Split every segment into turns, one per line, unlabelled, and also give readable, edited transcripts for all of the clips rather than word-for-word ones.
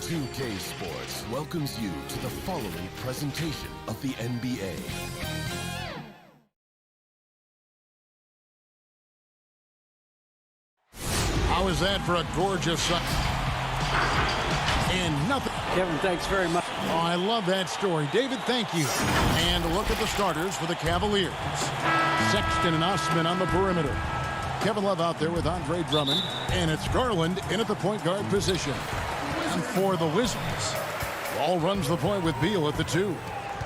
2K Sports welcomes you to the following presentation of the NBA.
How is that for a gorgeous shot? And nothing.
Kevin, thanks very much.
Oh, I love that story. David, thank you. And a look at the starters for the Cavaliers. Sexton and Osman on the perimeter. Kevin Love out there with Andre Drummond. And it's Garland in at the point guard position. And for the Wizards, Wall runs the point with Beal at the 2.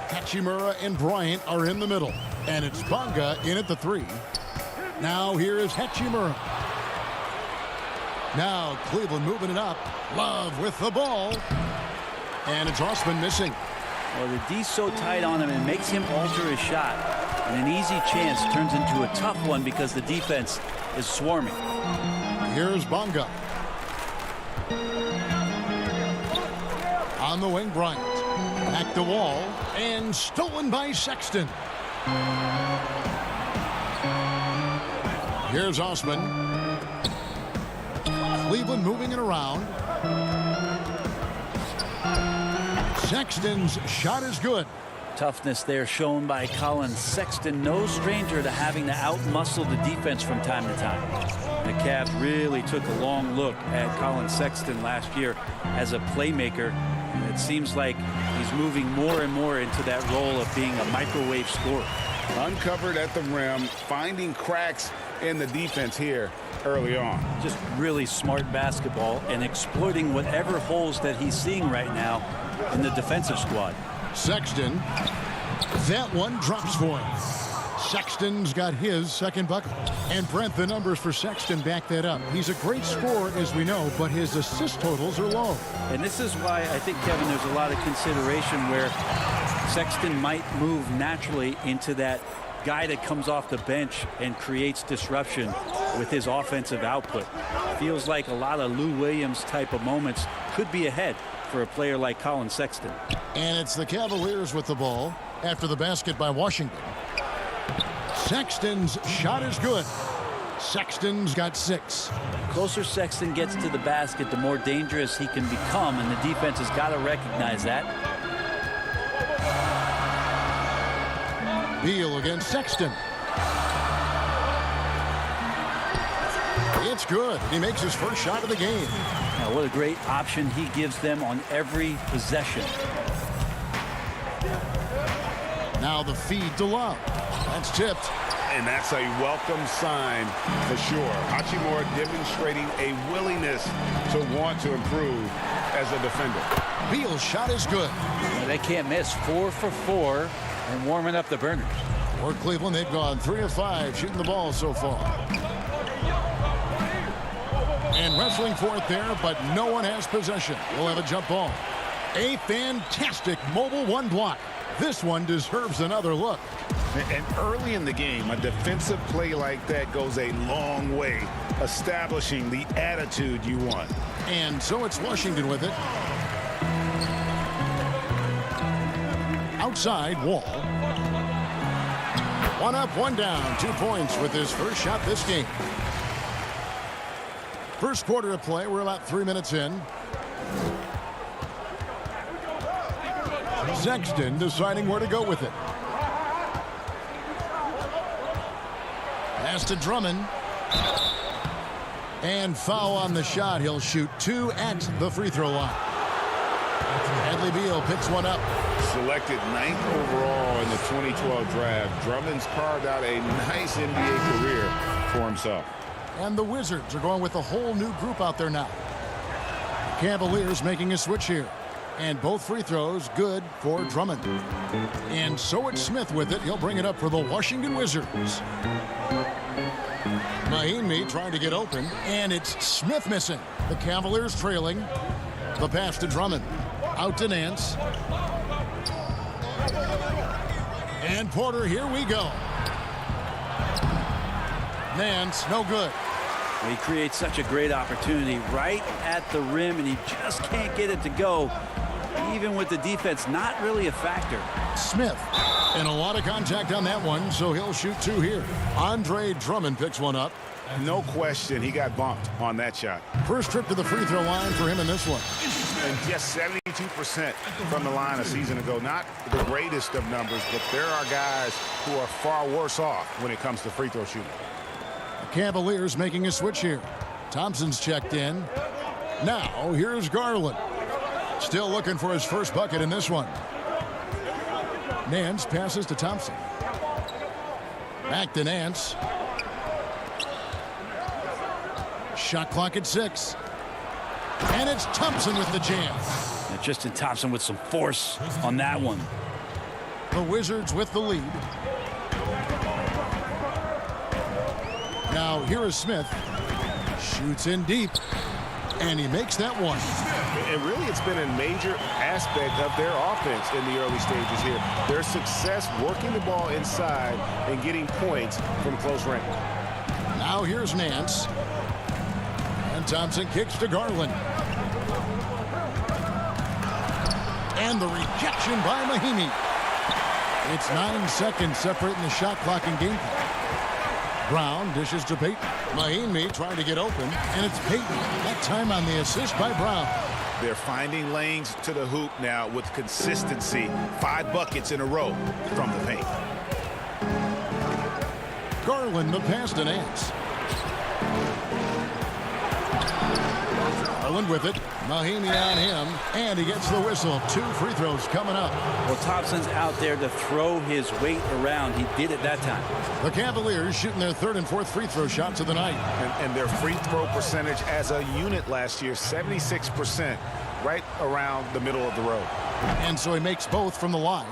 Hachimura and Bryant are in the middle. And it's Bamba in at the 3. Now here is Hachimura. Now Cleveland moving it up. Love with the ball. And it's Osman missing.
Well, the D's so tight on him and makes him alter his shot. And an easy chance turns into a tough one because the defense is swarming.
Here's Bamba. On the wing, Bryant. Back to Wall. And stolen by Sexton. Here's Osman. Cleveland moving it around. Sexton's shot is good.
Toughness there shown by Colin Sexton. No stranger to having to outmuscle the defense from time to time. The Cavs really took a long look at Colin Sexton last year as a playmaker. And it seems like he's moving more and more into that role of being a microwave scorer.
Uncovered at the rim, finding cracks in the defense here early on.
Just really smart basketball and exploiting whatever holes that he's seeing right now in the defensive squad.
Sexton, that one drops for him. Sexton's got his second bucket. And Brent, the numbers for Sexton back that up. He's a great scorer, as we know, but his assist totals are low.
And this is why I think, Kevin, there's a lot of consideration where Sexton might move naturally into that guy that comes off the bench and creates disruption with his offensive output. Feels like a lot of Lou Williams type of moments could be ahead for a player like Colin Sexton.
And it's the Cavaliers with the ball after the basket by Washington. Sexton's shot is good. Sexton's got 6.
The closer Sexton gets to the basket, the more dangerous he can become, and the defense has got to recognize that.
Beal against Sexton. It's good. He makes his first shot of the game.
Now, what a great option he gives them on every possession.
Now the feed to Love. That's tipped.
And that's a welcome sign for sure. Hachimura demonstrating a willingness to want to improve as a defender.
Beal's shot is good.
They can't miss. 4 for 4 and warming up the burners.
For Cleveland, they've gone 3 of 5 shooting the ball so far. And wrestling for it there, but no one has possession. We'll have a jump ball. A fantastic mobile one block. This one deserves another look.
And early in the game, a defensive play like that goes a long way, establishing the attitude you want.
And so it's Washington with it. Outside, Wall. 1 up, 1 down. 2 points with his first shot this game. First quarter of play. We're about 3 minutes in. Sexton deciding where to go with it. Pass to Drummond. And foul on the shot. He'll shoot 2 at the free throw line. Bradley Beal picks one up.
Selected 9th overall in the 2012 draft, Drummond's carved out a nice NBA career for himself.
And the Wizards are going with a whole new group out there now. Cavaliers making a switch here. And both free throws good for Drummond. And so it's Smith with it. He'll bring it up for the Washington Wizards. Mahimi trying to get open. And it's Smith missing. The Cavaliers trailing. The pass to Drummond. Out to Nance. And Porter, here we go. Nance, no good.
He creates such a great opportunity right at the rim, and he just can't get it to go. Even with the defense not really a factor.
Smith, and a lot of contact on that one, so he'll shoot 2 here. Andre Drummond picks one up.
No question, he got bumped on that shot.
First trip to the free throw line for him in this one.
And just 72% from the line a season ago. Not the greatest of numbers, but there are guys who are far worse off when it comes to free throw shooting.
The Cavaliers making a switch here. Thompson's checked in. Now, here's Garland. Still looking for his first bucket in this one. Nance passes to Thompson. Back to Nance. Shot clock at 6. And it's Thompson with the jam.
And Justin Thompson with some force on that one.
The Wizards with the lead. Now here is Smith. Shoots in deep. And he makes that one.
And really, it's been a major aspect of their offense in the early stages here. Their success working the ball inside and getting points from close range.
Now here's Nance. And Thompson kicks to Garland. And the rejection by Mahimi. It's 9 seconds separating the shot clock and game clock. Brown dishes to Payton. Mahimi trying to get open, and it's Payton. That time on the assist by Brown.
They're finding lanes to the hoop now with consistency. 5 buckets in a row from the paint.
Garland the pass to Nance. Garland with it. Mahimi on him, and he gets the whistle. 2 free throws coming up.
Well, Thompson's out there to throw his weight around. He did it that time.
The Cavaliers shooting their 3rd and 4th free throw shots of the night.
And their free throw percentage as a unit last year, 76%, right around the middle of the road.
And so he makes both from the line.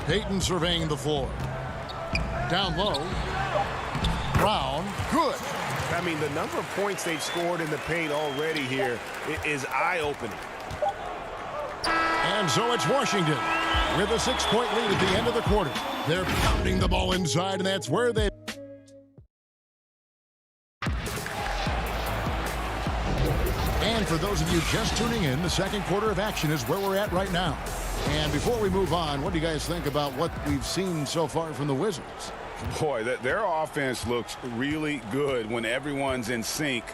Payton surveying the floor. Down low. Brown, good.
I mean, the number of points they've scored in the paint already here is eye-opening.
And so it's Washington with a 6-point lead at the end of the quarter. They're pounding the ball inside, and that's where they... And for those of you just tuning in, the second quarter of action is where we're at right now. And before we move on, what do you guys think about what we've seen so far from the Wizards?
Boy, their offense looks really good when everyone's in sync.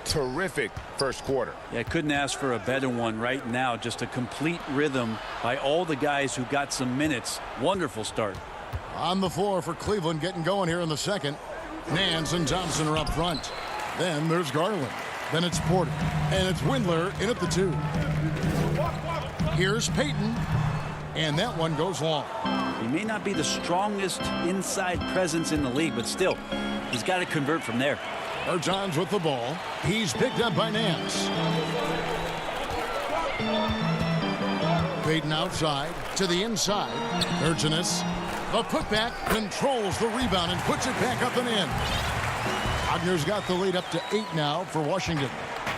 Terrific first quarter.
Yeah, couldn't ask for a better one right now. Just a complete rhythm by all the guys who got some minutes. Wonderful start.
On the floor for Cleveland getting going here in the second. Nance and Thompson are up front. Then there's Garland. Then it's Porter. And it's Windler in at the 2. Here's Payton. And that one goes long.
He may not be the strongest inside presence in the league, but still, he's got to convert from there.
Bertans with the ball. He's picked up by Nance. Payton outside to the inside. Bertans. The putback controls the rebound and puts it back up and in. Wagner's got the lead up to 8 now for Washington.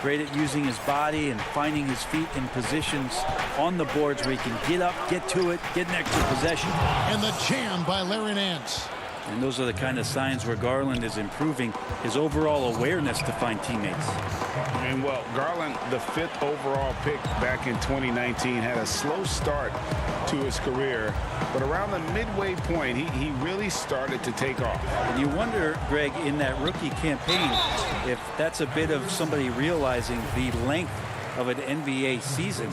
Great at using his body and finding his feet in positions on the boards where he can get up, get to it, get an extra possession.
And the jam by Larry Nance.
And those are the kind of signs where Garland is improving his overall awareness to find teammates.
And, well, Garland, the 5th overall pick back in 2019, had a slow start to his career. But around the midway point, he really started to take off.
And you wonder, Greg, in that rookie campaign, if that's a bit of somebody realizing the length of an NBA season.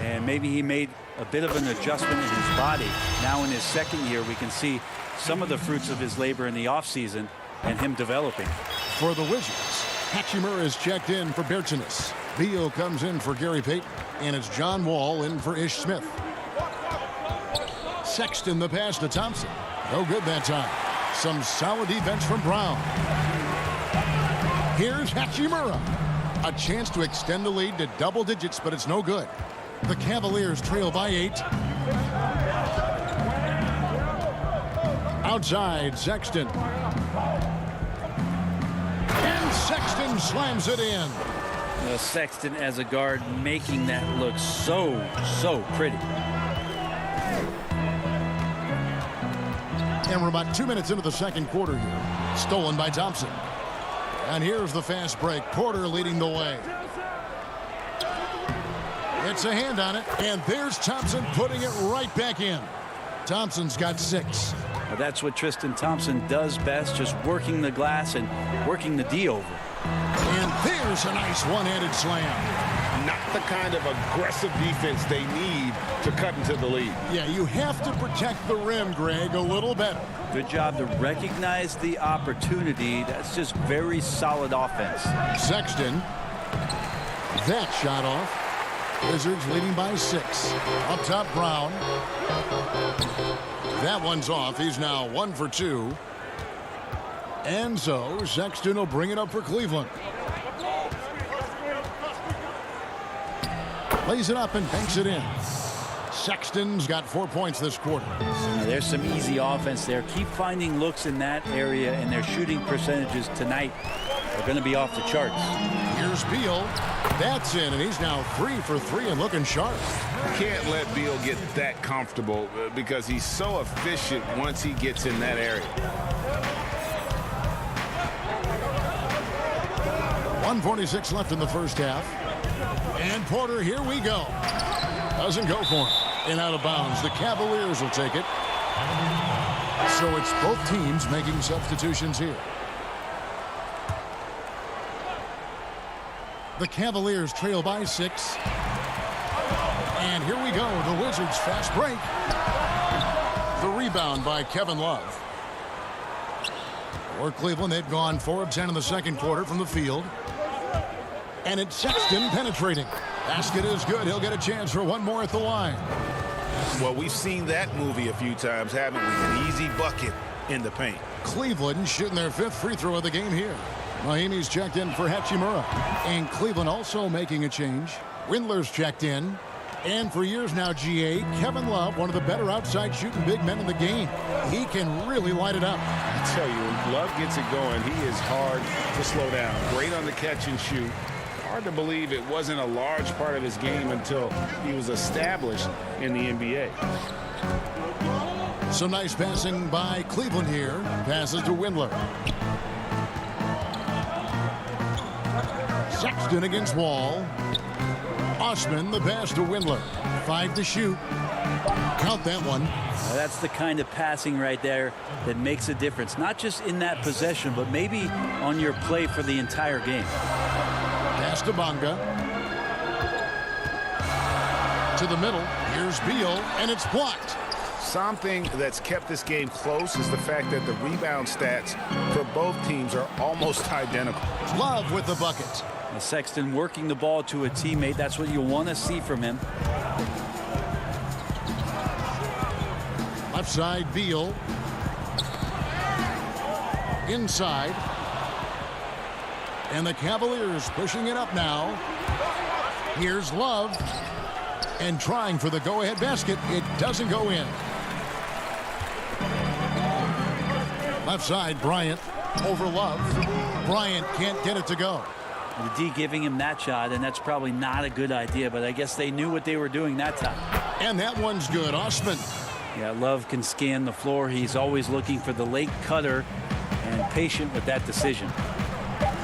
And maybe he made a bit of an adjustment in his body. Now in his second year, we can see some of the fruits of his labor in the offseason and him developing.
For the Wizards, Hachimura is checked in for Bertans. Beal comes in for Gary Payton. And it's John Wall in for Ish Smith. Sexton the pass to Thompson. No good that time. Some solid defense from Brown. Here's Hachimura. A chance to extend the lead to double digits, but it's no good. The Cavaliers trail by 8. Outside, Sexton. And Sexton slams it in.
Sexton as a guard making that look so pretty.
And we're about 2 minutes into the second quarter here. Stolen by Thompson. And here's the fast break. Porter leading the way. It's a hand on it, and there's Thompson putting it right back in. Thompson's got 6.
Well, that's what Tristan Thompson does best, just working the glass and working the D over.
And there's a nice one-handed slam.
Not the kind of aggressive defense they need to cut into the lead.
Yeah, you have to protect the rim, Greg, a little better.
Good job to recognize the opportunity. That's just very solid offense.
Sexton. That shot off. Wizards leading by 6. Up top, Brown. That one's off. He's now 1 for 2. And so Sexton will bring it up for Cleveland. Lays it up and banks it in. Sexton's got 4 points this quarter.
Now, there's some easy offense there. Keep finding looks in that area, and their shooting percentages tonight are going to be off the charts.
Here's Beal. That's in, and he's now 3 for 3 and looking sharp.
Can't let Beal get that comfortable because he's so efficient once he gets in that area.
1:46 left in the first half. And Porter, here we go. Doesn't go for him. And out of bounds. The Cavaliers will take it. So it's both teams making substitutions here. The Cavaliers trail by 6. And here we go. The Wizards fast break. The rebound by Kevin Love. For Cleveland, they've gone 4 of 10 in the second quarter from the field. And it's Sexton penetrating. Basket is good. He'll get a chance for one more at the line.
Well, we've seen that movie a few times, haven't we? An easy bucket in the paint.
Cleveland shooting their 5th free throw of the game here. Miami's checked in for Hachimura. And Cleveland also making a change. Windler's checked in. And for years now, GA, Kevin Love, one of the better outside shooting big men in the game. He can really light it up.
I tell you, when Love gets it going, he is hard to slow down. Great on the catch and shoot. Hard to believe it wasn't a large part of his game until he was established in the NBA.
Some nice passing by Cleveland here. Passes to Windler. Sexton against Wall. Osman, the pass to Windler. 5 to shoot. Count that one.
Now that's the kind of passing right there that makes a difference. Not just in that possession, but maybe on your play for the entire game.
Pass to Bamba. To the middle. Here's Beal, and it's blocked.
Something that's kept this game close is the fact that the rebound stats for both teams are almost identical.
Love with the bucket.
And Sexton working the ball to a teammate. That's what you want to see from him.
Left side, Beal. Inside. And the Cavaliers pushing it up now. Here's Love. And trying for the go-ahead basket. It doesn't go in. Left side, Bryant over Love. Bryant can't get it to go.
The D giving him that shot, and that's probably not a good idea, but I guess they knew what they were doing that time.
And that one's good. Osman.
Yeah, Love can scan the floor. He's always looking for the late cutter and patient with that decision.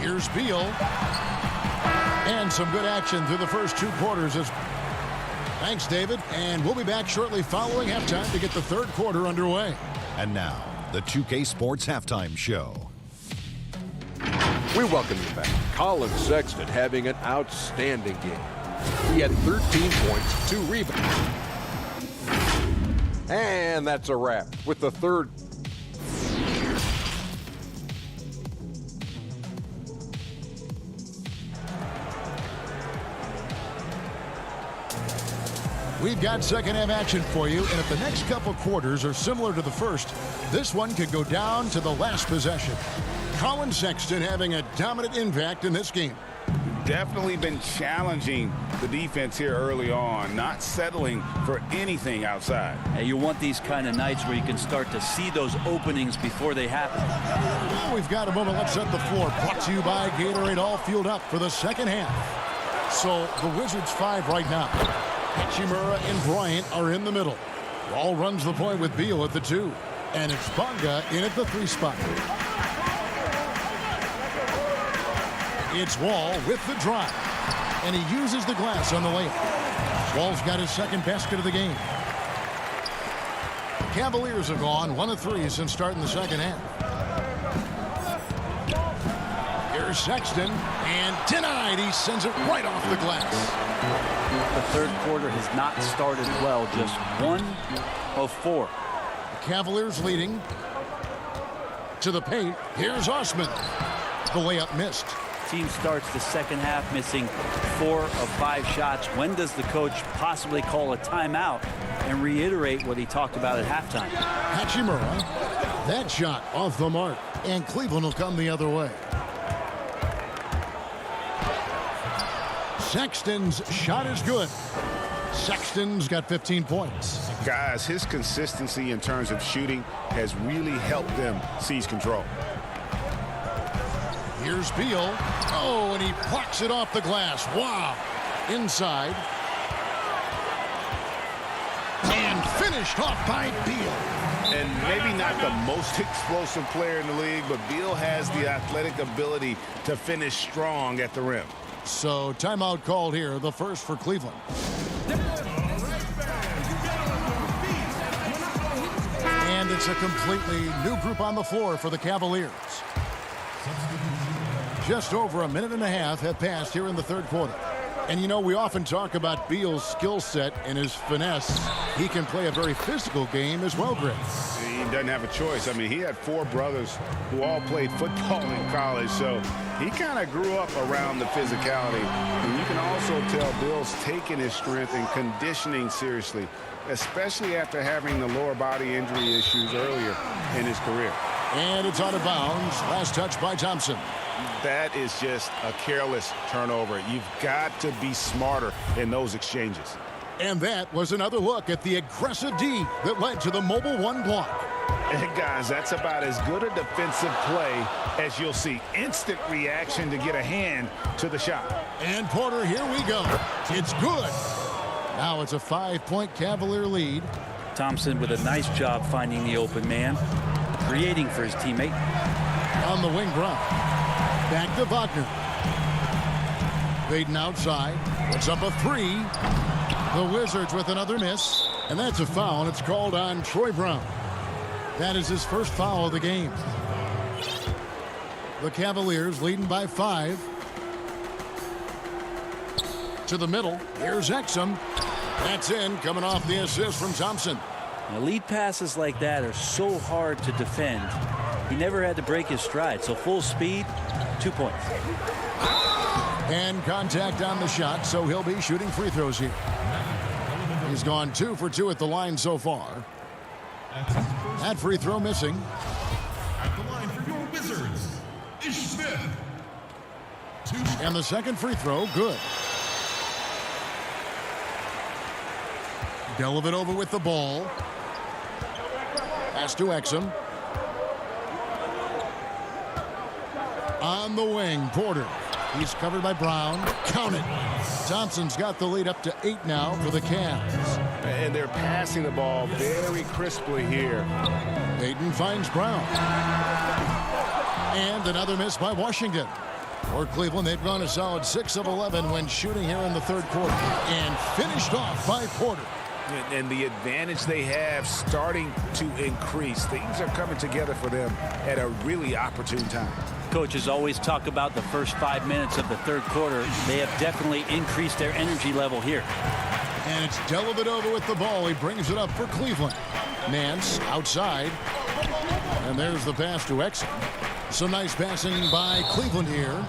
Here's Beal. And some good action through the first 2 quarters. Thanks, David. And we'll be back shortly following halftime to get the third quarter underway.
And now, the 2K Sports Halftime Show.
We welcome you back. Colin Sexton having an outstanding game. He had 13 points, 2 rebounds. And that's a wrap with the third.
We've got second half action for you, and if the next couple quarters are similar to the first, this one could go down to the last possession. Colin Sexton having a dominant impact in this game.
Definitely been challenging the defense here early on, not settling for anything outside.
And you want these kind of nights where you can start to see those openings before they happen.
Well, we've got a moment. Let's set the floor. Brought to you by Gatorade, all fueled up for the second half. So the Wizards 5 right now. Hachimura and Bryant are in the middle. Wall runs the point with Beal at the 2. And it's Bamba in at the 3 spot. It's Wall with the drive. And he uses the glass on the layup. Wall's got his second basket of the game. Cavaliers have gone 1 of 3 since starting the second half. Here's Sexton, and denied. He sends it right off the glass.
The third quarter has not started well, just 1 of 4.
The Cavaliers leading to the paint. Here's Osman. The layup missed.
Team starts the second half missing 4 of 5 shots. When does the coach possibly call a timeout and reiterate what he talked about at halftime?
Hachimura, that shot off the mark, and Cleveland will come the other way. Sexton's shot is good. Sexton's got 15 points.
Guys, his consistency in terms of shooting has really helped them seize control.
Here's Beal. Oh, and he plucks it off the glass. Wow. Inside. And finished off by Beal.
And maybe not the most explosive player in the league, but Beal has the athletic ability to finish strong at the rim.
So timeout called here, the first for Cleveland. And it's a completely new group on the floor for the Cavaliers. Just over a minute and a half have passed here in the third quarter. And you know, we often talk about Beal's skill set and his finesse. He can play a very physical game as well, Greg.
He doesn't have a choice. I mean, he had 4 brothers who all played football in college, so he kind of grew up around the physicality. And you can also tell Bill's taking his strength and conditioning seriously, especially after having the lower body injury issues earlier in his career.
And it's out of bounds. Last touch by Thompson.
That is just a careless turnover. You've got to be smarter in those exchanges.
And that was another look at the aggressive D that led to the mobile 1 block.
And guys, that's about as good a defensive play as you'll see. Instant reaction to get a hand to the shot.
And Porter, here we go. It's good. Now it's a 5-point Cavalier lead. Thompson with a nice job finding the open man, creating for his teammate. On the wing, Brown. Back to Wagner. Baden outside. It's up a 3. The Wizards with another miss. And that's a foul. It's called on Troy Brown. That is his first foul of the game. The Cavaliers leading by 5. To the middle. Here's Exum. That's in, coming off the assist from Thompson.
Now, lead passes like that are so hard to defend. He never had to break his stride, so full speed, 2 points.
And contact on the shot, so he'll be shooting free throws here. He's gone 2 for 2 at the line so far. That free throw missing.
At the line for your Wizards, Ish Smith.
And the second free throw, good. Dellavedova with the ball. Pass to Exum. On the wing, Porter. He's covered by Brown. Count it. Thompson's got the lead up to 8 now for the Cavs.
And they're passing the ball very crisply here.
Baden finds Brown. And another miss by Washington. For Cleveland, they've gone a solid 6 of 11 when shooting here in the third quarter. And finished off by Porter.
And the advantage they have starting to increase. Things are coming together for them at a really opportune time.
Coaches always talk about the first 5 minutes of the third quarter. They have definitely increased their energy level here.
And it's Dellavedova with the ball. He brings it up for Cleveland. Nance outside. And there's the pass to Exum. Some nice passing by Cleveland here.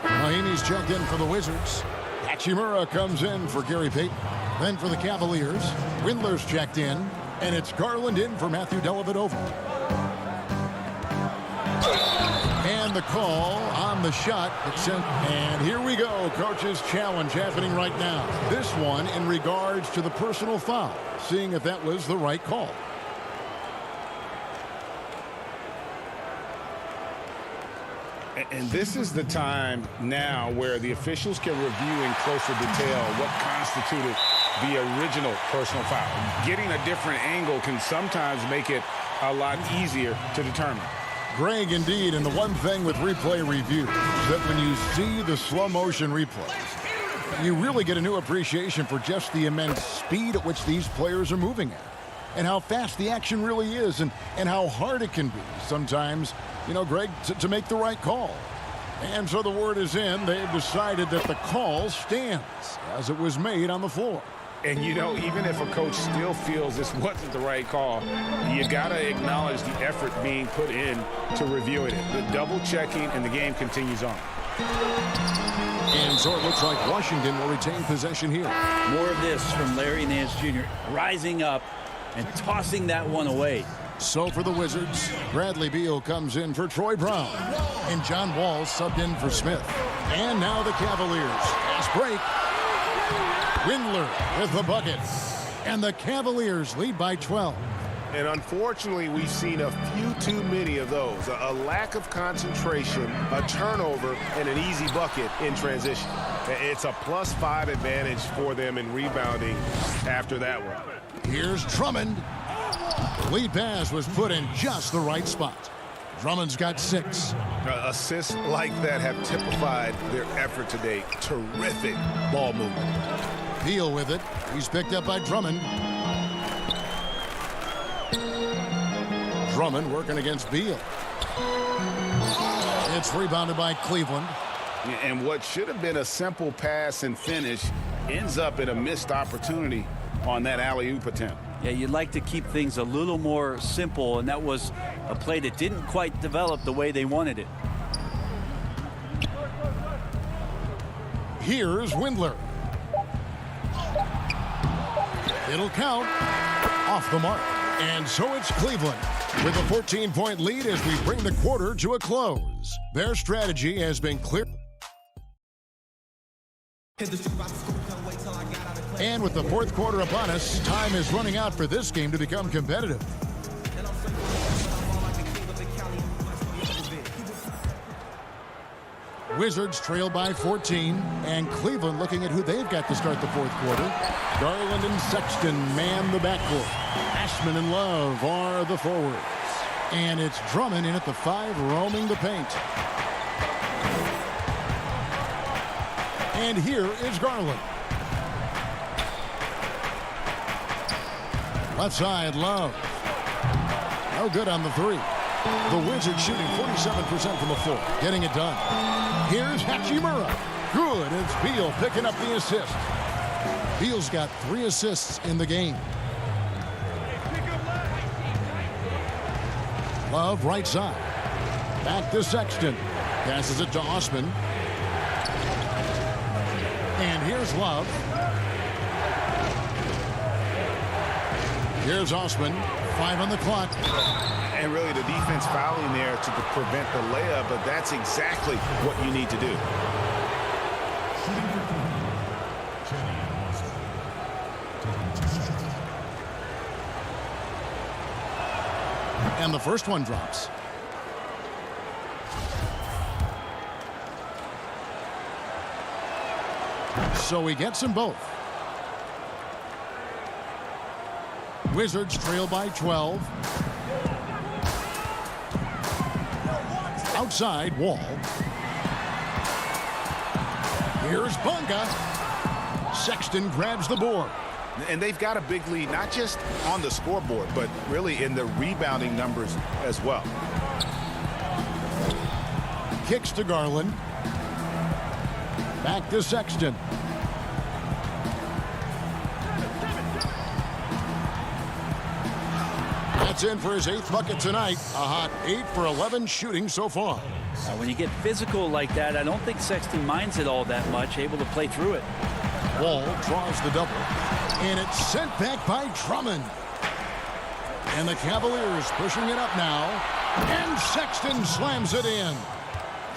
Mahimi's checked in for the Wizards. Hachimura comes in for Gary Payton. Then for the Cavaliers, Windler's checked in. And it's Garland in for Matthew Dellavedova. And the call on the shot. And here we go. Coach's challenge happening right now. This one in regards to the personal foul. Seeing if that was the right call.
And this is the time now where the officials can review in closer detail what constituted the original personal foul. Getting a different angle can sometimes make it a lot easier to determine.
Greg, indeed, and the one thing with replay review is that when you see the slow motion replays, you really get a new appreciation for just the immense speed at which these players are moving at. and how fast the action really is and how hard it can be sometimes, Greg, to make the right call. And so the word is in. They've decided that the call stands as it was made on the floor.
And, even if a coach still feels this wasn't the right call, you got to acknowledge the effort being put in to reviewing it. The double-checking, and the game continues on.
And so it looks like Washington will retain possession here.
More of this from Larry Nance Jr. rising up and tossing that one away.
So for the Wizards, Bradley Beal comes in for Troy Brown. And John Wall subbed in for Smith. And now the Cavaliers. Fast break. Windler with the bucket. And the Cavaliers lead by 12.
And unfortunately, we've seen a few too many of those. A lack of concentration, a turnover, and an easy bucket in transition. It's a +5 advantage for them in rebounding after that one.
Here's Drummond. The lead pass was put in just the right spot. Drummond's got 6.
Assists like that have typified their effort today. Terrific ball movement.
Beal with it. He's picked up by Drummond. Drummond working against Beal. It's rebounded by Cleveland.
And what should have been a simple pass and finish ends up in a missed opportunity on that alley-oop attempt.
Yeah, you'd like to keep things a little more simple, and that was a play that didn't quite develop the way they wanted it.
Here's Windler. It'll count. Off the mark. And so it's Cleveland with a 14-point lead as we bring the quarter to a close. Their strategy has been clear. And with the fourth quarter upon us, time is running out for this game to become competitive. Wizards trail by 14, and Cleveland looking at who they've got to start the fourth quarter. Garland and Sexton man the backcourt. Ashman and Love are the forwards. And it's Drummond in at the 5, roaming the paint. And here is Garland. Left side, Love. No good on the 3. The Wizards shooting 47% from the floor, getting it done. Here's Hachimura. Good. It's Beal picking up the assist. Beal's got 3 assists in the game. Love right side. Back to Sexton. Passes it to Osman. And here's Love. Here's Osman. 5 on the clock.
And really the defense fouling there to prevent the layup, but that's exactly what you need to do.
And the first one drops. So he gets them both. Wizards trail by 12. Outside, Wall. Here's Bamba. Sexton grabs the board.
And they've got a big lead, not just on the scoreboard, but really in the rebounding numbers as well.
Kicks to Garland. Back to Sexton. That's in for his 8th bucket tonight. A hot 8 for 11 shooting so far.
When you get physical like that, I don't think Sexton minds it all that much, able to play through it.
Wall draws the double. And it's sent back by Drummond. And the Cavaliers pushing it up now. And Sexton slams it in.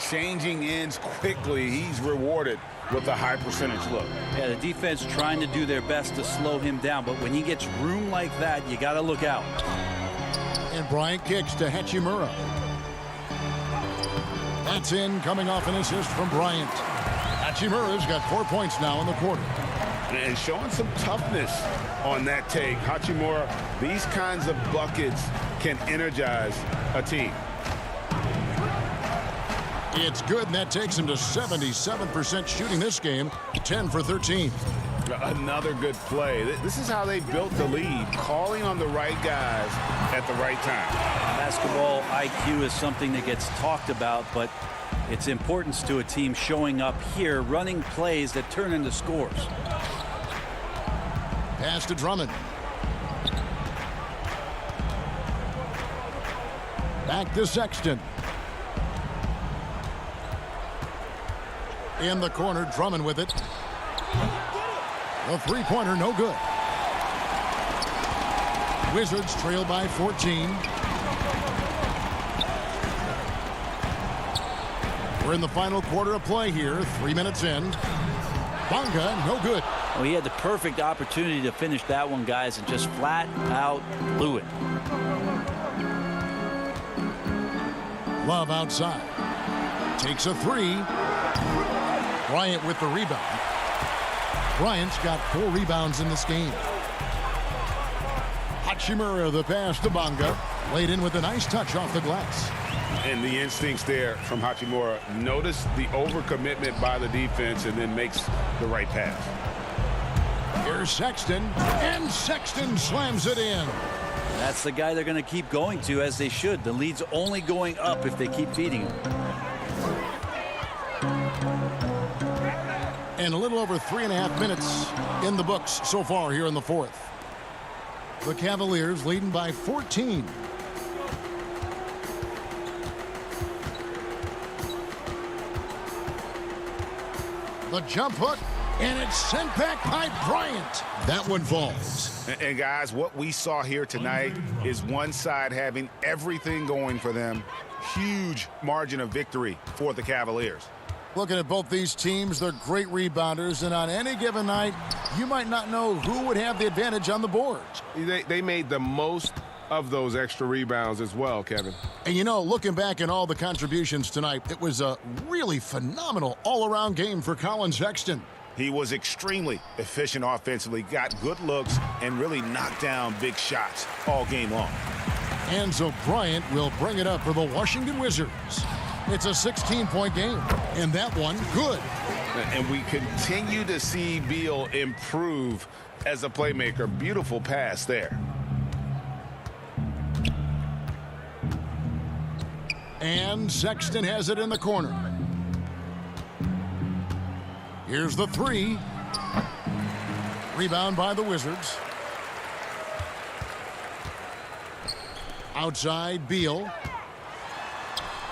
Changing ends quickly. He's rewarded with a high percentage look.
Yeah, the defense trying to do their best to slow him down, but when he gets room like that, you got to look out.
And Bryant kicks to Hachimura. That's in, coming off an assist from Bryant. Hachimura's got 4 points now in the quarter.
And showing some toughness on that take. Hachimura, these kinds of buckets can energize a team.
It's good, and that takes him to 77% shooting this game, 10 for 13.
Another good play. This is how they built the lead, calling on the right guys at the right time.
Basketball IQ is something that gets talked about, but its importance to a team showing up here, running plays that turn into scores.
Pass to Drummond. Back to Sexton. In the corner, Drummond with it. The three-pointer, no good. Wizards trail by 14. We're in the final quarter of play here, 3 minutes in. Bamba, no good.
Well, he had the perfect opportunity to finish that one, guys, and just flat out blew it.
Love outside. Takes a three. Bryant with the rebound. Bryant's got 4 rebounds in this game. Hachimura the pass to Bamba. Laid in with a nice touch off the glass.
And the instincts there from Hachimura. Notice the overcommitment by the defense and then makes the right pass.
Here's Sexton, and Sexton slams it in.
That's the guy they're going to keep going to, as they should. The lead's only going up if they keep feeding him.
And a little over 3.5 minutes in the books so far here in the fourth. The Cavaliers leading by 14. The jump hook, and it's sent back by Bryant. That one falls.
And guys, what we saw here tonight is one side having everything going for them. Huge margin of victory for the Cavaliers.
Looking at both these teams, they're great rebounders, and on any given night, you might not know who would have the advantage on the boards.
They made the most of those extra rebounds as well, Kevin.
And you know, looking back at all the contributions tonight, it was a really phenomenal all-around game for Collin Sexton.
He was extremely efficient offensively, got good looks, and really knocked down big shots all game long.
And so Bryant will bring it up for the Washington Wizards. It's a 16-point game, and that one good.
And we continue to see Beal improve as a playmaker. Beautiful pass there.
And Sexton has it in the corner. Here's the three. Rebound by the Wizards. Outside, Beal.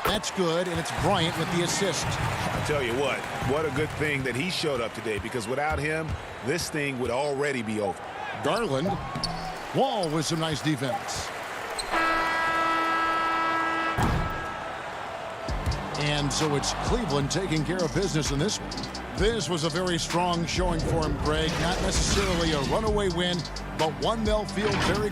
That's good, and it's Bryant with the assist.
I tell you what a good thing that he showed up today, because without him, this thing would already be over.
Garland. Wall with some nice defense. And so it's Cleveland taking care of business in this one. This was a very strong showing for him, Greg. Not necessarily a runaway win, but one they'll feel very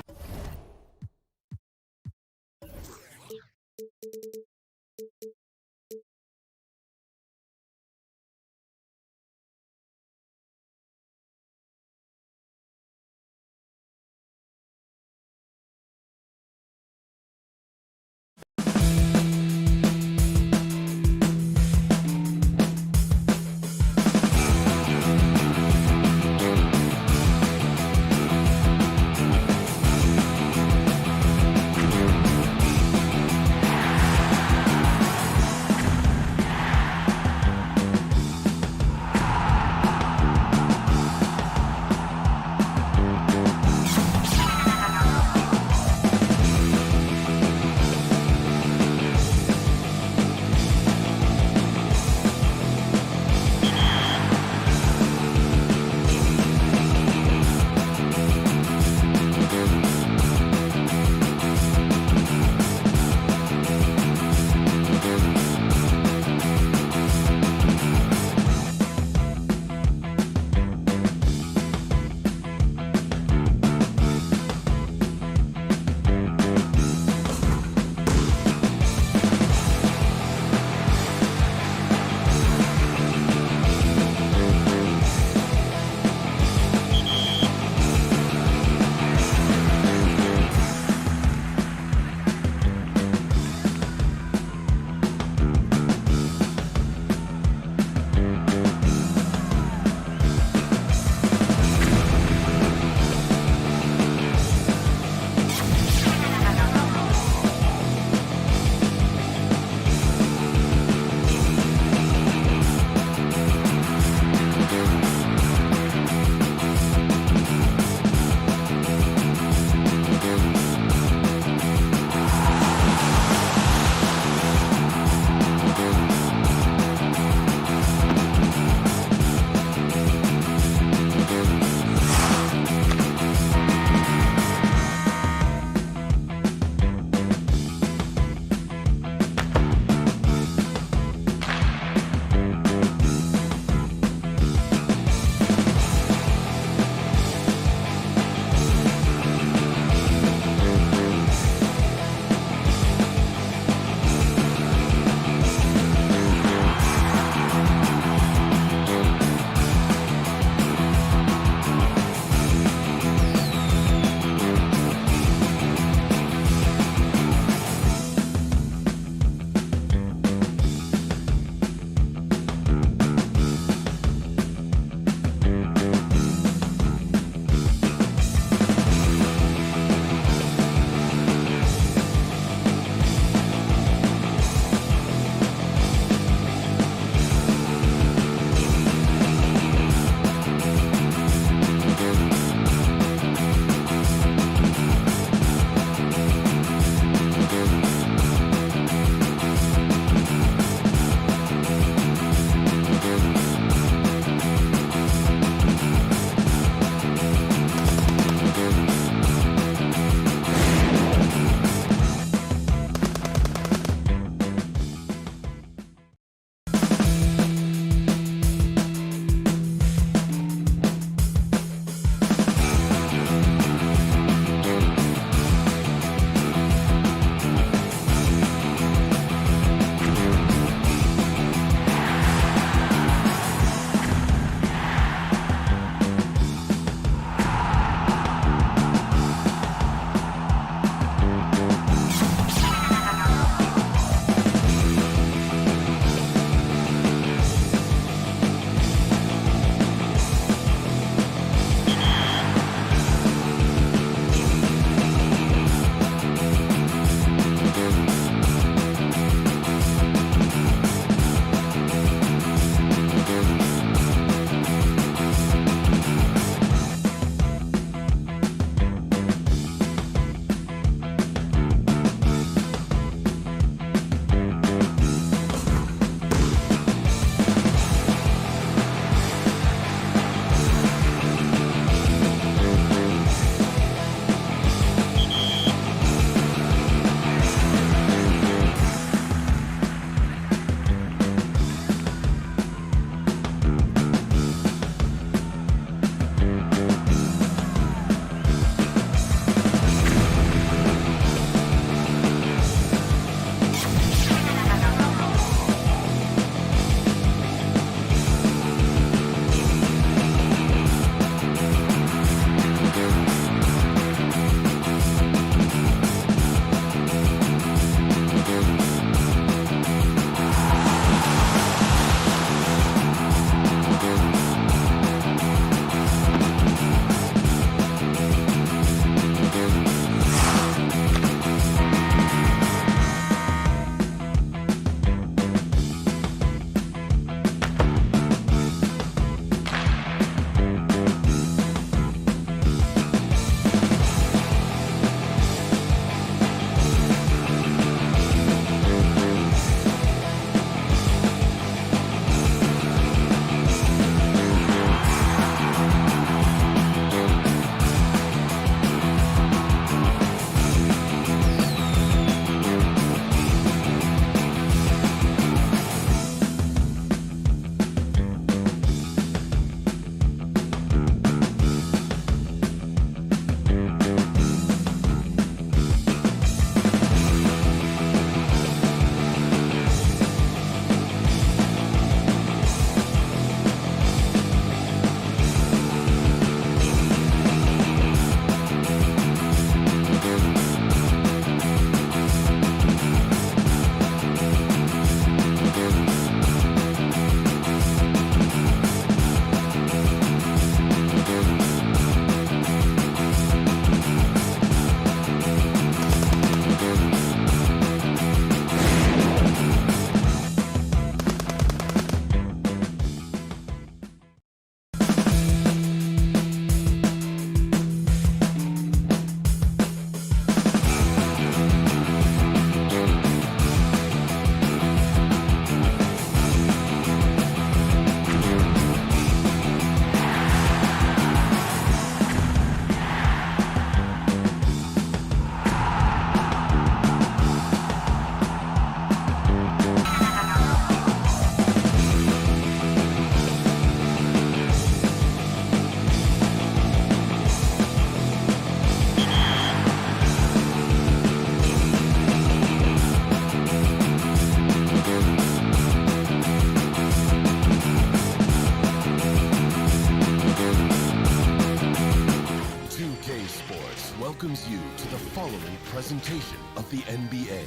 NBA.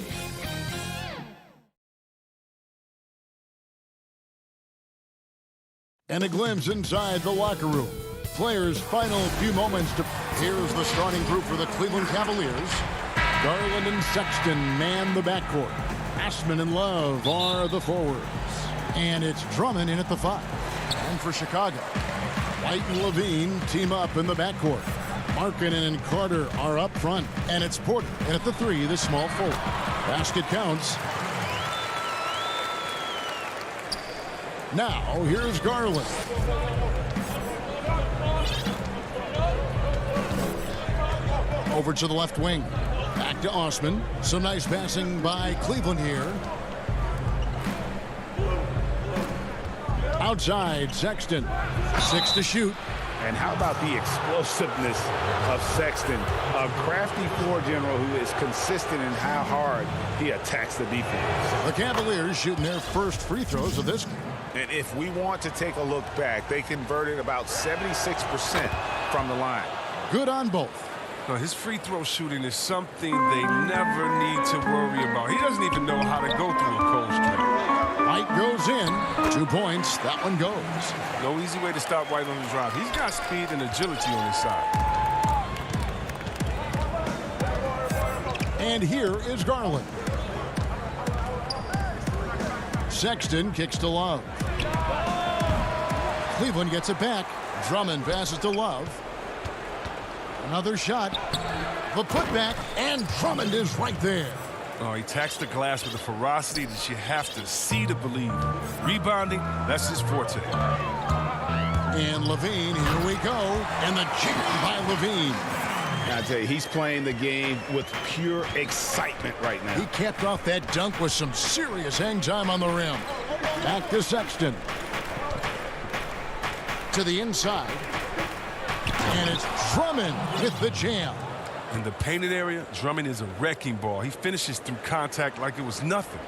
And a glimpse inside the locker room. Players' final few moments to... Here's the starting group for the Cleveland Cavaliers. Garland and Sexton man the backcourt. Ashman and Love are the forwards. And it's Drummond in at the 5. And for Chicago, White and Levine team up in the backcourt. Markkanen and Carter are up front. And it's Porter in at the 3, the small forward. Basket counts. Now, here's Garland. Over to the left wing. Back to Osman. Some nice passing by Cleveland here. Outside, Sexton. 6 to shoot.
And how about the explosiveness of Sexton, a crafty floor general who is consistent in how hard he attacks the defense.
The Cavaliers shooting their first free throws of this game.
And if we want to take a look back, they converted about 76% from the line.
Good on both.
His free throw shooting is something they never need to worry about. He doesn't even know how to go through a cold stretch.
White goes in. 2 points. That one goes.
No easy way to stop White on the drive. He's got speed and agility on his side.
And here is Garland. Sexton kicks to Love. Cleveland gets it back. Drummond passes to Love. Another shot. The putback, and Drummond is right there.
Oh, he attacks the glass with a ferocity that you have to see to believe. Rebounding, that's his forte.
And Levine, here we go. And the jam by Levine.
I tell you, he's playing the game with pure excitement right now.
He capped off that dunk with some serious hang time on the rim. Back to Sexton. To the inside. And it's Drummond with the jam.
In the painted area, Drummond is a wrecking ball. He finishes through contact like it was nothing.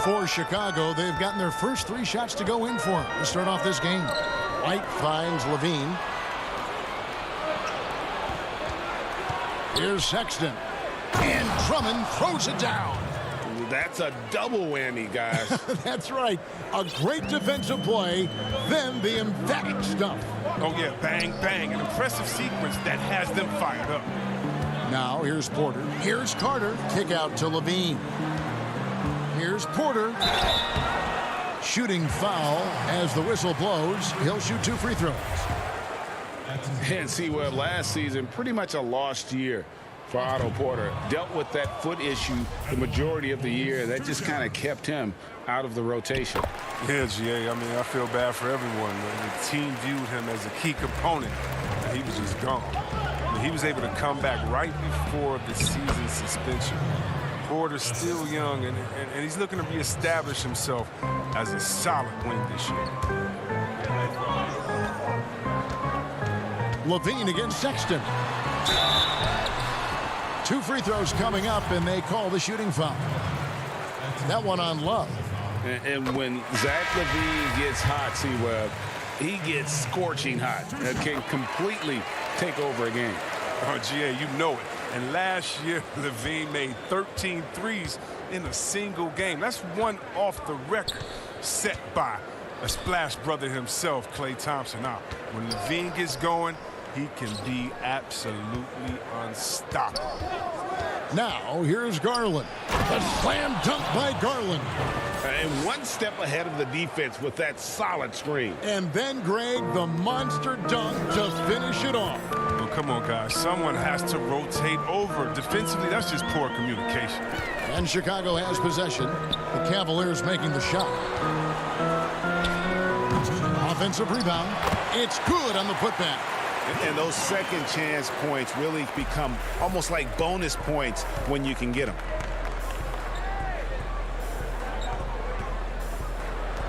For Chicago, they've gotten their first 3 shots to go in for him to start off this game. White finds Levine. Here's Sexton. And Drummond throws it down.
That's a double whammy, guys.
That's right. A great defensive play, then the emphatic stuff.
Oh, yeah, bang, bang. An impressive sequence that has them fired up.
Now, here's Porter. Here's Carter. Kick out to Levine. Here's Porter. Shooting foul as the whistle blows. He'll shoot 2 free throws.
And see, well, last season, pretty much a lost year for Otto Porter. Dealt with that foot issue the majority of the year. That just kind of kept him out of the rotation.
Yeah, GA, I mean, I feel bad for everyone. The team viewed him as a key component, and he was just gone. I mean, he was able to come back right before the season suspension. Porter's still young, and he's looking to reestablish himself as a solid wing this year.
Levine against Sexton. 2 free throws coming up, and they call the shooting foul. That one on Love.
And when Zach Levine gets hot, Sewell, he gets scorching hot. It can completely take over a game.
Oh, GA, you know it. And last year, Levine made 13 threes in a single game. That's one off the record set by a splash brother himself, Klay Thompson. Now, when Levine gets going, he can be absolutely unstoppable.
Now, here's Garland. A slam dunk by Garland.
And one step ahead of the defense with that solid screen.
And then, Greg, the monster dunk to finish it off.
Oh, come on, guys. Someone has to rotate over. Defensively, that's just poor communication.
And Chicago has possession. The Cavaliers making the shot. Offensive rebound. It's good on the putback.
And those second chance points really become almost like bonus points when you can get them.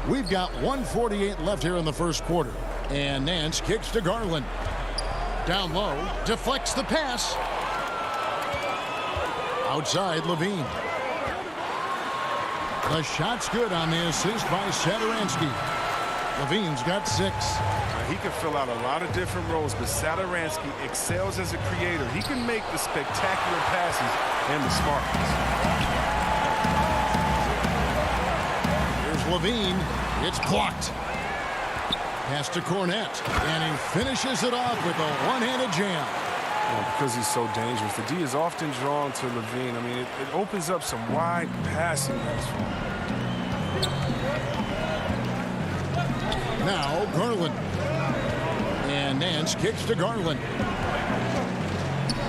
We've got 1:48 left here in the first quarter. And Nance kicks to Garland. Down low, deflects the pass. Outside, Levine. The shot's good on the assist by Satoransky. Levine's got 6.
He can fill out a lot of different roles, but Satoransky excels as a creator. He can make the spectacular passes and the smart ones.
Levine. It's blocked. Pass to Cornette, and he finishes it off with a one-handed jam.
Well, because he's so dangerous, the D is often drawn to Levine. I mean, it opens up some wide passing lanes for him.
Now Garland. And Nance kicks to Garland.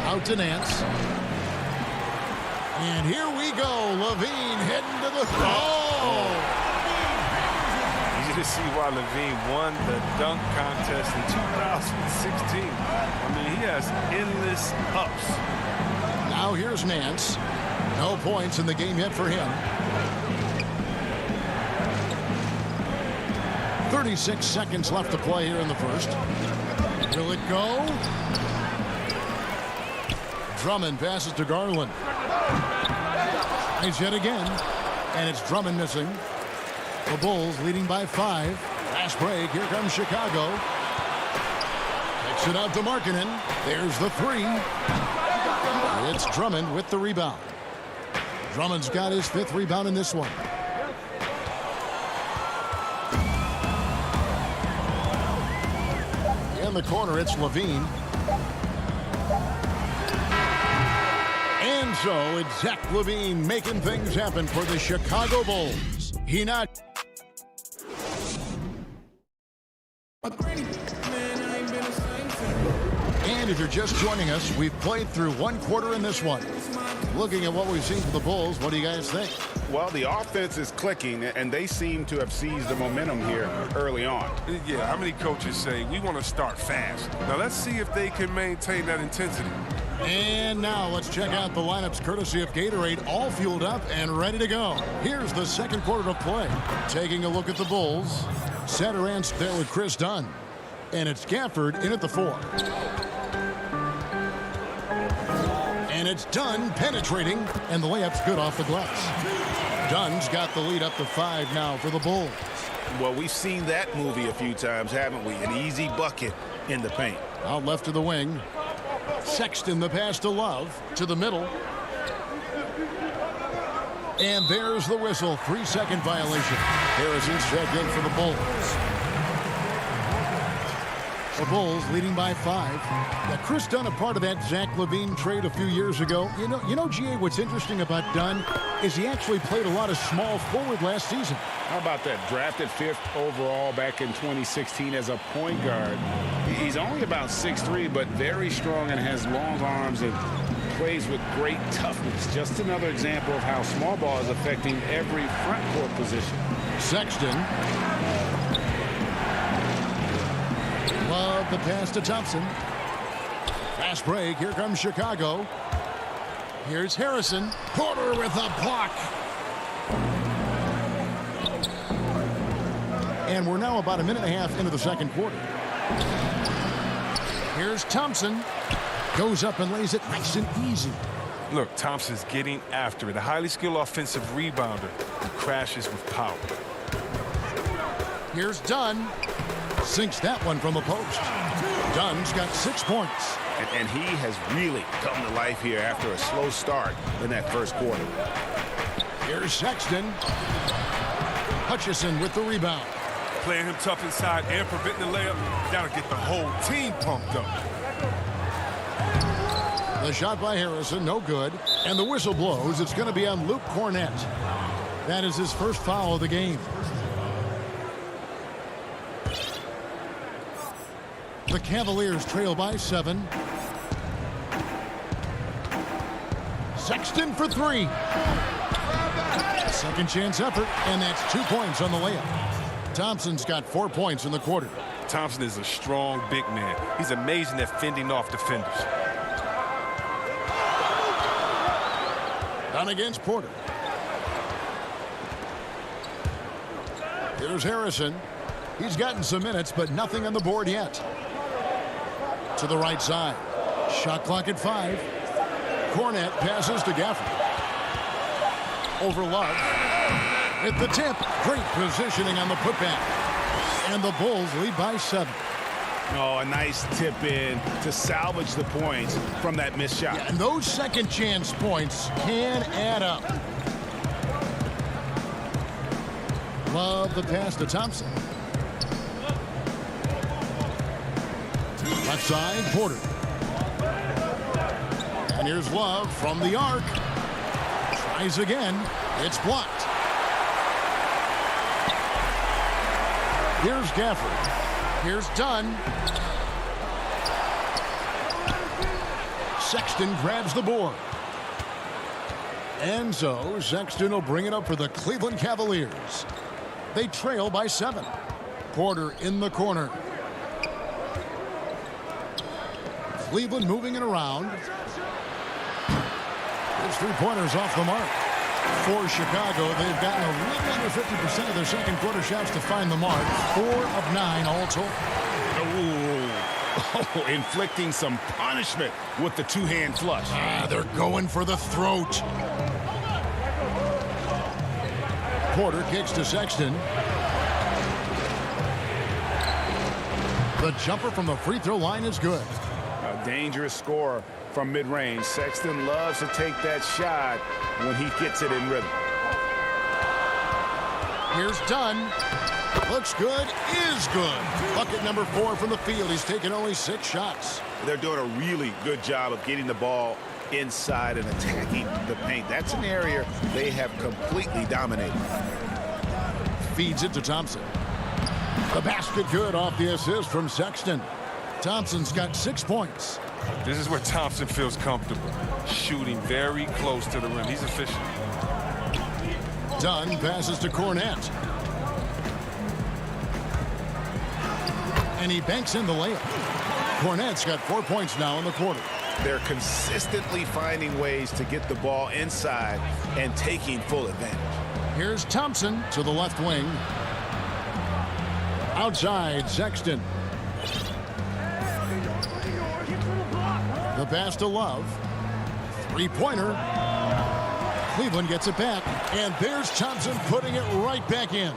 Out to Nance. And here we go. Levine heading to the... Oh!
You can see why Levine won the dunk contest in 2016. I mean, he has endless ups.
Now here's Nance. No points in the game yet for him. 36 seconds left to play here in the first. Will it go? Drummond passes to Garland. He's yet again. And it's Drummond missing. The Bulls leading by 5. Fast break. Here comes Chicago. Kicks it out to Markkanen. There's the 3. It's Drummond with the rebound. Drummond's got his 5th rebound in this one. In the corner, it's Levine. And so it's Zach Levine making things happen for the Chicago Bulls. He not... And if you're just joining us, we've played through 1 quarter in this one. Looking at what we've seen from the Bulls, what do you guys think?
Well, the offense is clicking, and they seem to have seized the momentum here early on.
Yeah, how many coaches say, we want to start fast? Now, let's see if they can maintain that intensity.
And now let's check out the lineups courtesy of Gatorade, all fueled up and ready to go. Here's the second quarter of play. Taking a look at the Bulls. Satoransk there with Chris Dunn. And it's Gafford in at the 4. And it's Dunn penetrating, and the layup's good off the glass. Dunn's got the lead up to 5 now for the Bulls.
Well, we've seen that movie a few times, haven't we? An easy bucket in the paint.
Out left to the wing. Sexton the pass to Love, to the middle. And there's the whistle. 3-second violation. Harrison's checked in for the Bulls. The Bulls leading by 5. Now, Chris Dunn, a part of that Zach Levine trade a few years ago. You know, GA, what's interesting about Dunn is he actually played a lot of small forward last season.
How about that? Drafted 5th overall back in 2016 as a point guard. He's only about 6'3", but very strong and has long arms and plays with great toughness. Just another example of how small ball is affecting every front court position.
Sexton. Love the pass to Thompson. Fast break. Here comes Chicago. Here's Harrison. Porter with a block. And we're now about a minute and a half into the second quarter. Here's Thompson. Goes up and lays it nice and easy.
Look, Thompson's getting after it. A highly skilled offensive rebounder who crashes with power.
Here's Dunn. Sinks that one from the post. Dunn's got 6 points.
And he has really come to life here after a slow start in that first quarter.
Here's Sexton. Hutchison with the rebound.
Playing him tough inside and preventing the layup. That'll get the whole team pumped up.
The shot by Harrison, no good. And the whistle blows. It's going to be on Luke Cornette. That is his first foul of the game. The Cavaliers trail by 7. Sexton for 3. Second chance effort, and that's 2 points on the layup. Thompson's got 4 points in the quarter.
Thompson is a strong big man. He's amazing at fending off defenders.
Down against Porter. Here's Harrison. He's gotten some minutes, but nothing on the board yet. To the right side. Shot clock at 5. Cornette passes to Gafford. Over Love. At the tip. Great positioning on the putback. And the Bulls lead by 7.
Oh, a nice tip in to salvage the points from that missed shot.
Yeah, and those second chance points can add up. Love the pass to Thompson. Left side, Porter. And here's Love from the arc. Tries again. It's blocked. Here's Gafford. Here's Dunn. Sexton grabs the board. And so Sexton will bring it up for the Cleveland Cavaliers. They trail by 7. Porter in the corner. Cleveland moving it around. His three-pointers off the mark. For Chicago, they've gotten a little under 50% of their second quarter shots to find the mark. 4 of 9 all told.
Oh, inflicting some punishment with the two-hand flush.
They're going for the throat. Porter kicks to Sexton. The jumper from the free throw line is good.
A dangerous scorer from mid-range. Sexton loves to take that shot when he gets it in rhythm.
Here's Dunn. Looks good, is good. Bucket number 4 from the field. He's taken only 6 shots.
They're doing a really good job of getting the ball inside and attacking the paint. That's an area they have completely dominated.
Feeds it to Thompson. The basket good off the assist from Sexton. Thompson's got 6 points.
This is where Thompson feels comfortable. Shooting very close to the rim. He's efficient.
Dunn passes to Cornette. And he banks in the layup. Cornette's got 4 points now in the quarter.
They're consistently finding ways to get the ball inside and taking full advantage.
Here's Thompson to the left wing. Outside, Sexton. The pass to Love. Three-pointer. Cleveland gets it back. And there's Thompson putting it right back in.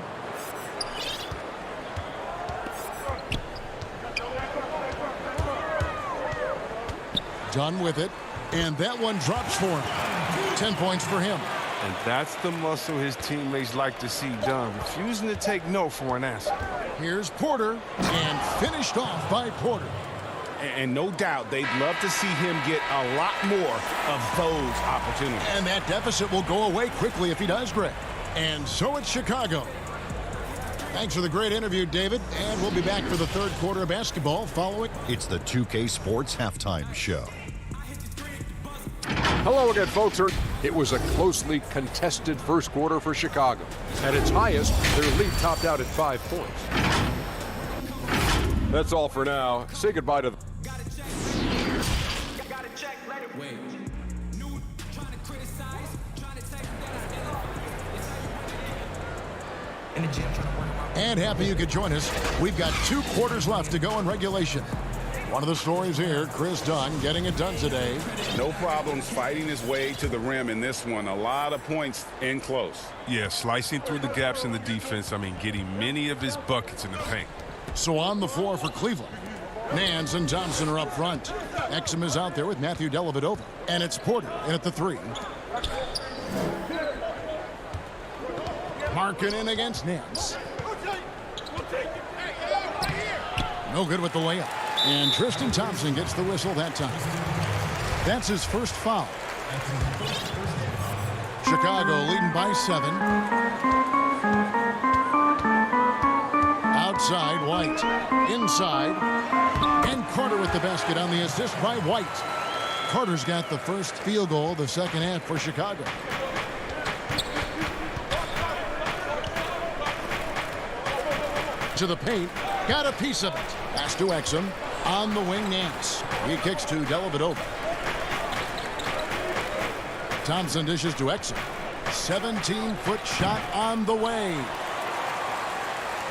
Done with it. And that one drops for him. 10 points for him.
And that's the muscle his teammates like to see done. Refusing to take no for an answer.
Here's Porter. And finished off by Porter.
And no doubt they'd love to see him get a lot more of those opportunities.
And that deficit will go away quickly if he does, Greg. And so it's Chicago. Thanks for the great interview, David. And we'll be back for the third quarter of basketball following.
It's the 2K Sports Halftime Show.
Hello again, folks. It was a closely contested first quarter for Chicago. At its highest, their lead topped out at 5 points. That's all for now. Say goodbye to
And happy you could join us. We've got 2 quarters left to go in regulation. One of the stories here, Chris Dunn getting it done today.
No problems fighting his way to the rim in this one. A lot of points in close.
Yeah, slicing through the gaps in the defense. I mean, getting many of his buckets in the paint.
So on the floor for Cleveland, Nance and Thompson are up front. Exum is out there with Matthew Dellavedova. And it's Porter in at the 3. Marking in against Nance. No good with the layup. And Tristan Thompson gets the whistle that time. That's his first foul. Chicago leading by 7. Outside, White. Inside. And Carter with the basket on the assist by White. Carter's got the first field goal of the second half for Chicago. To the paint. Got a piece of it. Pass to Exum. On the wing, Nance. He kicks to Dellavedova. Thompson dishes to Exum. 17-foot shot on the way.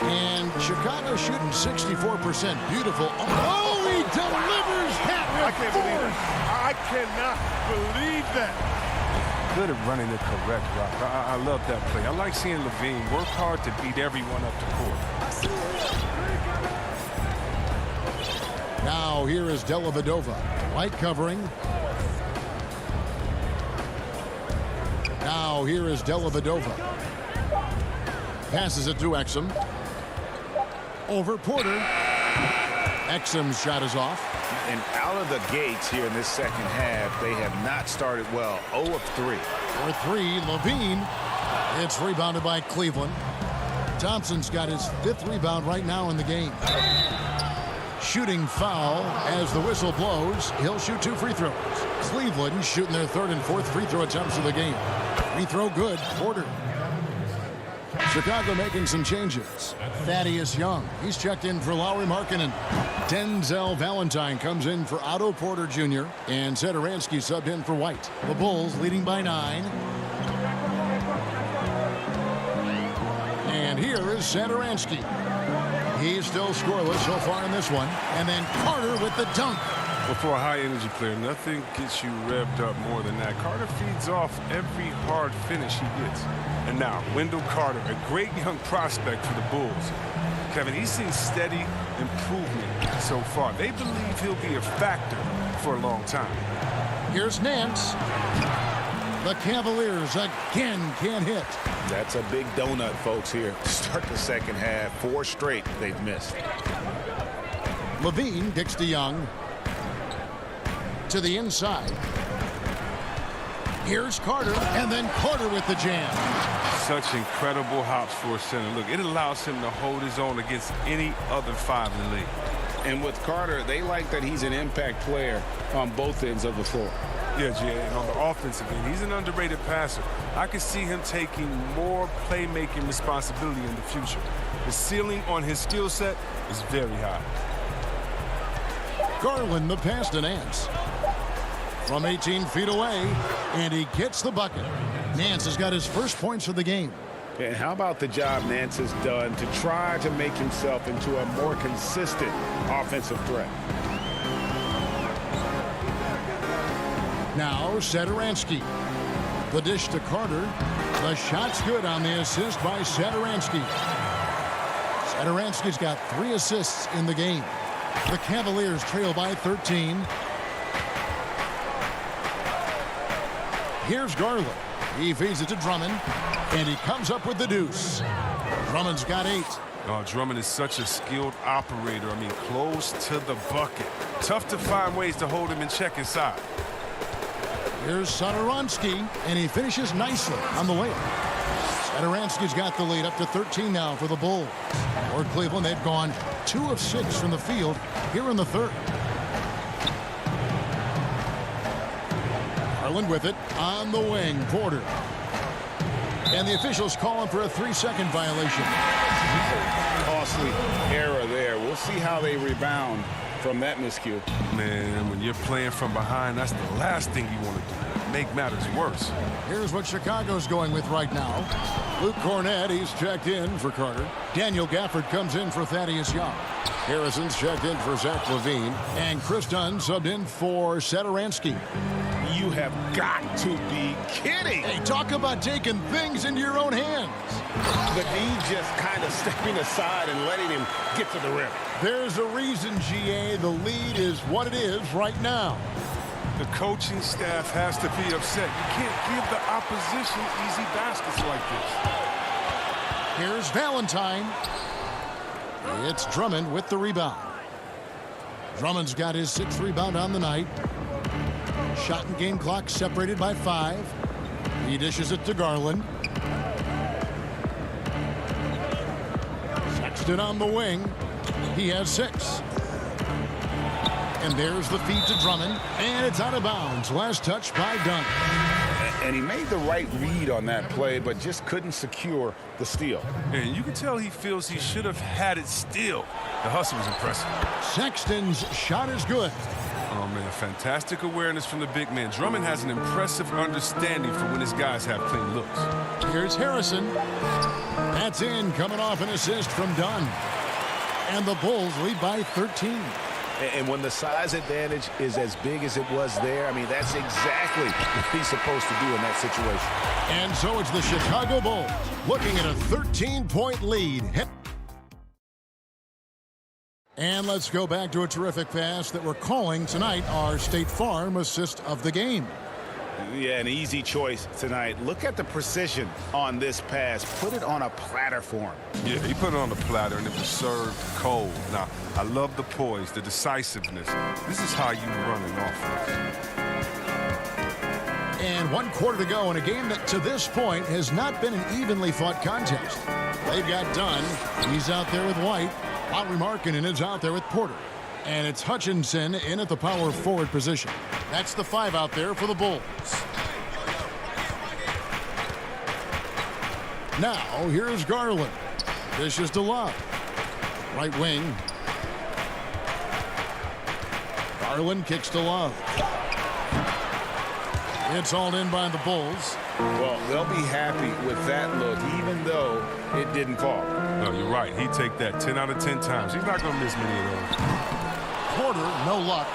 And Chicago shooting 64%. Beautiful. Oh, he delivers that with force.
I cannot believe that. Good at running it correct, Rock. I love that play. I like seeing Levine work hard to beat everyone up the court.
Now here is Dellavedova. Light covering. Now here is Dellavedova. Passes it to Exum. Over Porter. Exum's shot is off.
And out of the gates here in this second half, they have not started well. 0 of 3.
For 3, Levine. It's rebounded by Cleveland. Thompson's got his 5th rebound right now in the game. Shooting foul as the whistle blows. He'll shoot 2 free throws. Cleveland shooting their 3rd and 4th free throw attempts of the game. Free throw good. Porter. Chicago making some changes. Thaddeus Young. He's checked in for Lauri Markkanen. Denzel Valentine comes in for Otto Porter Jr. And Satoransky subbed in for White. The Bulls leading by 9. And here is Satoransky. He's still scoreless so far in this one. And then Carter with the dunk.
Well, for a high-energy player, nothing gets you revved up more than that. Carter feeds off every hard finish he gets. And now, Wendell Carter, a great young prospect for the Bulls. Kevin, he's seen steady improvement so far. They believe he'll be a factor for a long time.
Here's Nance. The Cavaliers again can't hit.
That's a big donut, folks, here. Start the second half. 4 straight they've missed.
Levine kicks to Young. To the inside. Here's Carter, and then Carter with the jam.
Such incredible hops for a center. Look, it allows him to hold his own against any other 5 in the league.
And with Carter, they like that he's an impact player on both ends of the floor.
Yeah, Jay, and on the offensive end, he's an underrated passer. I can see him taking more playmaking responsibility in the future. The ceiling on his skill set is very high.
Garland the pass to Nance. From 18 feet away, and he gets the bucket. Nance has got his first points of the game.
And how about the job Nance has done to try to make himself into a more consistent offensive threat?
Now Satoransky. The dish to Carter. The shot's good on the assist by Satoransky. Satoransky's got 3 assists in the game. The Cavaliers trail by 13. Here's Garland. He feeds it to Drummond, and he comes up with the deuce. Drummond's got 8.
Oh, Drummond is such a skilled operator. I mean, close to the bucket. Tough to find ways to hold him in check inside.
Here's Satoransky, and he finishes nicely on the layup. Satoransky's got the lead up to 13 now for the Bulls. For Cleveland, they've gone 2 of 6 from the field here in the 3rd. Garland with it on the wing. Porter. And the officials calling for a 3-second violation.
Costly error there. We'll see how they rebound from that miscue.
Man, when you're playing from behind, that's the last thing you want to do. Make matters worse.
Here's what Chicago's going with right now. Luke Cornett, he's checked in for Carter. Daniel Gafford comes in for Thaddeus Young. Harrison's checked in for Zach Levine. And Chris Dunn subbed in for Satoransky.
You have got to be kidding.
Hey, talk about taking things into your own hands.
But he just kind of stepping aside and letting him get to the rim.
There's a reason, GA, the lead is what it is right now.
The coaching staff has to be upset. You can't give the opposition easy baskets like this.
Here's Valentine. It's Drummond with the rebound. Drummond's got his 6th rebound on the night. Shot and game clock separated by 5. He dishes it to Garland. Sexton on the wing. He has 6. And there's the feed to Drummond. And it's out of bounds. Last touch by Dunn.
And he made the right read on that play, but just couldn't secure the steal.
And you can tell he feels he should have had it still. The hustle was impressive.
Sexton's shot is good.
Oh, man, fantastic awareness from the big man. Drummond has an impressive understanding for when his guys have clean looks.
Here's Harrison. That's in, coming off an assist from Dunn. And the Bulls lead by 13.
And when the size advantage is as big as it was there, I mean, that's exactly what he's supposed to do in that situation.
And so it's the Chicago Bulls looking at a 13-point lead. And let's go back to a terrific pass that we're calling tonight our State Farm assist of the game.
Yeah, an easy choice tonight. Look at the precision on this pass. Put it on a platter for him.
Yeah, he put it on the platter and it was served cold. Now, I love the poise, the decisiveness. This is how you run an offense.
And 1 quarter to go in a game that to this point has not been an evenly fought contest. They've got Dunn. He's out there with White. Lauri Markkanen is out there with Porter. And it's Hutchinson in at the power forward position. That's the 5 out there for the Bulls. Now, here's Garland. Dishes to Love. Right wing. Garland kicks to Love. It's hauled in by the Bulls.
Well, they'll be happy with that look, even though it didn't fall.
No, you're right. He'd take that 10 out of 10 times. He's not going to miss many of those.
Porter, no luck.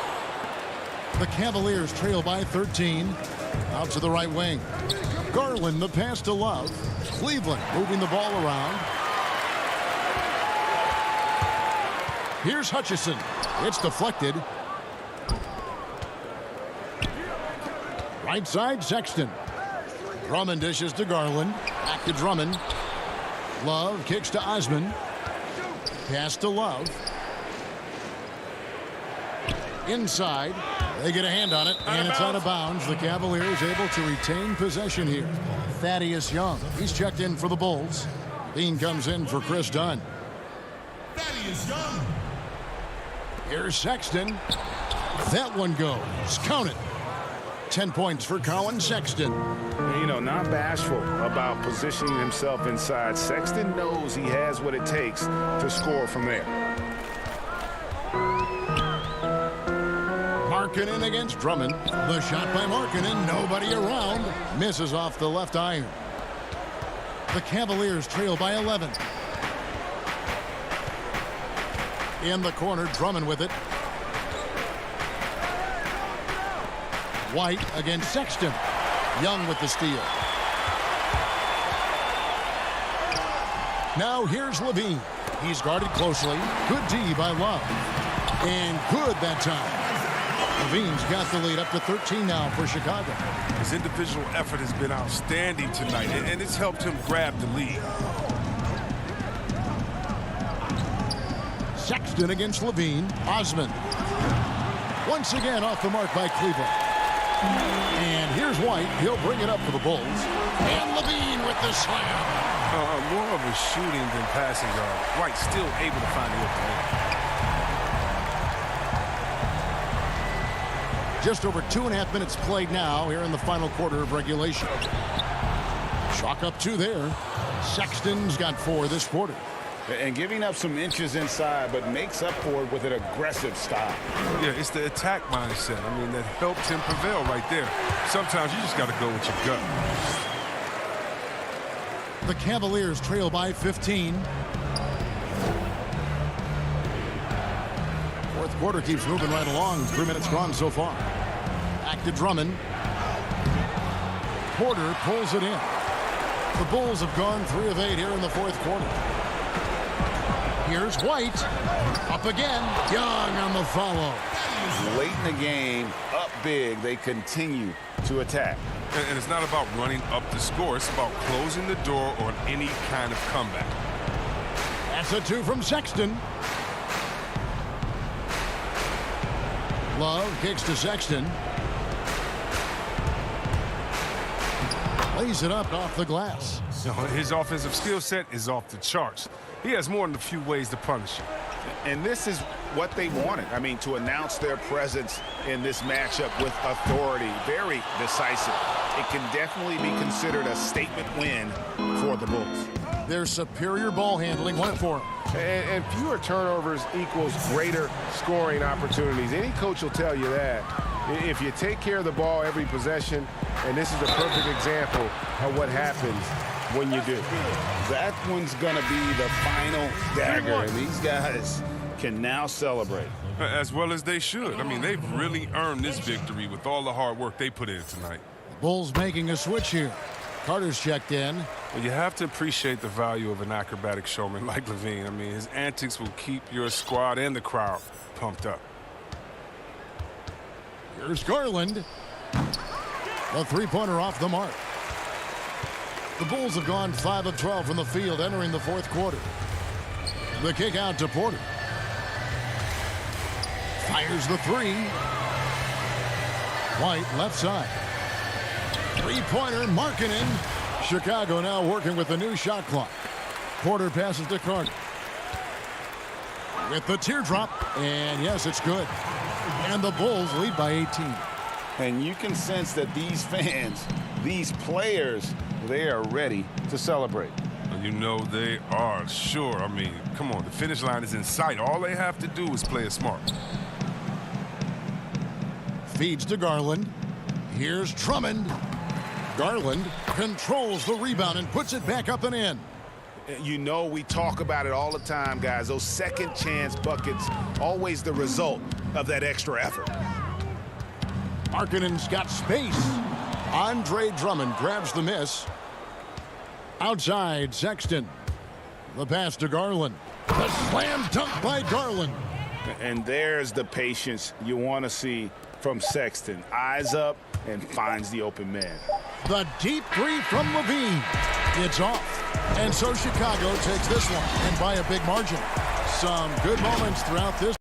The Cavaliers trail by 13. Out to the right wing. Garland, the pass to Love. Cleveland moving the ball around. Here's Hutchison. It's deflected. Right side, Sexton. Drummond dishes to Garland. Back to Drummond. Love kicks to Osman. Pass to Love. Inside. They get a hand on it, and it's out of bounds. The Cavaliers able to retain possession here. Thaddeus Young. He's checked in for the Bulls. Levine comes in for Chris Dunn.
Thaddeus Young.
Here's Sexton. That one goes. Count it. 10 points for Colin Sexton.
You know, not bashful about positioning himself inside. Sexton knows he has what it takes to score from there.
Markkanen against Drummond. The shot by Markkanen. Nobody around. Misses off the left iron. The Cavaliers trail by 11. In the corner, Drummond with it. White against Sexton. Young with the steal. Now here's Levine. He's guarded closely. Good D by Love. And good that time. Levine's got the lead up to 13 now for Chicago.
His individual effort has been outstanding tonight, and it's helped him grab the lead.
Sexton against Levine. Osman. Once again off the mark by Cleveland. And here's White. He'll bring it up for the Bulls. And Levine with the slam.
More of a shooting than passing guard. White still able to find the open man.
Just over 2.5 minutes played now here in the final quarter of regulation. Chalk up 2 there. Sexton's got 4 this quarter.
And giving up some inches inside, but makes up for it with an aggressive style.
Yeah, it's the attack mindset. I mean, that helped him prevail right there. Sometimes you just got to go with your gut.
The Cavaliers trail by 15. Fourth quarter keeps moving right along. 3 minutes gone so far. Back to Drummond. Porter pulls it in. The Bulls have gone 3 of 8 here in the fourth quarter. Here's White. Up again. Young on the follow.
Late in the game, up big, they continue to attack.
And it's not about running up the score. It's about closing the door on any kind of comeback.
That's a 2 from Sexton. Love kicks to Sexton. Lays it up off the glass.
You know, his offensive skill set is off the charts. He has more than a few ways to punish you.
And this is what they wanted. I mean, to announce their presence in this matchup with authority. Very decisive. It can definitely be considered a statement win for the Bulls.
Their superior ball handling won it for them.
And fewer turnovers equals greater scoring opportunities. Any coach will tell you that. If you take care of the ball every possession, and this is a perfect example of what happens when you do.
That one's going to be the final dagger, and these guys can now celebrate.
As well as they should. I mean, they've really earned this victory with all the hard work they put in tonight.
Bulls making a switch here. Carter's checked in.
Well, you have to appreciate the value of an acrobatic showman like Levine. I mean, his antics will keep your squad and the crowd pumped up.
Here's Garland. A three-pointer off the mark. The Bulls have gone 5 of 12 from the field entering the fourth quarter. The kick out to Porter. Fires the three. White left side. Three-pointer, Markkanen. Chicago now working with the new shot clock. Porter passes to Carter. With the teardrop, and yes, it's good. And the Bulls lead by 18.
And you can sense that these fans, these players, they are ready to celebrate.
You know they are, sure. I mean, come on, the finish line is in sight. All they have to do is play it smart.
Feeds to Garland. Here's Drummond. Garland controls the rebound and puts it back up and in.
You know, we talk about it all the time, guys. Those second chance buckets, always the result of that extra effort.
Markkanen's got space. Andre Drummond grabs the miss. Outside, Sexton. The pass to Garland. The slam dunk by Garland.
And there's the patience you want to see from Sexton. Eyes up and finds the open man.
The deep three from Levine. It's off. And so Chicago takes this one, and by a big margin. Some good moments throughout this.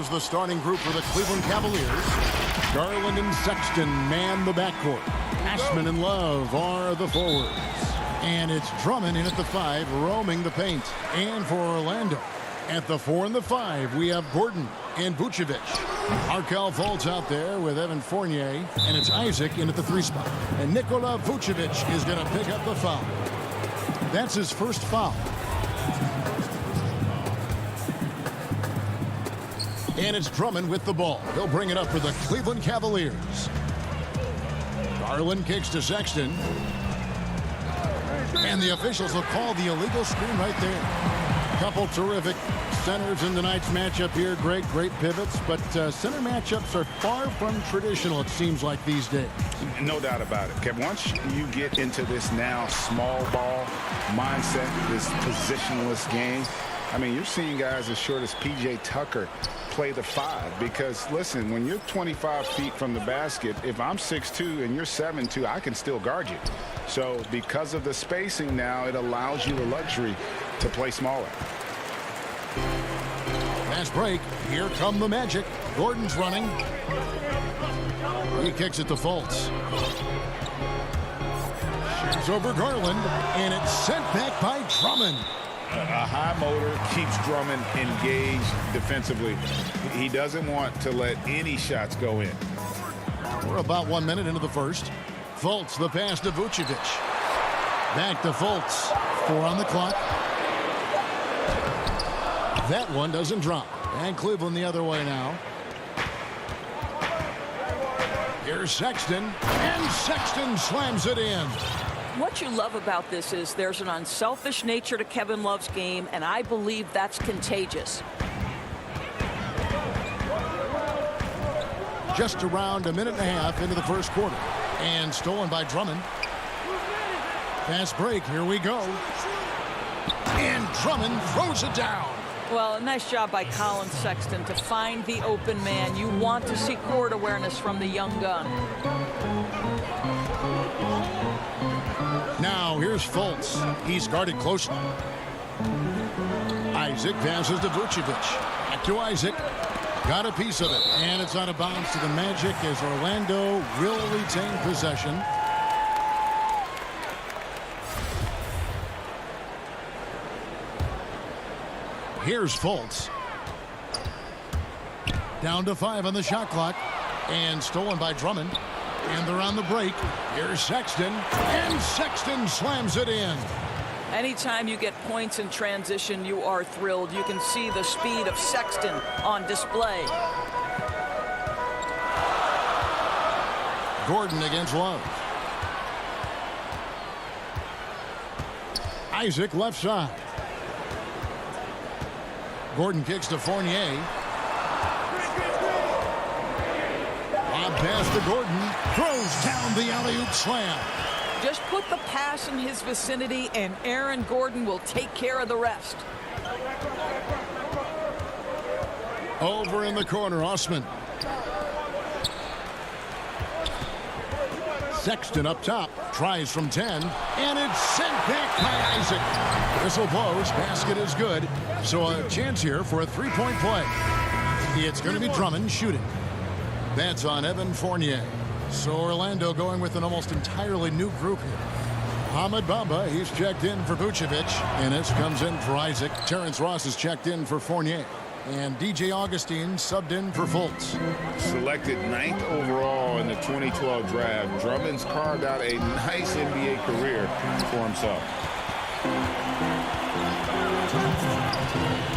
Here's the starting group for the Cleveland Cavaliers. Garland and Sexton man the backcourt. Ashman and Love are the forwards. And it's Drummond in at the 5, roaming the paint. And for Orlando, at the 4 and the 5, we have Gordon and Vucevic. Markel Fultz out there with Evan Fournier. And it's Isaac in at the 3 spot. And Nikola Vucevic is going to pick up the foul. That's his first foul. And it's Drummond with the ball. He'll bring it up for the Cleveland Cavaliers. Garland kicks to Sexton. And the officials will call the illegal screen right there. Couple terrific centers in tonight's matchup here. Great pivots. But center matchups are far from traditional, it seems like, these days.
No doubt about it, Kev. Once you get into this now small ball mindset, this positionless game, I mean, you're seeing guys as short as P.J. Tucker play the 5, because listen, when you're 25 feet from the basket, if I'm 6'2" and you're 7'2", I can still guard you. So because of the spacing now, it allows you the luxury to play smaller.
Fast break. Here come the Magic. Gordon's running. He kicks it to Fultz. Shoots over Garland, and it's sent back by Drummond.
A high motor keeps Drummond engaged defensively. He doesn't want to let any shots go in.
We're about 1 minute into the first. Fultz, the pass to Vucevic. Back to Fultz. 4 on the clock. That one doesn't drop. And Cleveland the other way now. Here's Sexton. And Sexton slams it in.
What you love about this is there's an unselfish nature to Kevin Love's game, and I believe that's contagious.
Just around a minute and a half into the first quarter. And stolen by Drummond. Fast break. Here we go. And Drummond throws it down.
Well, a nice job by Colin Sexton to find the open man. You want to see court awareness from the young gun.
Now here's Fultz. He's guarded closely. Isaac passes to Vucevic. Back to Isaac. Got a piece of it. And it's out of bounds to the Magic as Orlando will retain possession. Here's Fultz. Down to 5 on the shot clock. And stolen by Drummond. And they're on the break. Here's Sexton. And Sexton slams it in.
Anytime you get points in transition, you are thrilled. You can see the speed of Sexton on display.
Gordon against Love. Isaac left side. Gordon kicks to Fournier. Lob pass to Gordon. Throws down the alley-oop slam.
Just put the pass in his vicinity, and Aaron Gordon will take care of the rest.
Over in the corner, Osman. Sexton up top. Tries from 10. And it's sent back by Isaac. Whistle blows. Basket is good. So a chance here for a three-point play. It's going to be Drummond shooting. That's on Evan Fournier. So Orlando going with an almost entirely new group here. Mohamed Bamba, he's checked in for Vucevic. And this comes in for Isaac. Terrence Ross is checked in for Fournier. And DJ Augustine subbed in for Fultz.
Selected 9th overall in the 2012 draft, Drummond's carved out a nice NBA career for himself.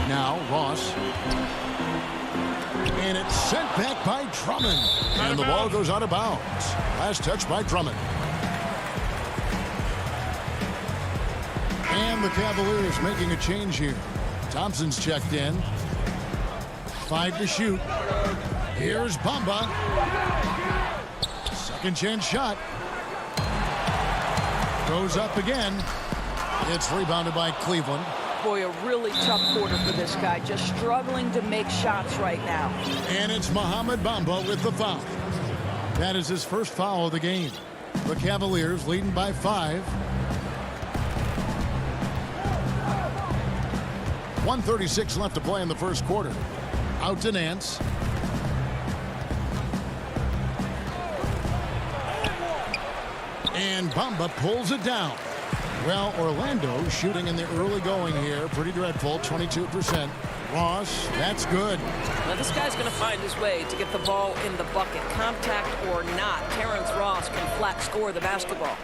Now Ross. And it's sent back by Drummond. And the ball goes out of bounds. Last touch by Drummond. And the Cavaliers making a change here. Thompson's checked in. 5 to shoot. Here's Bamba. Second chance shot. Goes up again. It's rebounded by Cleveland.
Boy, a really tough quarter for this guy. Just struggling to make shots right now.
And it's Mohamed Bamba with the foul. That is his first foul of the game. The Cavaliers leading by 5. 1:36 left to play in the first quarter. Out to Nance. And Bamba pulls it down. Well, Orlando shooting in the early going here. Pretty dreadful, 22%. Ross, that's good.
Now this guy's going to find his way to get the ball in the bucket. Contact or not, Terrence Ross can flat score the basketball.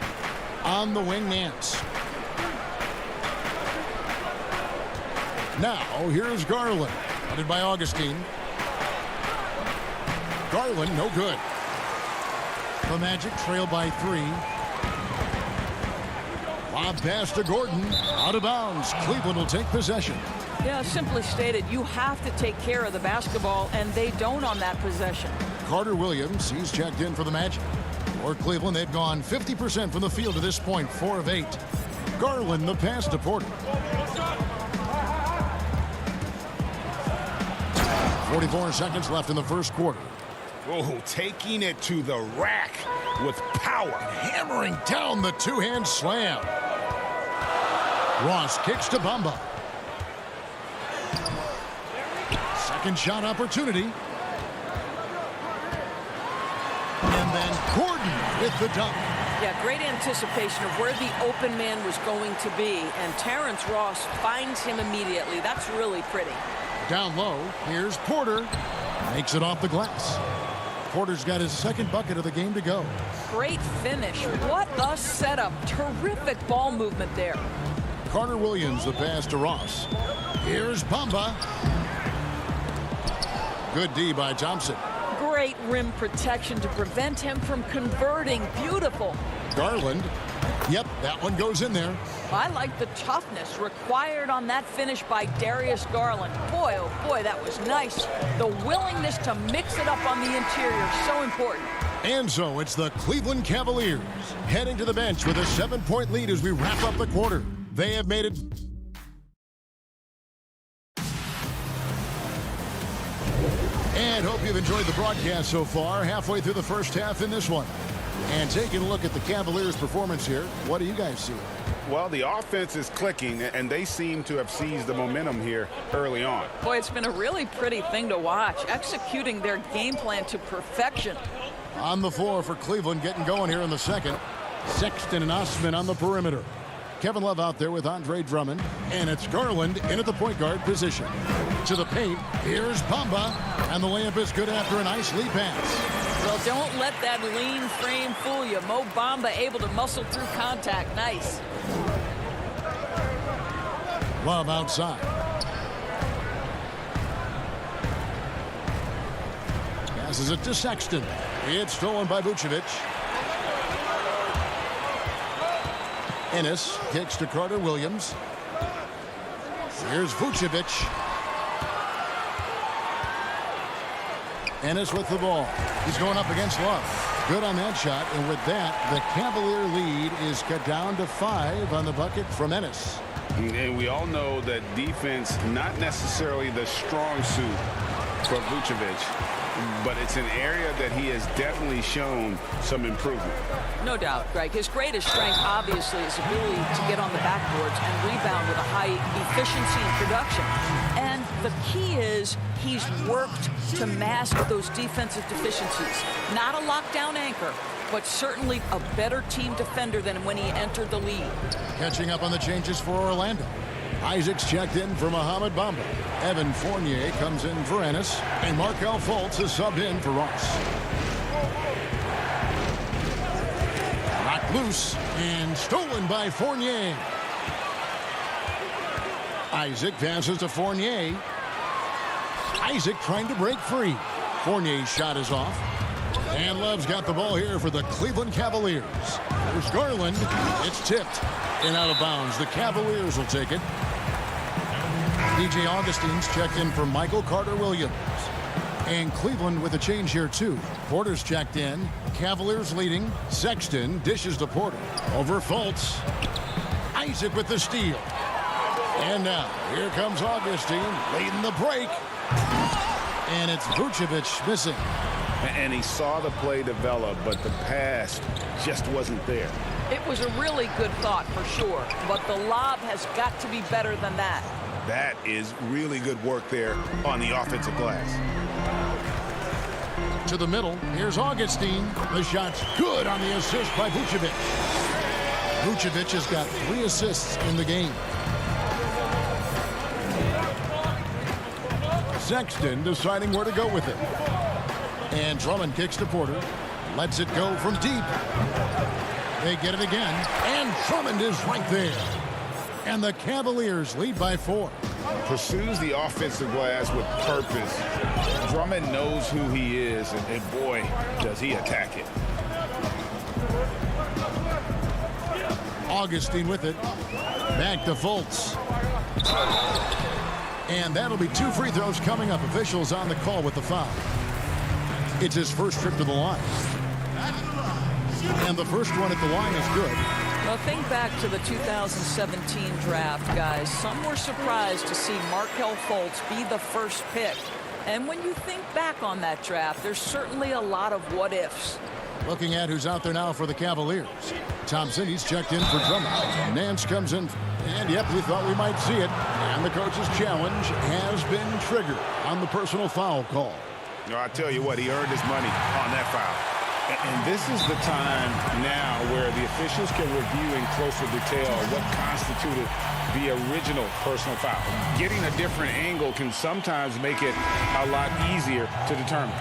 On the wing, Nance. Now, here's Garland. Headed by Augustine. Garland, no good. The Magic trail by 3. Lob pass to Gordon. Out of bounds. Cleveland will take possession.
Yeah, simply stated, you have to take care of the basketball, and they don't on that possession.
Carter Williams, he's checked in for the Magic. For Cleveland, they've gone 50% from the field to this point, 4 of 8. Garland, the pass to Porter. 44 seconds left in the first quarter.
Oh, taking it to the rack with power.
Hammering down the two-hand slam. Ross kicks to Bamba. Second shot opportunity. And then Gordon with the dunk.
Yeah, great anticipation of where the open man was going to be, and Terrence Ross finds him immediately. That's really pretty.
Down low, here's Porter. Makes it off the glass. Porter's got his second bucket of the game to go.
Great finish. What a setup. Terrific ball movement there.
Carter Williams, the pass to Ross. Here's Bamba. Good D by Thompson.
Great rim protection to prevent him from converting. Beautiful.
Garland. Yep, that one goes in there.
I like the toughness required on that finish by Darius Garland. Boy, oh boy, that was nice. The willingness to mix it up on the interior, so important.
And so it's the Cleveland Cavaliers heading to the bench with a 7-point lead as we wrap up the quarter. They have made it. And hope you've enjoyed the broadcast so far. Halfway through the first half in this one. And taking a look at the Cavaliers' performance here, what do you guys see?
Well, the offense is clicking, and they seem to have seized the momentum here early on.
Boy, it's been a really pretty thing to watch, executing their game plan to perfection.
On the floor for Cleveland, getting going here in the second. Sexton and Osman on the perimeter. Kevin Love out there with Andre Drummond. And it's Garland in at the point guard position. To the paint, here's Bamba. And the layup is good after a nice lead pass.
Well, don't let that lean frame fool you. Mo Bamba able to muscle through contact. Nice.
Love outside. Passes it to Sexton. It's stolen by Vucevic. Ennis kicks to Carter Williams. Here's Vucevic. Ennis with the ball. He's going up against Love. Good on that shot. And with that, the Cavalier lead is cut down to 5 on the bucket from Ennis.
And we all know that defense, not necessarily the strong suit for Vucevic, but it's an area that he has definitely shown some improvement.
No doubt, Greg. His greatest strength, obviously, is ability to get on the backboards and rebound with a high efficiency in production. And the key is he's worked to mask those defensive deficiencies. Not a lockdown anchor, but certainly a better team defender than when he entered the league.
Catching up on the changes for Orlando. Isaac's checked in for Mohamed Bamba. Evan Fournier comes in for Ennis. And Markelle Fultz is subbed in for Ross. Knocked loose and stolen by Fournier. Isaac passes to Fournier. Isaac trying to break free. Fournier's shot is off. And Love's got the ball here for the Cleveland Cavaliers. There's Garland. It's tipped and out of bounds. The Cavaliers will take it. DJ Augustine's checked in for Michael Carter Williams. And Cleveland with a change here, too. Porter's checked in. Cavaliers leading. Sexton dishes to Porter. Over Fultz. Isaac with the steal. And now, here comes Augustine leading the break. And it's Vucevic missing.
And he saw the play develop, but the pass just wasn't there.
It was a really good thought for sure, but the lob has got to be better than that.
That is really good work there on the offensive glass.
To the middle. Here's Augustine. The shot's good on the assist by Vucevic. Vucevic has got 3 assists in the game. Sexton deciding where to go with it. And Drummond kicks to Porter. Lets it go from deep. They get it again. And Drummond is right there. And the Cavaliers lead by 4.
Pursues the offensive glass with purpose. Drummond knows who he is, and boy, does he attack it.
Augustine with it. Back to Fultz. And that'll be 2 free throws coming up. Officials on the call with the foul. It's his first trip to the line. And the first one at the line is good.
Well, think back to the 2017 draft, guys. Some were surprised to see Markelle Fultz be the first pick. And when you think back on that draft, there's certainly a lot of what-ifs.
Looking at who's out there now for the Cavaliers. Thompson, he's checked in for Drummond. Nance comes in, and yep, we thought we might see it. And the coach's challenge has been triggered on the personal foul call.
I tell you what, he earned his money on that foul. And this is the time now where the officials can review in closer detail what constituted the original personal foul. Getting a different angle can sometimes make it a lot easier to determine.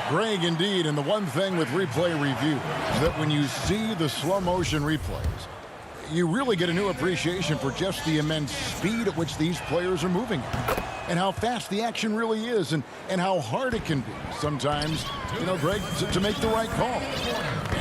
Greg, indeed, and the one thing with replay review is that when you see the slow motion replays, you really get a new appreciation for just the immense speed at which these players are moving and how fast the action really is and how hard it can be sometimes, you know, Greg, to make the right call.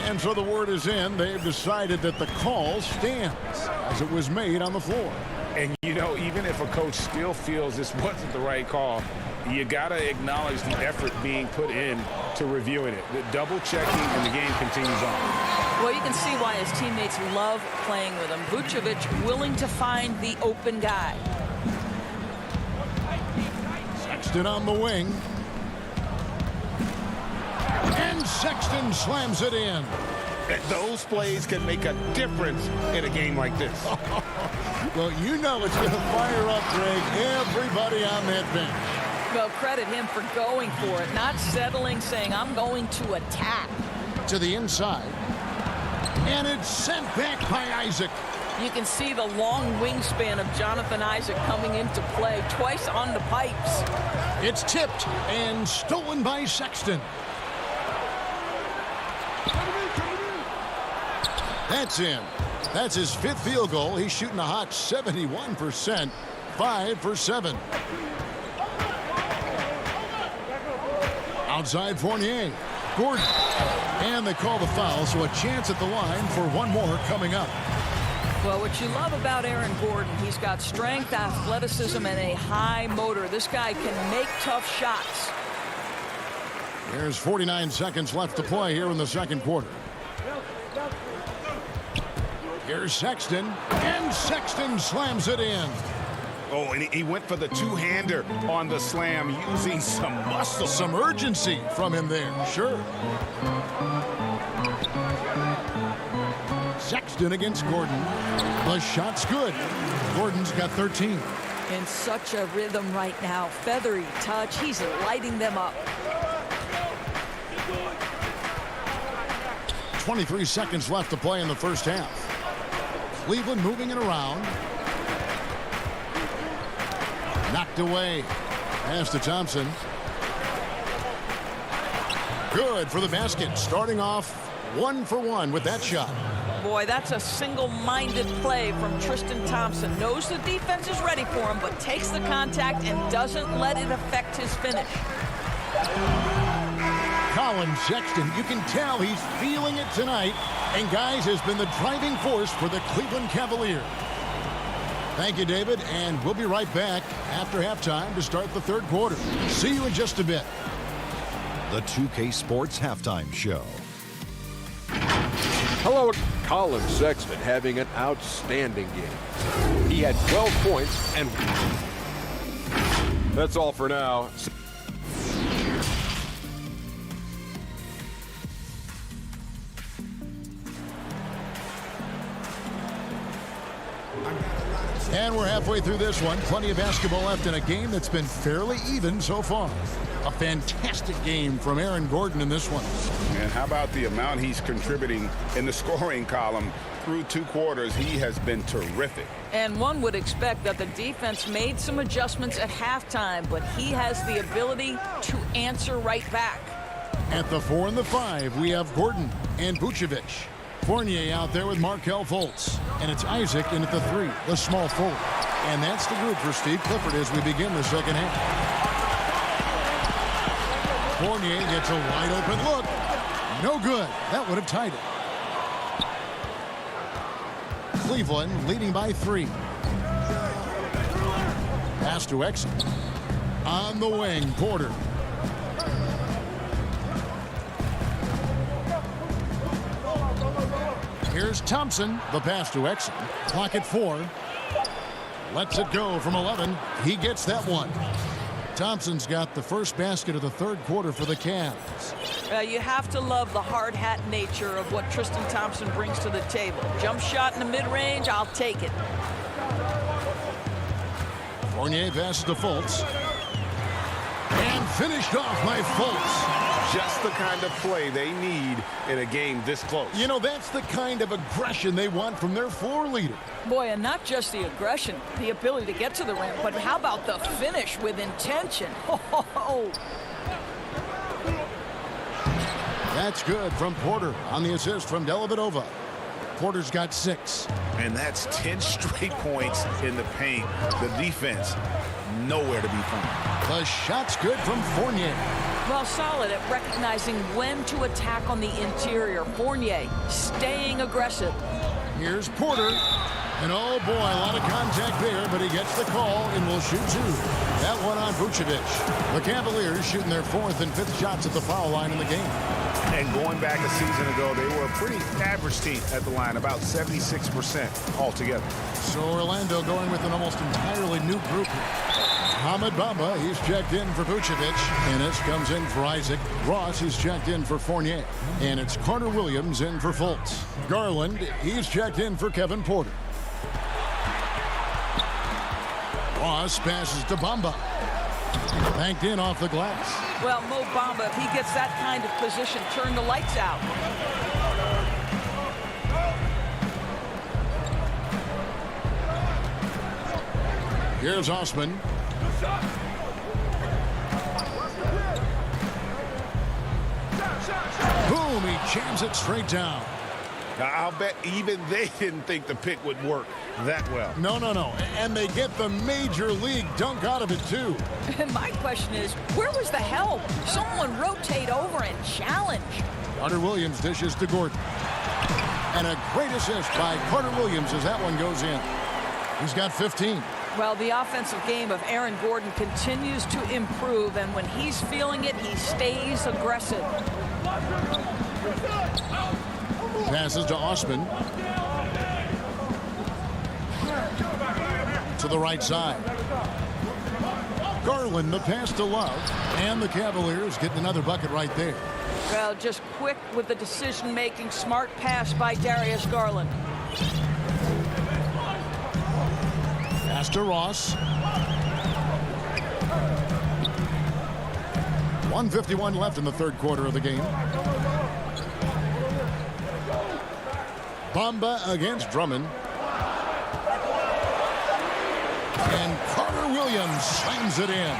And so the word is in. They've decided that the call stands as it was made on the floor.
And, you know, even if a coach still feels this wasn't the right call, you got to acknowledge the effort being put in to reviewing it. The double checking and the game continues on.
Well, you can see why his teammates love playing with him. Vucevic willing to find the open guy.
Sexton on the wing. And Sexton slams it in.
Those plays can make a difference in a game like this.
Well, you know it's going to fire up, Greg, everybody on that bench.
Well, credit him for going for it, not settling, saying, I'm going to attack.
To the inside. And it's sent back by Isaac.
You can see the long wingspan of Jonathan Isaac coming into play, twice on the pipes.
It's tipped and stolen by Sexton. That's in. That's his 5th field goal. He's shooting a hot 71%, 5 for 7. Outside Fournier. Gordon. And they call the foul, so a chance at the line for one more coming up.
Well, what you love about Aaron Gordon, he's got strength, athleticism, and a high motor. This guy can make tough shots.
There's 49 seconds left to play here in the second quarter. Here's Sexton, and Sexton slams it in.
Oh, and he went for the two-hander on the slam, using some muscle.
Some urgency from him there, sure. Sexton against Gordon. The shot's good. Gordon's got 13.
In such a rhythm right now. Feathery touch. He's lighting them up.
23 seconds left to play in the first half. Cleveland moving it around. Knocked away. Pass to Thompson. Good for the basket. Starting off 1 for 1 with that shot.
Boy, that's a single-minded play from Tristan Thompson. Knows the defense is ready for him, but takes the contact and doesn't let it affect his finish.
Colin Sexton, you can tell he's feeling it tonight. And, guys, has been the driving force for the Cleveland Cavaliers. Thank you, David, and we'll be right back after halftime to start the third quarter. See you in just a bit.
The 2K Sports Halftime Show.
Hello, Colin Sexton having an outstanding game. He had 12 points, and that's all for now.
And we're halfway through this one. Plenty of basketball left in a game that's been fairly even so far. A fantastic game from Aaron Gordon in this one.
And how about the amount he's contributing in the scoring column? Through 2 quarters, he has been terrific.
And one would expect that the defense made some adjustments at halftime, but he has the ability to answer right back.
At the 4 and the 5, we have Gordon and Vucevic. Fournier out there with Markelle Fultz. And it's Isaac in at the 3, the small forward. And that's the group for Steve Clifford as we begin the second half. Fournier gets a wide open look. No good. That would have tied it. Cleveland leading by 3. Pass to Exum. On the wing, Porter. Here's Thompson. The pass to Exum. Clock at 4. Lets it go from 11. He gets that one. Thompson's got the first basket of the third quarter for the Cavs.
You have to love the hard hat nature of what Tristan Thompson brings to the table. Jump shot in the mid-range, I'll take it.
Fournier passes to Fultz. And finished off by Fultz.
Just the kind of play they need in a game this close.
You know, that's the kind of aggression they want from their floor leader.
Boy, and not just the aggression, the ability to get to the rim, but how about the finish with intention? Oh.
That's good from Porter on the assist from Dellavedova. Porter's got 6.
And that's 10 straight points in the paint. The defense, nowhere to be found.
The shot's good from Fournier.
Well, solid at recognizing when to attack on the interior. Fournier staying aggressive.
Here's Porter. And oh boy, a lot of contact there, but he gets the call and will shoot 2. That one on Vucevic. The Cavaliers shooting their 4th and 5th shots at the foul line in the game.
And going back a season ago, they were a pretty average team at the line, about 76% altogether.
So Orlando going with an almost entirely new group here. Mohamed Bamba, he's checked in for Vucevic. Ennis comes in for Isaac. Ross is checked in for Fournier. And it's Carter Williams in for Fultz. Garland, he's checked in for Kevin Porter. Ross passes to Bamba. Banked in off the glass.
Well, Mo Bamba, if he gets that kind of position, turn the lights out.
Here's Osman. Boom, he jams it straight down.
I'll bet even they didn't think the pick would work that well.
No. And they get the major league dunk out of it, too.
And my question is, where was the help? Someone rotate over and challenge.
Carter Williams dishes to Gordon. And a great assist by Carter Williams as that one goes in. He's got 15.
Well, the offensive game of Aaron Gordon continues to improve, and when he's feeling it, he stays aggressive.
Passes to Osman. To the right side. Garland, the pass to Love. And the Cavaliers getting another bucket right there.
Well, just quick with the decision-making. Smart pass by Darius Garland.
Pass to Ross. 1:51 left in the third quarter of the game. Bamba against Drummond. And Carter Williams slams it in.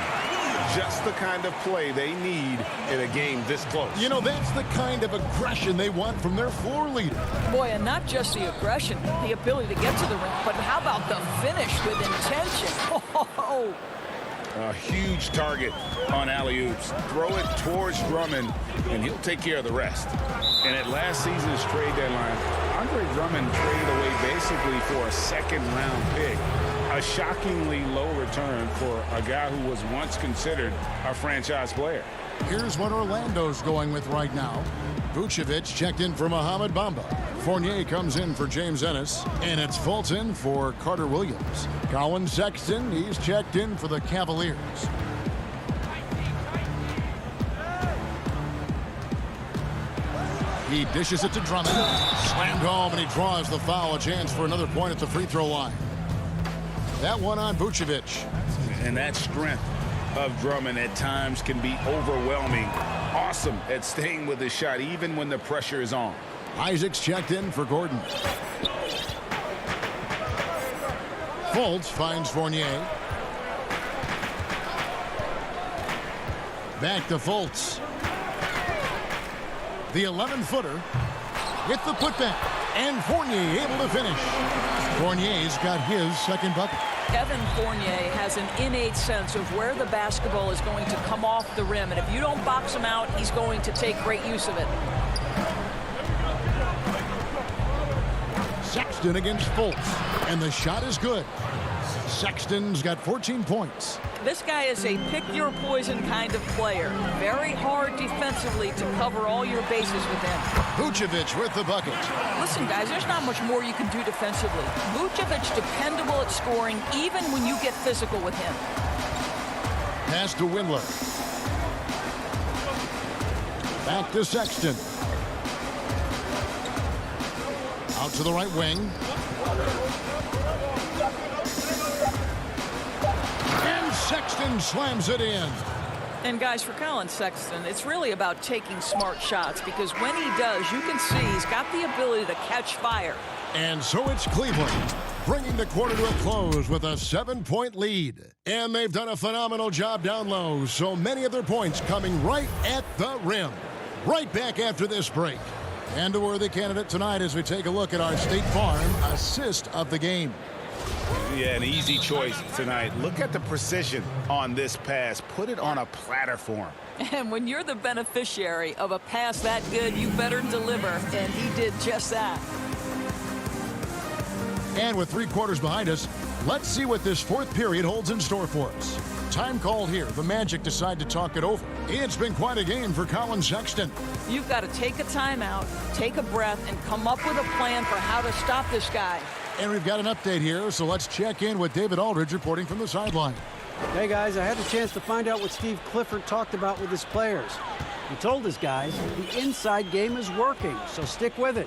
Just the kind of play they need in a game this close.
You know, that's the kind of aggression they want from their floor leader.
Boy, and not just the aggression, the ability to get to the rim, but how about the finish with intention? Oh.
A huge target on alley-oops. Throw it towards Drummond, and he'll take care of the rest. And at last season's trade deadline, Andre Drummond traded away basically for a second-round pick. A shockingly low return for a guy who was once considered a franchise player.
Here's what Orlando's going with right now. Vucevic checked in for Mohamed Bamba. Fournier comes in for James Ennis. And it's Fultz in for Carter Williams. Colin Sexton, he's checked in for the Cavaliers. He dishes it to Drummond. Slammed home, and he draws the foul. A chance for another point at the free throw line. That one on Vucevic.
And that strength of Drummond at times can be overwhelming. Awesome at staying with his shot even when the pressure is on.
Isaac's checked in for Gordon. Fultz finds Fournier. Back to Fultz. The 11-footer with the putback. And Fournier able to finish. Fournier's got his second bucket.
Evan Fournier has an innate sense of where the basketball is going to come off the rim. And if you don't box him out, he's going to take great use of it.
Sexton against Fultz. And the shot is good. Sexton's got 14 points.
This guy is a pick-your-poison kind of player. Very hard defensively to cover all your bases with him.
Vucevic with the bucket.
Listen, guys, there's not much more you can do defensively. Vucevic dependable at scoring even when you get physical with him.
Pass to Windler. Back to Sexton. Out to the right wing. Sexton slams it in.
And guys, for Colin Sexton, it's really about taking smart shots, because when he does, you can see he's got the ability to catch fire.
And so it's Cleveland bringing the quarter to a close with a 7-point lead. And they've done a phenomenal job down low, so many of their points coming right at the rim. Right back after this break. And a worthy candidate tonight as we take a look at our State Farm assist of the game.
Yeah, an easy choice tonight. Look at the precision on this pass. Put it on a platter for him.
And when you're the beneficiary of a pass that good, you better deliver. And he did just that.
And with 3 quarters behind us, let's see what this fourth period holds in store for us. Time called here. The Magic decide to talk it over. It's been quite a game for Colin Sexton.
You've got to take a timeout, take a breath, and come up with a plan for how to stop this guy.
And we've got an update here, so let's check in with David Aldridge reporting from the sideline.
Hey, guys, I had a chance to find out what Steve Clifford talked about with his players. He told his guys the inside game is working, so stick with it.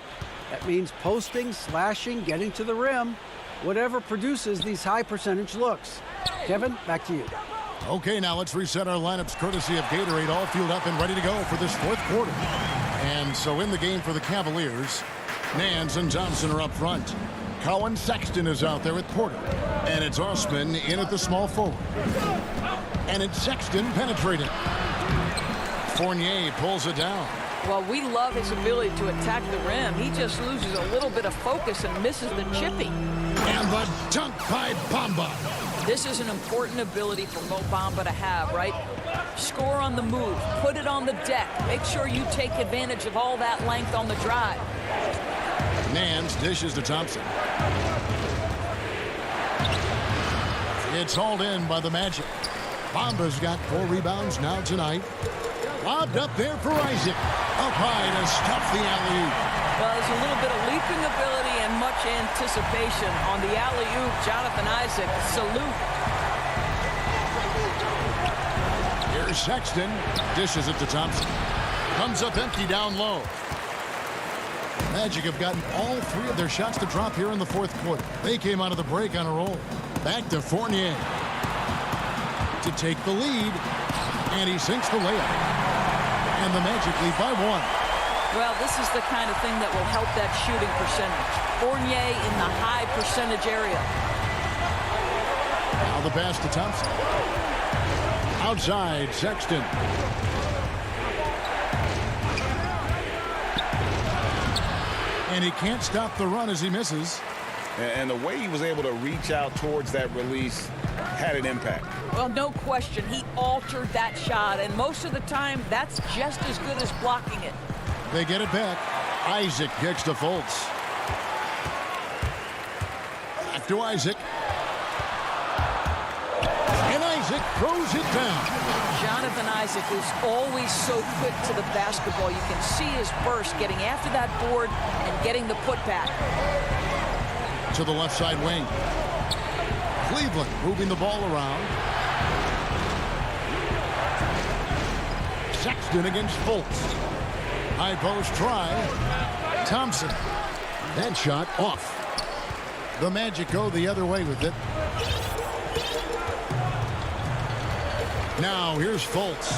That means posting, slashing, getting to the rim, whatever produces these high-percentage looks. Kevin, back to you.
Okay, now let's reset our lineups courtesy of Gatorade, all fueled up and ready to go for this fourth quarter. And so in the game for the Cavaliers, Nance and Thompson are up front. Colin Sexton is out there with Porter. And it's Osman in at the small forward. And it's Sexton penetrating. Fournier pulls it down.
Well, we love his ability to attack the rim. He just loses a little bit of focus and misses the chippy.
And the dunk by Bamba.
This is an important ability for Mo Bamba to have, right? Score on the move, put it on the deck. Make sure you take advantage of all that length on the drive.
Nance dishes to Thompson. It's hauled in by the Magic. Bamba's got 4 rebounds now tonight. Lobbed up there for Isaac. Up high to stuff the alley-oop.
Well, there's a little bit of leaping ability and much anticipation on the alley-oop. Jonathan Isaac, salute.
Here's Sexton. Dishes it to Thompson. Comes up empty down low. Magic have gotten all 3 of their shots to drop here in the fourth quarter. They came out of the break on a roll. Back to Fournier to take the lead. And he sinks the layup. And the Magic lead by 1.
Well, this is the kind of thing that will help that shooting percentage. Fournier in the high percentage area.
Now the pass to Thompson. Outside, Sexton. And he can't stop the run as he misses.
And the way he was able to reach out towards that release had an impact.
Well, no question. He altered that shot, and most of the time, that's just as good as blocking it.
They get it back. Isaac kicks to Fultz. Back to Isaac. And Isaac throws it down.
Jonathan Isaac is always so quick to the basketball. You can see his burst getting after that board and getting the putback.
To the left side wing. Cleveland moving the ball around. Sexton against Fultz. High post try. Thompson. That shot off. The Magic go the other way with it. Now here's Fultz.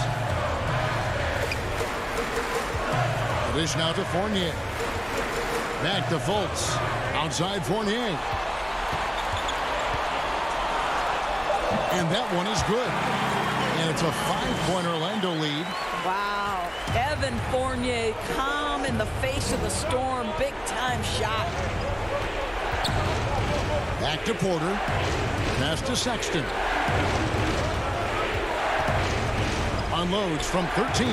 The dish now to Fournier. Back to Fultz. Outside Fournier. And that one is good. And it's a 5-point Orlando lead.
Wow. Evan Fournier, calm in the face of the storm. Big-time shot.
Back to Porter. Pass to Sexton. Unloads from 13.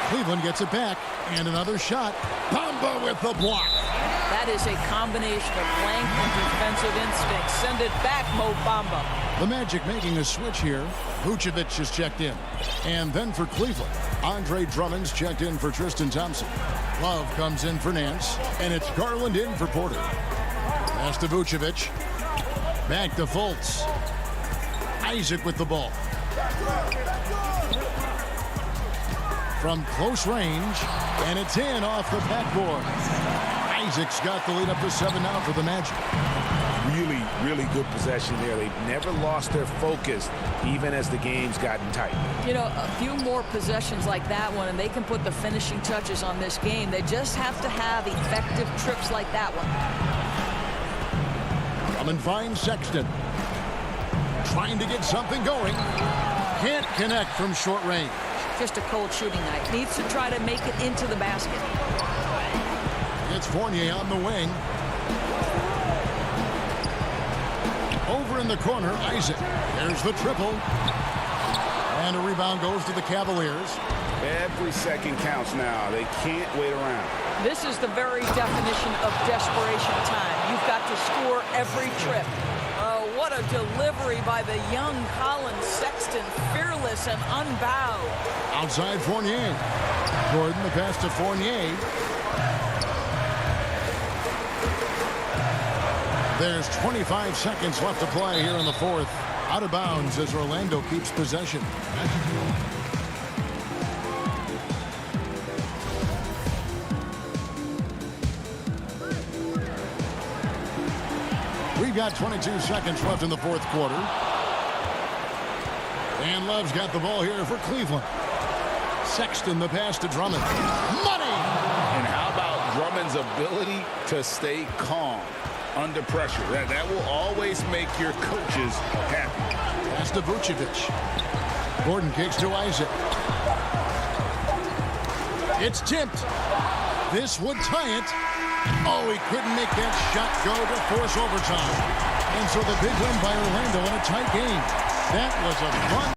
Cleveland gets it back. And another shot. Bamba with the block.
That is a combination of length and defensive instinct. Send it back, Mo Bamba.
The Magic making a switch here. Vucevic is checked in. And then for Cleveland, Andre Drummond's checked in for Tristan Thompson. Love comes in for Nance. And it's Garland in for Porter. Pass to Vucevic. Back to Fultz. Isaac with the ball. From close range. And it's in off the backboard. Isaac's got the lead up to 7 now for the Magic.
Really, really good possession there. They've never lost their focus, even as the game's gotten tight.
You know, a few more possessions like that one, and they can put the finishing touches on this game. They just have to have effective trips like that one.
Drummond finds Sexton. Trying to get something going. Can't connect from short range.
Just a cold shooting night. Needs to try to make it into the basket.
It's Fournier on the wing. Over in the corner, Isaac. There's the triple. And a rebound goes to the Cavaliers.
Every second counts now. They can't wait around.
This is the very definition of desperation time. You've got to score every trip. Oh, what a delivery by the young Colin Sexton. Fearless and unbowed.
Outside Fournier. Gordon, the pass to Fournier. There's 25 seconds left to play here in the fourth. Out of bounds as Orlando keeps possession. We've got 22 seconds left in the fourth quarter. And Love's got the ball here for Cleveland. Sexton, the pass to Drummond. Money!
And how about Drummond's ability to stay calm under pressure? That will always make your coaches happy.
Pass to Vucevic. Gordon kicks to Isaac. It's tipped. This would tie it. Oh, he couldn't make that shot go to force overtime. And so the big win by Orlando in a tight game. That was a fun.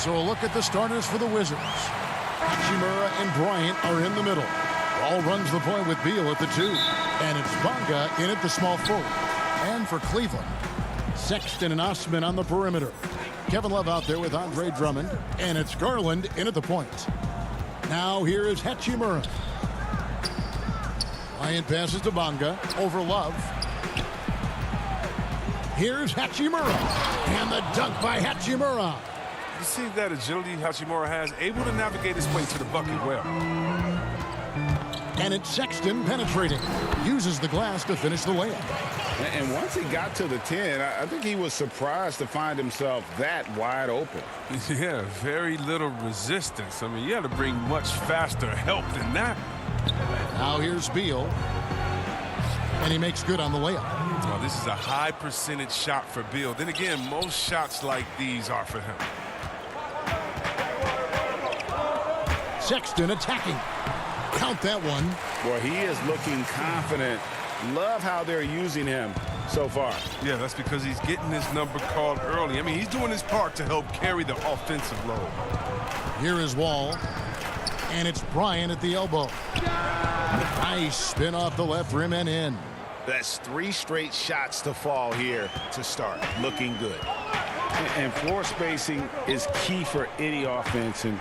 So a look at the starters for the Wizards. Hachimura and Bryant are in the middle. Ball runs the point with Beal at the 2. And it's Bamba in at the small forward. And for Cleveland, Sexton and Osman on the perimeter. Kevin Love out there with Andre Drummond. And it's Garland in at the point. Now here is Hachimura. Bryant passes to Bamba over Love. Here's Hachimura. And the dunk by Hachimura.
You see that agility Hachimura has, able to navigate his way to the bucket well.
And it's Sexton penetrating. Uses the glass to finish the layup.
And once he got to the 10, I think he was surprised to find himself that wide open.
Yeah, very little resistance. I mean, you had to bring much faster help than that.
Now here's Beal. And he makes good on the layup.
Well, this is a high percentage shot for Beal. Then again, most shots like these are for him.
Sexton attacking. Count that one.
Boy, he is looking confident. Love how they're using him so far.
Yeah, that's because he's getting his number called early. I mean, he's doing his part to help carry the offensive load.
Here is Wall. And it's Bryant at the elbow. Nice spin off the left rim and in.
That's 3 straight shots to fall here to start. Looking good. And floor spacing is key for any offense, and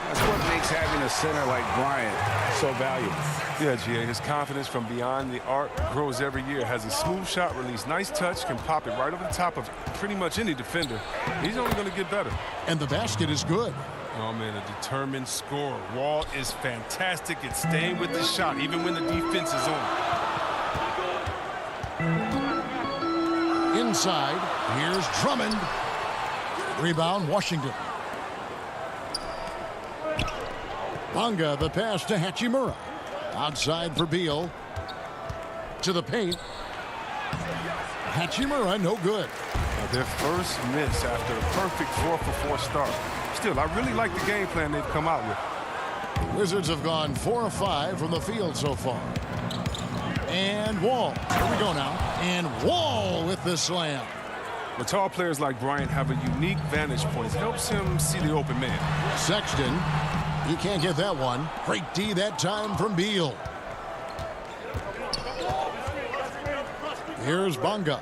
that's what makes having a center like Bryant so valuable.
Yeah, G.A., his confidence from beyond the arc grows every year. Has a smooth shot release, nice touch, can pop it right over the top of pretty much any defender. He's only going to get better.
And the basket is good.
Oh, man, a determined scorer. Wall is fantastic at staying with the shot, even when the defense is on.
Inside, here's Drummond. Rebound, Washington. Bamba, the pass to Hachimura. Outside for Beal. To the paint. Hachimura, no good.
Their first miss after a perfect 4-for-4 start. Still, I really like the game plan they've come out with.
The Wizards have gone 4 of 5 from the field so far. And Wall. Here we go now. And Wall with the slam.
The tall players like Bryant have a unique vantage point. It helps him see the open man.
Sexton. He can't get that one. Great D that time from Beal. Here's Bamba.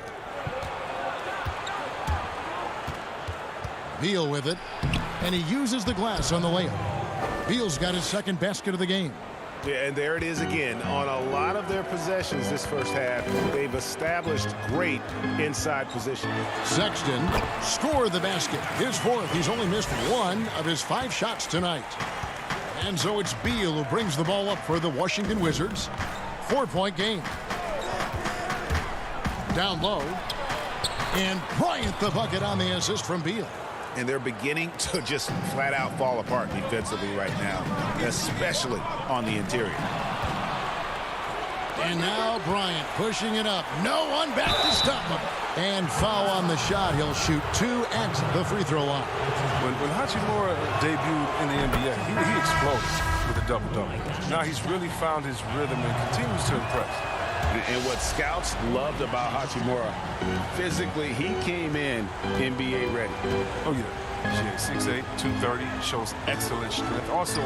Beal with it. And he uses the glass on the layup. Beal's got his second basket of the game.
Yeah, and there it is again. On a lot of their possessions this first half, they've established great inside position.
Sexton scored the basket. His 4th. He's only missed 1 of his 5 shots tonight. And so it's Beal who brings the ball up for the Washington Wizards. 4-point game. Down low. And Bryant the bucket on the assist from Beal.
And they're beginning to just flat out fall apart defensively right now, especially on the interior.
And now Bryant pushing it up. No one back to stop him. And foul on the shot. He'll shoot 2 at the free throw line.
When Hachimura debuted in the NBA, he exploded with a double-double. Now he's really found his rhythm and continues to impress.
And what scouts loved about Hachimura, physically, he came in NBA ready.
Oh, yeah. 6'8", 230, shows excellent strength. Also,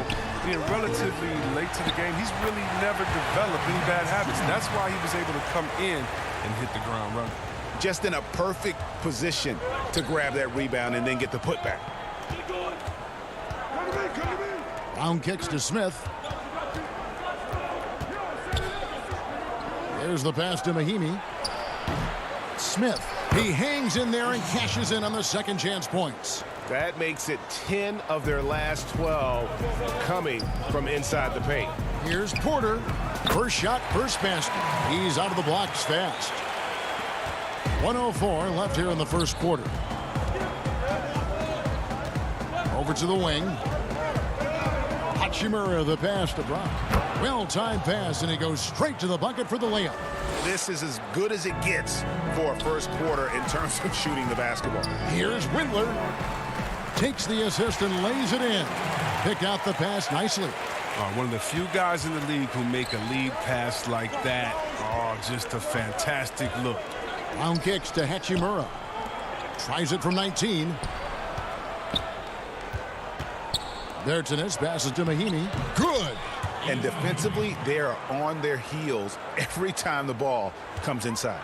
being relatively late to the game, he's really never developed any bad habits. That's why he was able to come in and hit the ground running.
Just in a perfect position to grab that rebound and then get the putback.
Round kicks to Smith. There's the pass to Mahimi. Smith. He hangs in there and cashes in on the second chance points.
That makes it 10 of their last 12 coming from inside the paint.
Here's Porter. First shot, first basket. He's out of the blocks fast. 1:04 left here in the first quarter. Over to the wing. Hachimura, the pass to Brown. Well-timed pass, and he goes straight to the bucket for the layup.
This is as good as it gets for a first quarter in terms of shooting the basketball.
Here's Windler. Takes the assist and lays it in. Pick out the pass nicely.
One of the few guys in the league who make a lead pass like that. Oh, just a fantastic look.
Round kicks to Hachimura. Tries it from 19. Bertanis passes to Mahinmi. Good.
And defensively, they are on their heels every time the ball comes inside.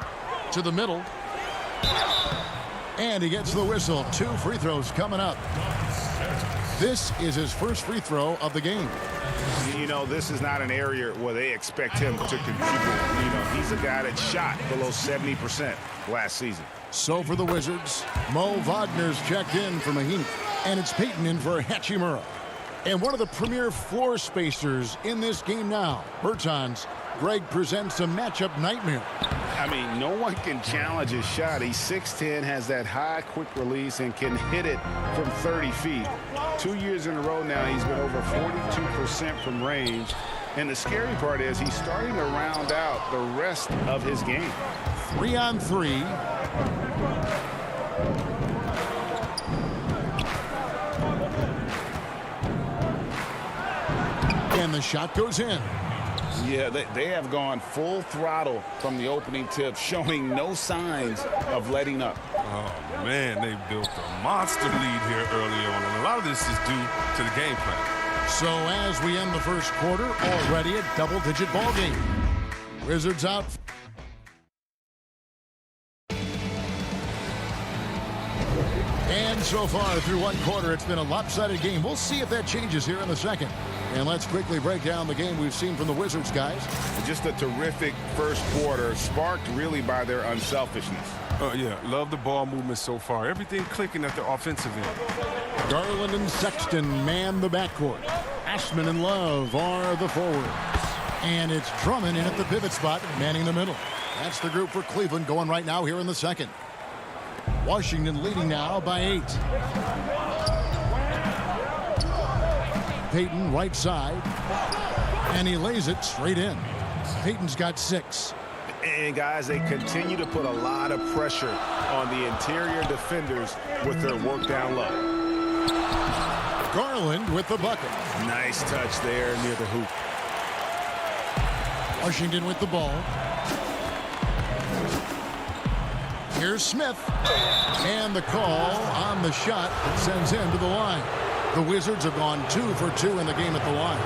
To the middle. And he gets the whistle. 2 free throws coming up. This is his first free throw of the game.
You know, this is not an area where they expect him to contribute. You know, he's a guy that shot below 70% last season.
So for the Wizards, Mo Wagner's checked in for Mahinmi. And it's Payton in for Hachimura. And one of the premier floor spacers in this game now, Bertans. Greg presents a matchup nightmare.
I mean, no one can challenge his shot. He's 6'10", has that high quick release, and can hit it from 30 feet. 2 years in a row now, he's been over 42% from range. And the scary part is he's starting to round out the rest of his game.
3-on-3. And the shot goes in.
Yeah, they have gone full throttle from the opening tip, showing no signs of letting up.
Oh, man, they built a monster lead here early on, and a lot of this is due to the game plan.
So as we end the first quarter, already a double-digit ball game. Wizards out. And so far through one quarter, it's been a lopsided game. We'll see if that changes here in the second. And let's quickly break down the game we've seen from the Wizards, guys.
Just a terrific first quarter, sparked really by their unselfishness.
Oh, yeah, love the ball movement so far. Everything clicking at the offensive end.
Garland and Sexton man the backcourt. Ashman and Love are the forwards. And it's Drummond in at the pivot spot, manning the middle. That's the group for Cleveland going right now here in the second. Washington leading now by 8. Payton right side, and he lays it straight in. Payton's got 6.
And guys, they continue to put a lot of pressure on the interior defenders with their work down low.
Garland with the bucket.
Nice touch there near the hoop.
Washington with the ball. Here's Smith. And the call on the shot that sends him to the line. The Wizards have gone 2 for 2 in the game at the line.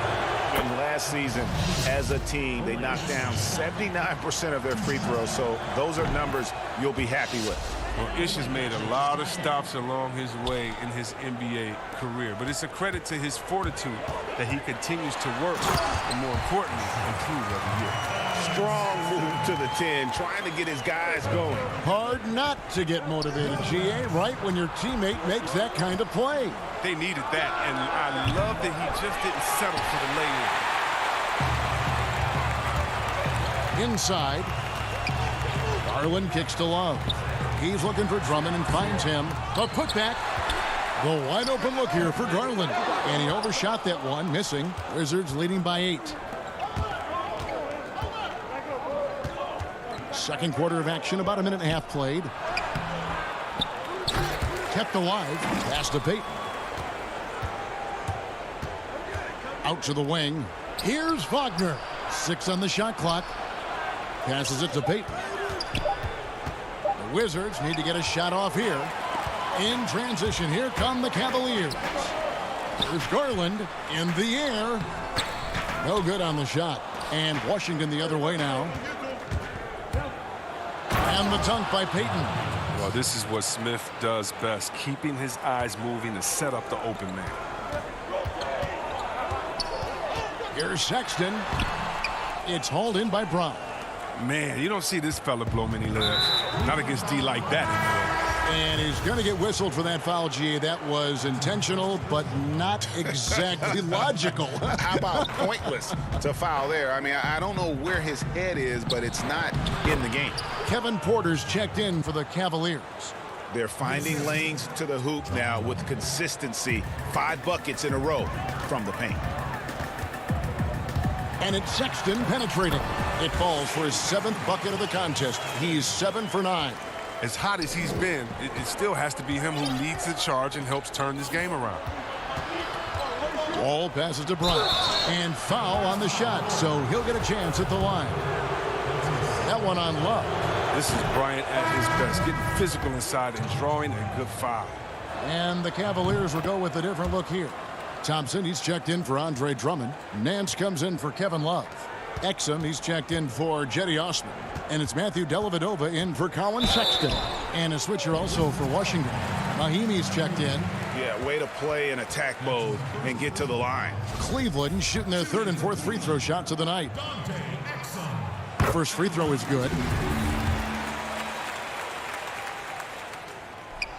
And last season, as a team, they knocked down 79% of their free throws, so those are numbers you'll be happy with.
Well, Ish has made a lot of stops along his way in his NBA career, but it's a credit to his fortitude that he continues to work and, more importantly, improve every year.
Strong move to the 10, trying to get his guys going.
Hard not to get motivated, GA, right when your teammate makes that kind of play.
They needed that, and I love that he just didn't settle for the lay-in.
Inside, Garland kicks to Love. He's looking for Drummond and finds him. The putback. The wide open look here for Garland. And he overshot that one, missing. Wizards leading by 8. Second quarter of action, about a minute and a half played. Kept alive. Pass to Payton. Out to the wing. Here's Wagner. 6 on the shot clock. Passes it to Payton. The Wizards need to get a shot off here. In transition, here come the Cavaliers. There's Garland in the air. No good on the shot. And Washington the other way now. And the dunk by Payton.
Well, this is what Smith does best, keeping his eyes moving to set up the open man.
Here's Sexton. It's hauled in by Brown.
Man, you don't see this fella blow many lives. Not against D like that anyway.
And he's going to get whistled for that foul, GA. That was intentional, but not exactly logical.
How about pointless to foul there? I mean, I don't know where his head is, but it's not in the game.
Kevin Porter's checked in for the Cavaliers.
They're finding lanes to the hoop now with consistency. 5 buckets in a row from the paint.
And it's Sexton penetrating. It falls for his 7th bucket of the contest. He's 7 for 9.
As hot as he's been, it still has to be him who leads the charge and helps turn this game around.
Wall passes to Bryant. And foul on the shot, so he'll get a chance at the line. That one on Love.
This is Bryant at his best, getting physical inside and drawing a good foul.
And the Cavaliers will go with a different look here. Thompson, he's checked in for Andre Drummond. Nance comes in for Kevin Love. Exum, he's checked in for Jetty Osman. And it's Matthew Dellavedova in for Colin Sexton. And a switcher also for Washington. Mahimi's checked in.
Yeah, way to play in attack mode and get to the line.
Cleveland shooting their third and fourth free throw shots of the night. First free throw is good.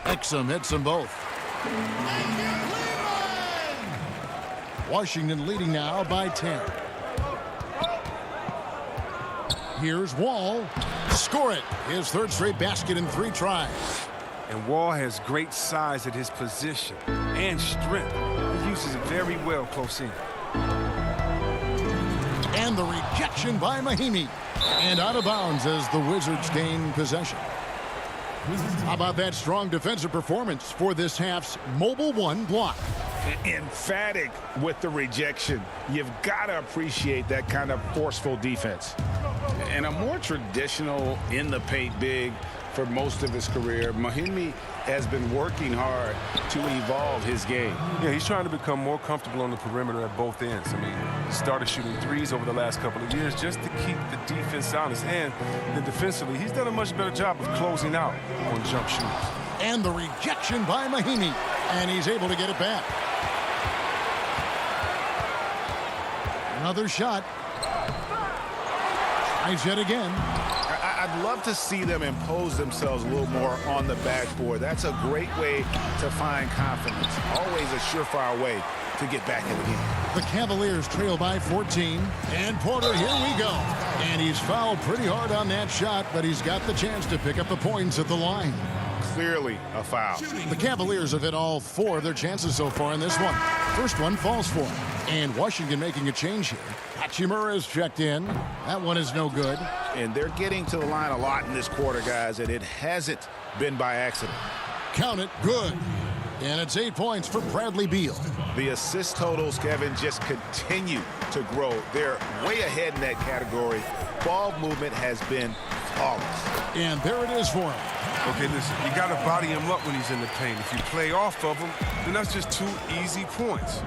Exum hits them both. Washington leading now by 10. Here's Wall. Score it. His third straight basket in 3 tries.
And Wall has great size at his position and strength. He uses it very well close in.
And the rejection by Mahimi. And out of bounds as the Wizards gain possession. How about that strong defensive performance for this half's Mobile One block?
Emphatic with the rejection. You've got to appreciate that kind of forceful defense. And a more traditional in the paint big for most of his career, Mahimi has been working hard to evolve his game.
Yeah, he's trying to become more comfortable on the perimeter at both ends. I mean, he started shooting threes over the last couple of years just to keep the defense honest. And then defensively, he's done a much better job of closing out on jump shooters.
And the rejection by Mahimi. And he's able to get it back. Another shot. Tries yet again.
I'd love to see them impose themselves a little more on the backboard. That's a great way to find confidence. Always a surefire way to get back in the game.
The Cavaliers trail by 14. And Porter, here we go. And he's fouled pretty hard on that shot, but he's got the chance to pick up the points at the line.
Clearly a foul.
The Cavaliers have hit all 4 of their chances so far in this one. First one falls for him. And Washington making a change here. Hachimura is checked in. That one is no good.
And they're getting to the line a lot in this quarter, guys, and it hasn't been by accident.
Count it, good. And it's 8 points for Bradley Beal.
The assist totals, Kevin, just continue to grow. They're way ahead in that category. Ball movement has been flawless.
And there it is for him.
Okay, listen, you got to body him up when he's in the paint. If you play off of him, then that's just 2 easy points.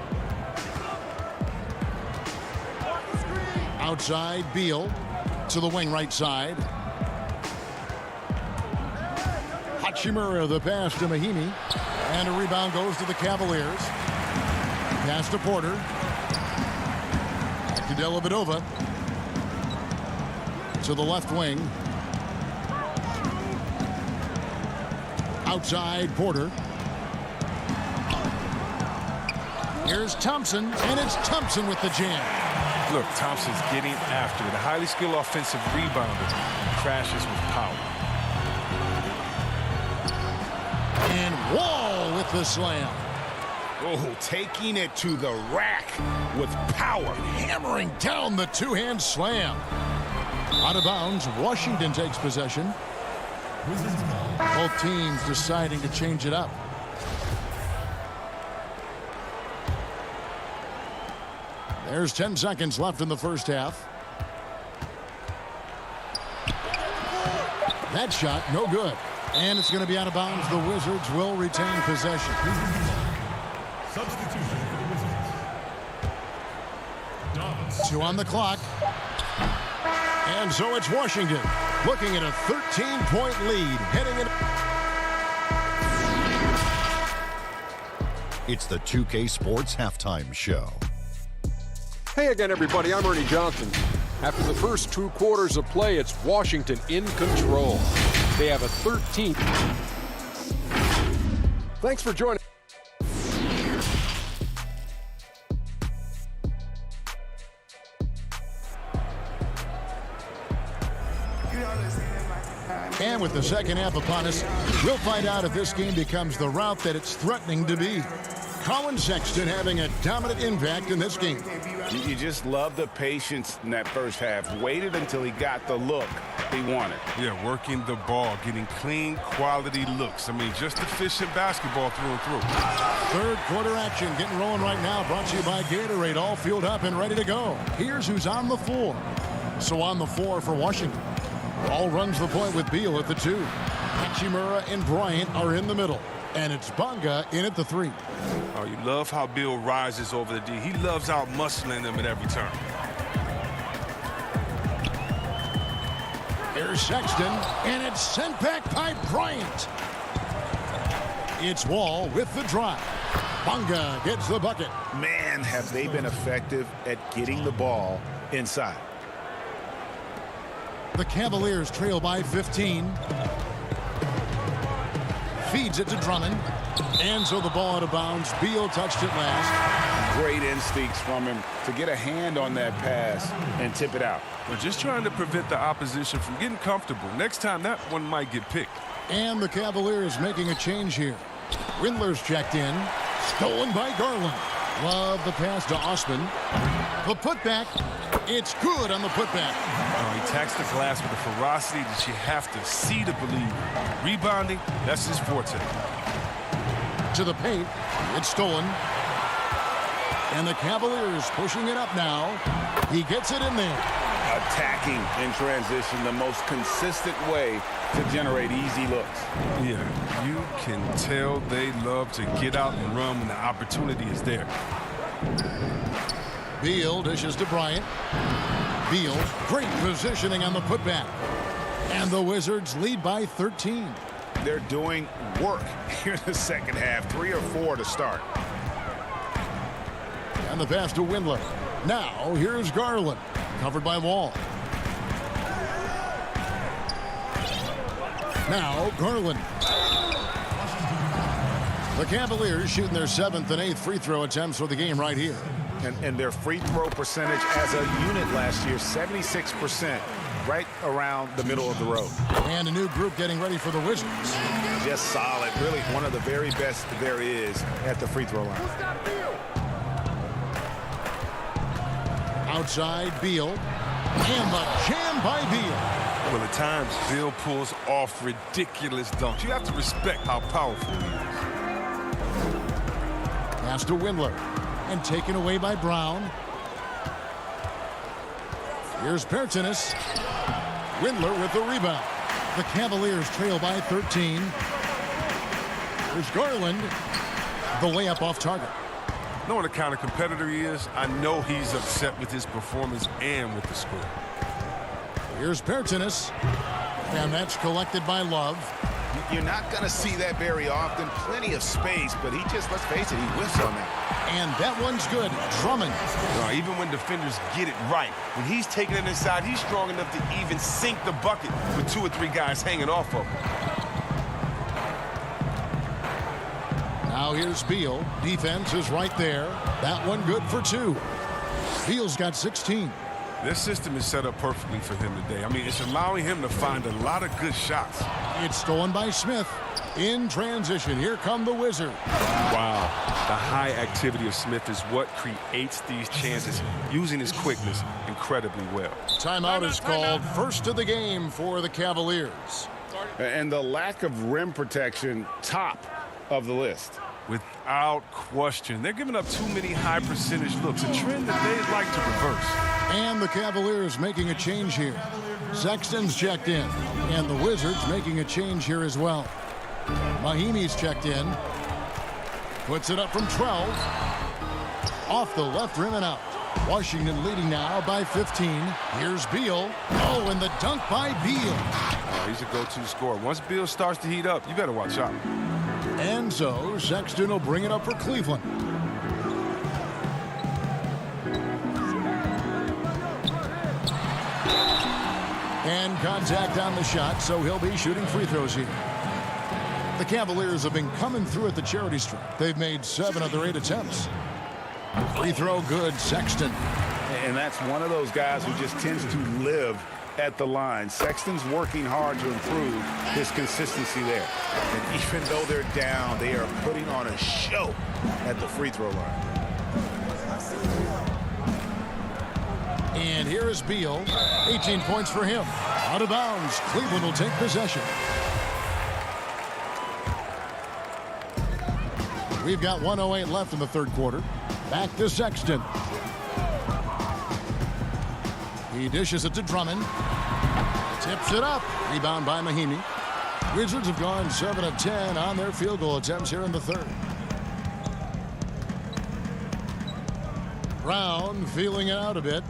Outside, Beal to the wing right side. Hachimura, the pass to Mahimi. And a rebound goes to the Cavaliers. Pass to Porter. Back to Dellavedova. To the left wing. Outside, Porter. Here's Thompson, and it's Thompson with the jam.
Look, Thompson's getting after it. A highly skilled offensive rebounder crashes with power.
And Wall with the slam.
Oh, taking it to the rack with power.
Hammering down the two-hand slam. Out of bounds, Washington takes possession. Both teams deciding to change it up. There's 10 seconds left in the first half. That shot, no good. And it's going to be out of bounds. The Wizards will retain possession.
Substitution for the Wizards.
2 on the clock. And so it's Washington looking at a 13-point lead heading in.
It's the 2K Sports Halftime Show.
Hey again, everybody. I'm Ernie Johnson. After the first 2 quarters of play, it's Washington in control. They have a 13th. Thanks for joining.
And with the second half upon us, we'll find out if this game becomes the rout that it's threatening to be. Colin Sexton having a dominant impact in this game.
You just love the patience in that first half. Waited until he got the look he wanted.
Yeah, working the ball, getting clean, quality looks. I mean, just efficient basketball through and through.
Third quarter action getting rolling right now. Brought to you by Gatorade, all fueled up and ready to go. Here's who's on the floor. So on the floor for Washington. All runs the point with Beal at the 2. Hachimura and Bryant are in the middle. And it's Bamba in at the 3.
Oh, you love how Bill rises over the D. He loves out-muscling them at every turn.
Here's Sexton, and it's sent back by Bryant. It's Wall with the drive. Bamba gets the bucket.
Man, have they been effective at getting the ball inside.
The Cavaliers trail by 15. Feeds it to Drummond. And so the ball out of bounds. Beal touched it last.
Great instincts from him to get a hand on that pass and tip it out.
We're just trying to prevent the opposition from getting comfortable. Next time, that one might get picked.
And the Cavaliers making a change here. Windler's checked in. Stolen by Garland. Love the pass to Osman. The putback. It's good on the putback.
Oh, he attacks the glass with a ferocity that you have to see to believe. Rebounding, that's his forte.
To the paint. It's stolen. And the Cavaliers pushing it up now. He gets it in there.
Attacking in transition, the most consistent way to generate easy looks.
Yeah, you can tell they love to get out and run when the opportunity is there.
Beal dishes to Bryant. Beal, great positioning on the putback. And the Wizards lead by 13.
They're doing work here in the second half. 3 or 4 to start.
And the pass to Windler. Now, here's Garland. Covered by Wall. Now, Garland. The Cavaliers shooting their 7th and 8th free throw attempts for the game right here.
And their free throw percentage as a unit last year, 76%, right around the middle of the road.
And a new group getting ready for the Wizards.
Just solid. Really one of the very best there is at the free throw line.
Outside, Beal. And the jam by Beal.
Well, at times, Bill pulls off ridiculous dunks. You have to respect how powerful he is.
Pass to Windler. And taken away by Brown. Here's Pertinis. Windler with the rebound. The Cavaliers trail by 13. Here's Garland. The layup off target.
Knowing the kind of competitor he is, I know he's upset with his performance and with the score.
Here's Pertinis. And that's collected by Love.
You're not going to see that very often. Plenty of space, but he just, let's face it, he whiffs on that.
And that one's good. Drummond.
Even when defenders get it right, when he's taking it inside, he's strong enough to even sink the bucket with 2 or 3 guys hanging off of him.
Now here's Beal. Defense is right there. That one good for 2. Beal's got 16.
Their system is set up perfectly for him today. I mean, it's allowing him to find a lot of good shots.
It's stolen by Smith. In transition, here come the Wizards.
Wow. The high activity of Smith is what creates these chances, using his quickness incredibly well.
Timeout is called. First of the game for the Cavaliers.
And the lack of rim protection, top of the list.
Without question. They're giving up too many high percentage looks, a trend that they'd like to reverse.
And the Cavaliers making a change here. Sexton's checked in. And the Wizards making a change here as well. Mahimi's checked in. Puts it up from 12. Off the left rim and out. Washington leading now by 15. Here's Beal. Oh, and the dunk by Beal.
Oh, he's a go-to scorer. Once Beal starts to heat up, you better watch out.
And so Sexton will bring it up for Cleveland. And contact on the shot, so he'll be shooting free throws here. The Cavaliers have been coming through at the charity stripe. They've made 7 of their 8 attempts. Free throw good, Sexton.
And that's one of those guys who just tends to live at the line. Sexton's working hard to improve his consistency there. And even though they're down, they are putting on a show at the free throw line.
And here is Beal. 18 points for him. Out of bounds. Cleveland will take possession. We've got 1:08 left in the third quarter. Back to Sexton. He dishes it to Drummond. Tips it up. Rebound by Mahimi. Wizards have gone 7 of 10 on their field goal attempts here in the third. Brown feeling it out a bit.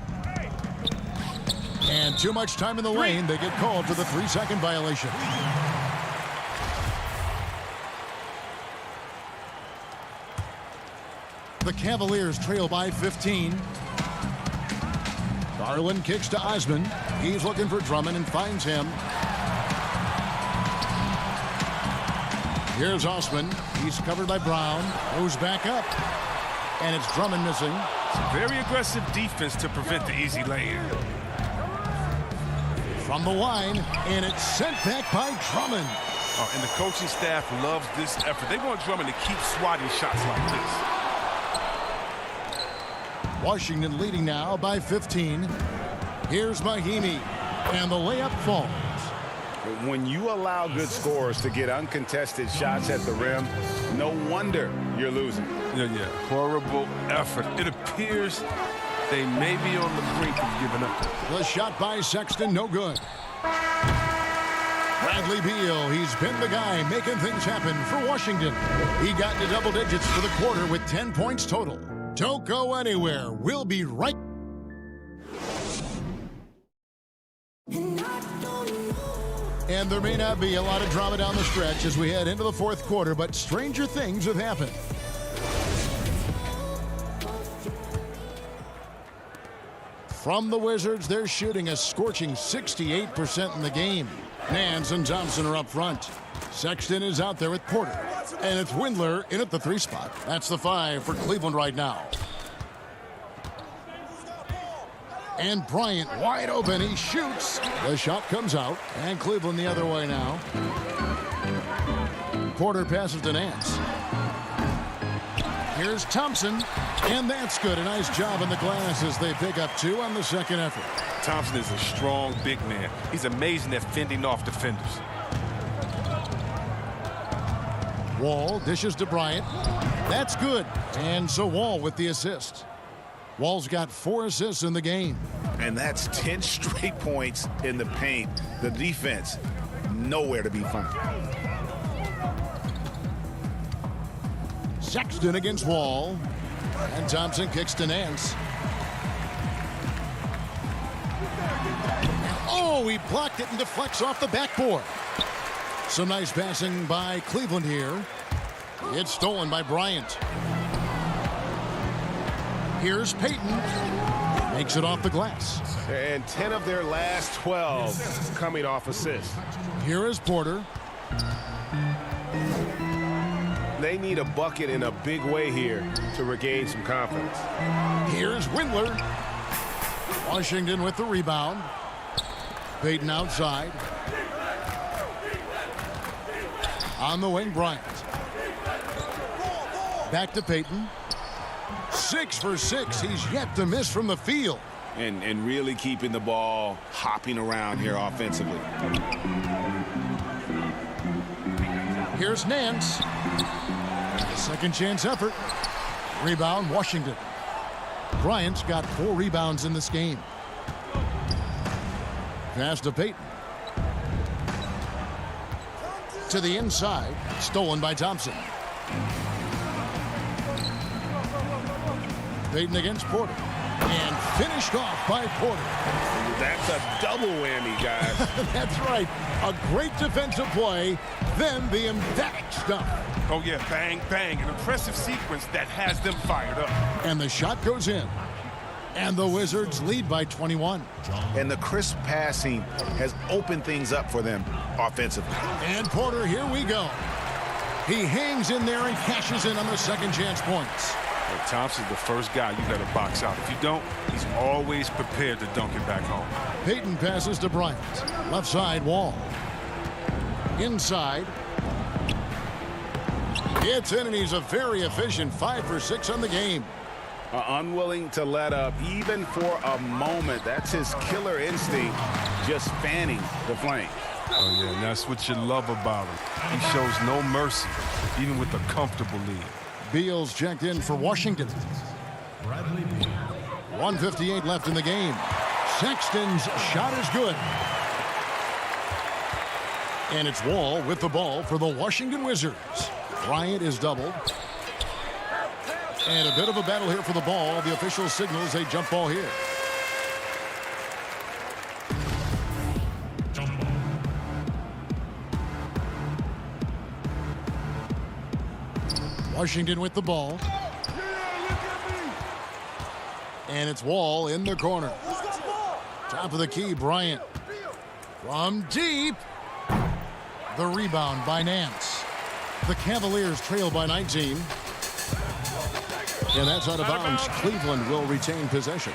And too much time in the lane. They get called for the 3-second violation. The Cavaliers trail by 15. Garland kicks to Osman. He's looking for Drummond and finds him. Here's Osman. He's covered by Brown. Goes back up. And it's Drummond missing.
Very aggressive defense to prevent the easy lay-in.
From the line, and it's sent back by Drummond.
Oh, and the coaching staff loves this effort. They want Drummond to keep swatting shots like this.
Washington leading now by 15. Here's Mahimi, and the layup falls.
When you allow good scorers to get uncontested shots at the rim, no wonder you're losing.
Yeah. Horrible effort. It appears they may be on the brink of giving up.
The shot by Sexton, no good. Bradley Beal, he's been the guy making things happen for Washington. He got to double digits for the quarter with 10 points total. Don't go anywhere. We'll be right. And there may not be a lot of drama down the stretch as we head into the fourth quarter, but stranger things have happened. From the Wizards, they're shooting a scorching 68% in the game. Nance and Thompson are up front. Sexton is out there with Porter. And it's Windler in at the 3 spot. That's the 5 for Cleveland right now. And Bryant wide open. He shoots. The shot comes out. And Cleveland the other way now. Porter passes to Nance. Here's Thompson. And that's good. A nice job in the glass as they pick up 2 on the second effort.
Thompson is a strong big man. He's amazing at fending off defenders.
Wall dishes to Bryant. That's good. And so Wall with the assist. Wall's got 4 assists in the game.
And that's 10 straight points in the paint. The defense, nowhere to be found.
Sexton against Wall. And Thompson kicks to Nance. Oh, he blocked it and deflects off the backboard. Some nice passing by Cleveland here. It's stolen by Bryant. Here's Payton. Makes it off the glass.
And 10 of their last 12 coming off assists.
Here is Porter.
They need a bucket in a big way here to regain some confidence.
Here's Windler. Washington with the rebound. Payton outside. On the wing, Bryant. Back to Payton. 6 for 6. He's yet to miss from the field.
And really keeping the ball hopping around here offensively.
Here's Nance. Second chance effort. Rebound, Washington. Bryant's got 4 rebounds in this game. Pass to Payton. To the inside. Stolen by Thompson. Payton against Porter. And finished off by Porter.
That's a double whammy, guys.
That's right. A great defensive play, then the emphatic stuff.
Oh, yeah, bang, bang. An impressive sequence that has them fired up.
And the shot goes in. And the Wizards lead by 21.
And the crisp passing has opened things up for them offensively.
And Porter, here we go. He hangs in there and cashes in on the second chance points.
Hey, Thompson's the first guy you got to box out. If you don't, he's always prepared to dunk it back home.
Payton passes to Bryant. Left side, Wall. Inside. It's in, and he's a very efficient 5 for 6 on the game.
Unwilling to let up even for a moment. That's his killer instinct, just fanning the flame.
Oh, yeah, and that's what you love about him. He shows no mercy, even with a comfortable lead.
Beal's checked in for Washington. 1:58 left in the game. Sexton's shot is good. And it's Wall with the ball for the Washington Wizards. Bryant is doubled. And a bit of a battle here for the ball. The official signals a jump ball here. Washington with the ball. And it's Wall in the corner. Top of the key, Bryant. From deep. The rebound by Nance. The Cavaliers trail by 19. And that's out of bounds. Cleveland will retain possession.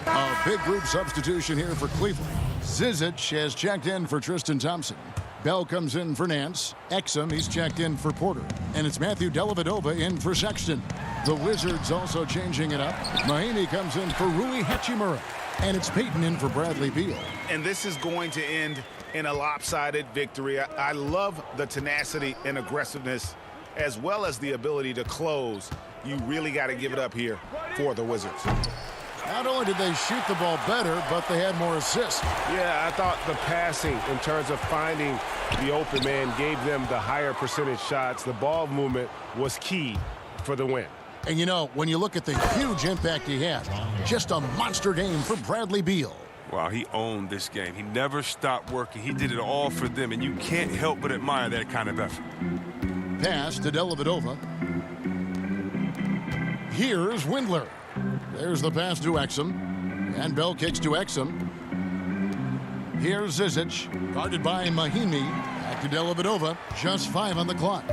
A big group substitution here for Cleveland. Zizic has checked in for Tristan Thompson. Bell comes in for Nance. Exum, he's checked in for Porter. And it's Matthew Dellavedova in for Sexton. The Wizards also changing it up. Mahaney comes in for Rui Hachimura. And it's Payton in for Bradley Beal.
And this is going to end in a lopsided victory. I love the tenacity and aggressiveness as well as the ability to close. You really got to give it up here for the Wizards.
Not only did they shoot the ball better, but they had more assists.
Yeah, I thought the passing in terms of finding the open man gave them the higher percentage shots. The ball movement was key for the win.
And you know, when you look at the huge impact he had, just a monster game for Bradley Beal.
Wow, he owned this game. He never stopped working. He did it all for them, and you can't help but admire that kind of effort.
Pass to Dellavedova. Here's Windler. There's the pass to Exum. And Bell kicks to Exum. Here's Zizic, guarded by Mahaney. Back to Dellavedova. Just 5 on the clock.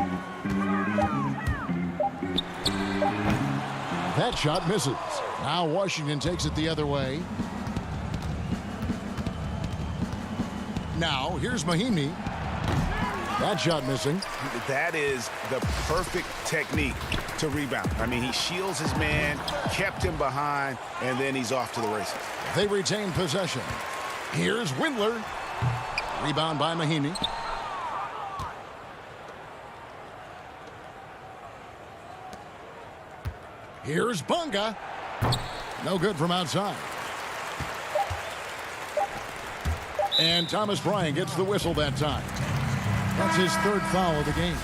That shot misses. Now Washington takes it the other way. Now, here's Mahaney. That shot missing.
That is the perfect technique to rebound. I mean, he shields his man, kept him behind, and then he's off to the races.
They retain possession. Here's Windler. Rebound by Mahaney. Here's Bamba. No good from outside. And Thomas Bryant gets the whistle that time. That's his 3rd foul of the game.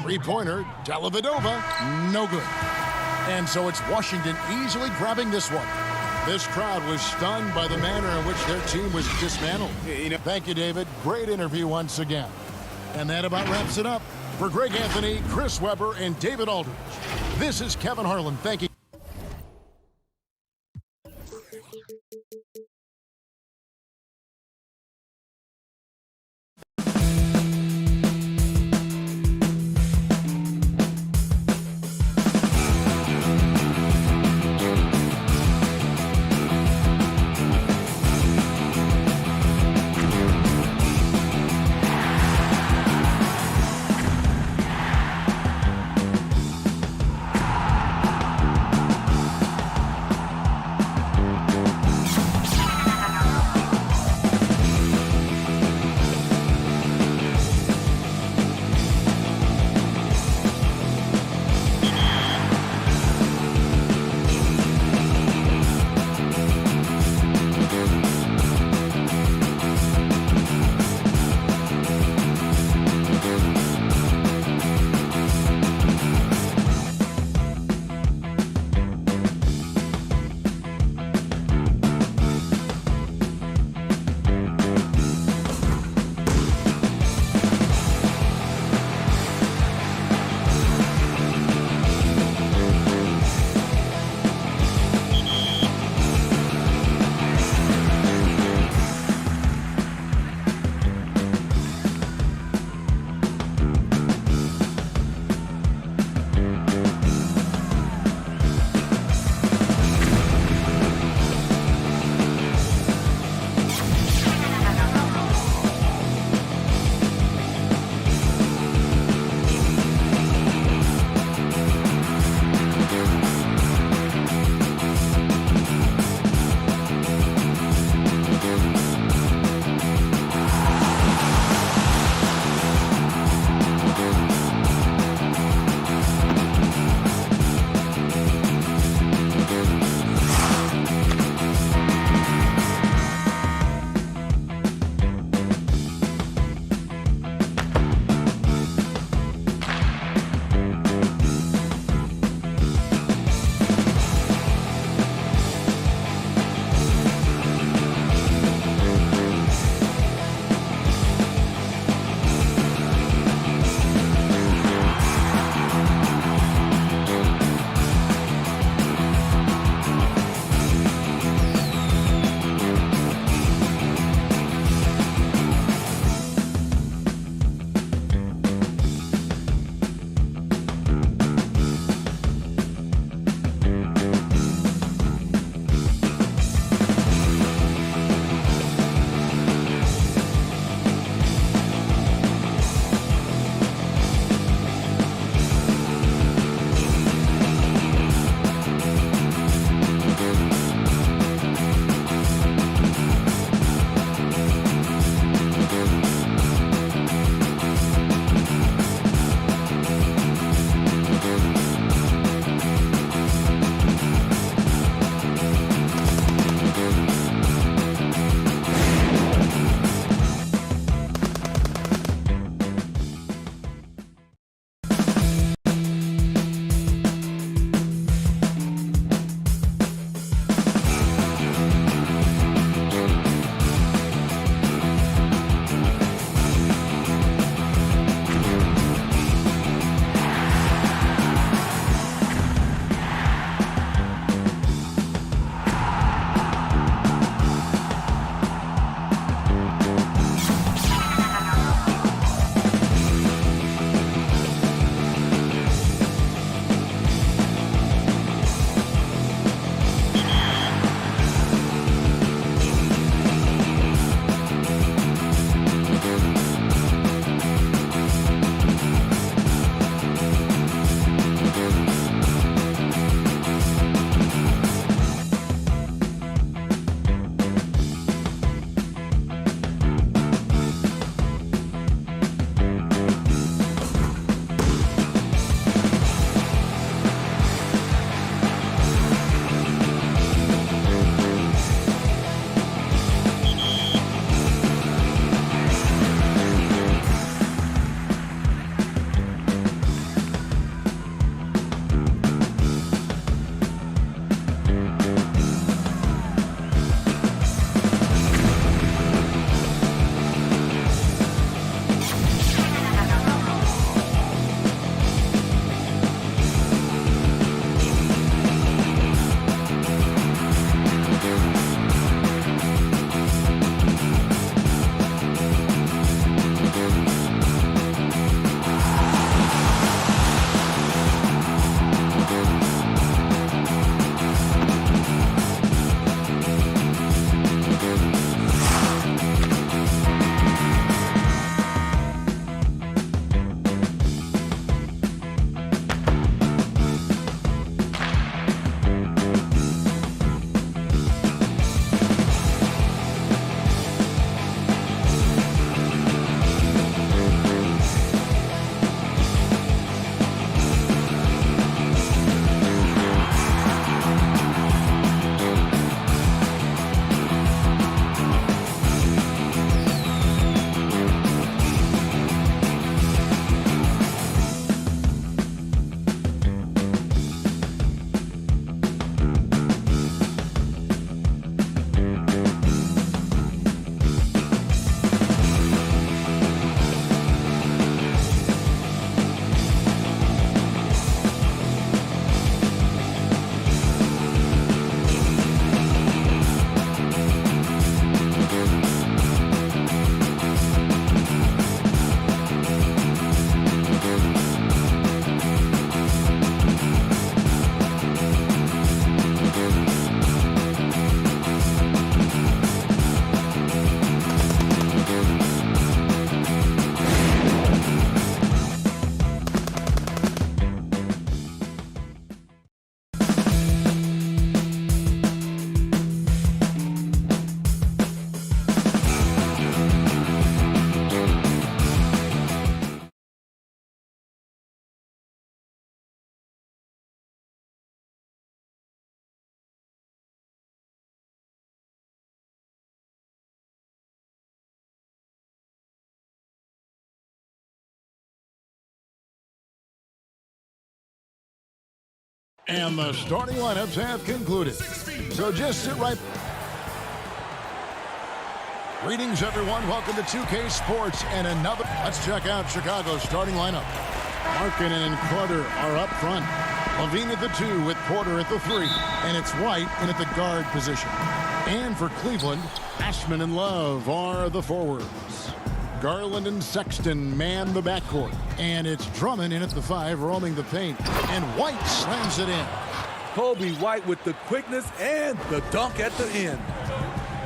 3-pointer, Dellavedova, no good. And so it's Washington easily grabbing this one. This crowd was stunned by the manner in which their team was dismantled. Thank you, David. Great interview once again. And that about wraps it up. For Greg Anthony, Chris Webber, and David Aldridge, this is Kevin Harlan. Thank you. And the starting lineups have concluded. So just sit right. Greetings, everyone. Welcome to 2K Sports and another. Let's check out Chicago's starting lineup. Markkanen and Clutter are up front. Levine at the 2 with Porter at the 3. And it's White in at the guard position. And for Cleveland, Ashman and Love are the forwards. Garland and Sexton man the backcourt. And it's Drummond in at the 5 roaming the paint. And White slams it in.
Kobe White with the quickness and the dunk at the end.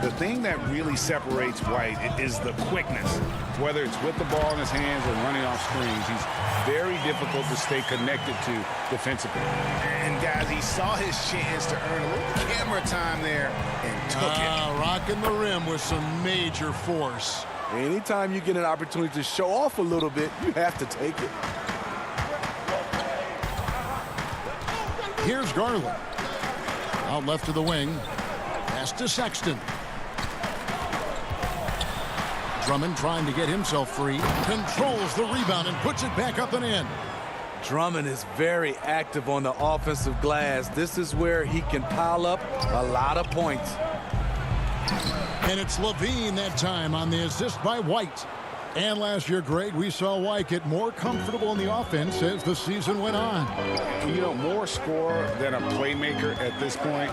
The thing that really separates White is the quickness. Whether it's with the ball in his hands or running off screens, he's very difficult to stay connected to defensively. And guys, he saw his chance to earn a little camera time there and took it.
Rocking the rim with some major force.
Anytime you get an opportunity to show off a little bit, you have to take it.
Here's Garland. Out left to the wing. Pass to Sexton. Drummond trying to get himself free. Controls the rebound and puts it back up and in.
Drummond is very active on the offensive glass. This is where he can pile up a lot of points.
And it's Levine that time on the assist by White. And last year, Greg, we saw White get more comfortable in the offense as the season went on.
You know, more scorer than a playmaker at this point.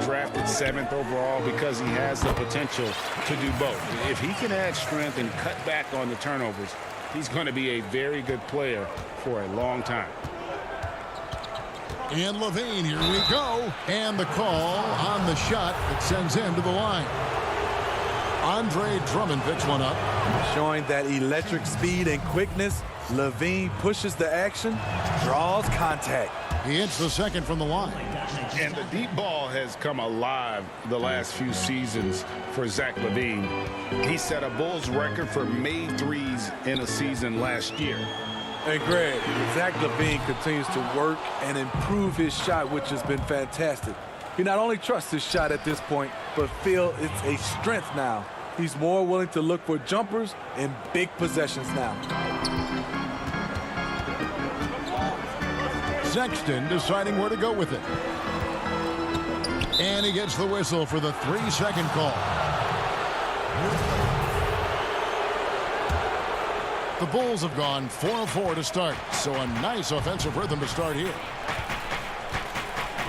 Drafted 7th overall because he has the potential to do both. If he can add strength and cut back on the turnovers, he's going to be a very good player for a long time.
And Levine, here we go. And the call on the shot that sends him to the line. Andre Drummond picks one up.
Showing that electric speed and quickness, Levine pushes the action, draws contact.
He hits the second from the line.
And the deep ball has come alive the last few seasons for Zach Levine. He set a Bulls record for made threes in a season last year.
And Greg, Zach Levine continues to work and improve his shot, which has been fantastic. He not only trusts his shot at this point, but feels it's a strength now. He's more willing to look for jumpers in big possessions now.
Sexton deciding where to go with it. And he gets the whistle for the 3-second call. The Bulls have gone 4 of 4 to start, so a nice offensive rhythm to start here.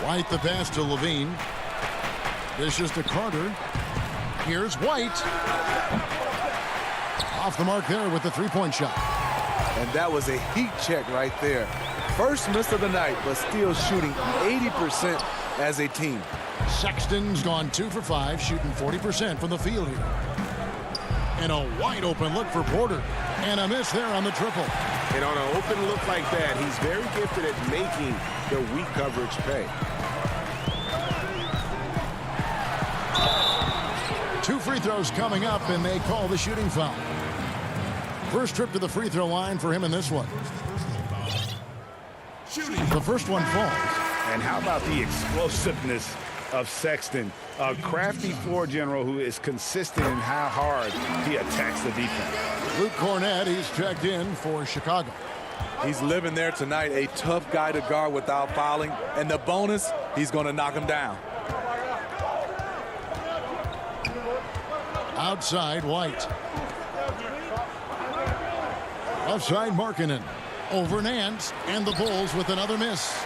White the pass to Levine. Dishes to Carter. Here's White. Off the mark there with the 3-point shot.
And that was a heat check right there. First miss of the night, but still shooting 80% as a team.
Sexton's gone 2 for 5, shooting 40% from the field here. And a wide open look for Porter. And a miss there on the triple.
And on an open look like that, he's very gifted at making the weak coverage pay.
2 free throws coming up, and they call the shooting foul. First trip to the free throw line for him in this one. The first one falls.
And how about the explosiveness of Sexton, a crafty floor general who is consistent in how hard he attacks the defense.
Luke Cornett, he's checked in for Chicago.
He's living there tonight, a tough guy to guard without fouling. And the bonus, he's going to knock him down.
Outside, White. Left side, Markkanen. Over Nance, and the Bulls with another miss.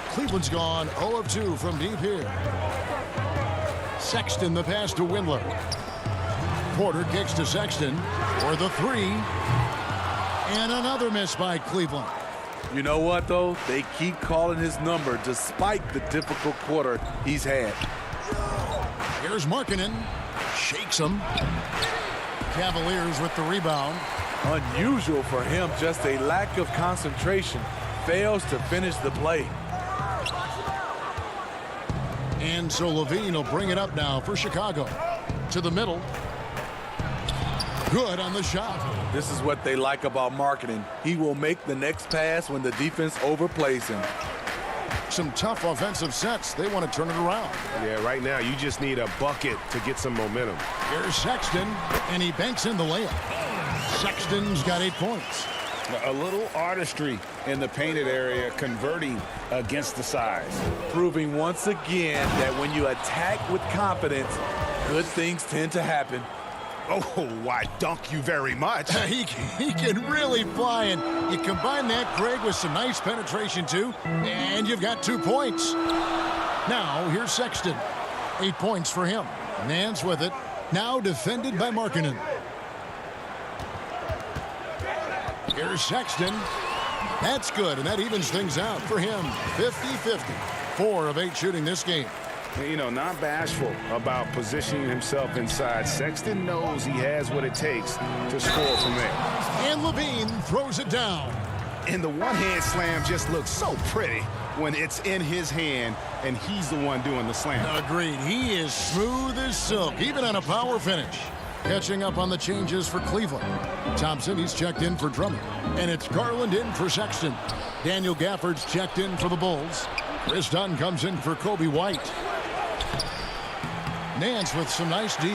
Cleveland's gone 0 of 2 from deep here. Sexton the pass to Windler. Porter kicks to Sexton for the 3. And another miss by Cleveland.
You know what, though? They keep calling his number despite the difficult quarter he's had.
Here's Markkanen. Shakes him. Cavaliers with the rebound.
Unusual for him, just a lack of concentration. Fails to finish the play.
And so Levine will bring it up now for Chicago. To the middle. Good on the shot.
This is what they like about Markkanen. He will make the next pass when the defense overplays him.
Some tough offensive sets. They want to turn it around.
Yeah, right now you just need a bucket to get some momentum.
Here's Sexton, and he banks in the layup. Sexton's got 8 points.
A little artistry in the painted area, converting against the size.
Proving once again that when you attack with confidence, good things tend to happen.
Oh, why, dunk you very much.
He can really fly, and you combine that, Greg, with some nice penetration, too, and you've got 2 points. Now, here's Sexton. 8 points for him. Nance with it. Now defended by Markkanen. Here's Sexton. That's good, and that evens things out for him. 50-50. 4 of 8 shooting this game.
You know, not bashful about positioning himself inside. Sexton knows he has what it takes to score from there.
And Levine throws it down.
And the one-hand slam just looks so pretty when it's in his hand and he's the one doing the slam.
Agreed. He is smooth as silk, even on a power finish. Catching up on the changes for Cleveland. Thompson, he's checked in for Drummond. And it's Garland in for Sexton. Daniel Gafford's checked in for the Bulls. Chris Dunn comes in for Kobe White. Nance with some nice D.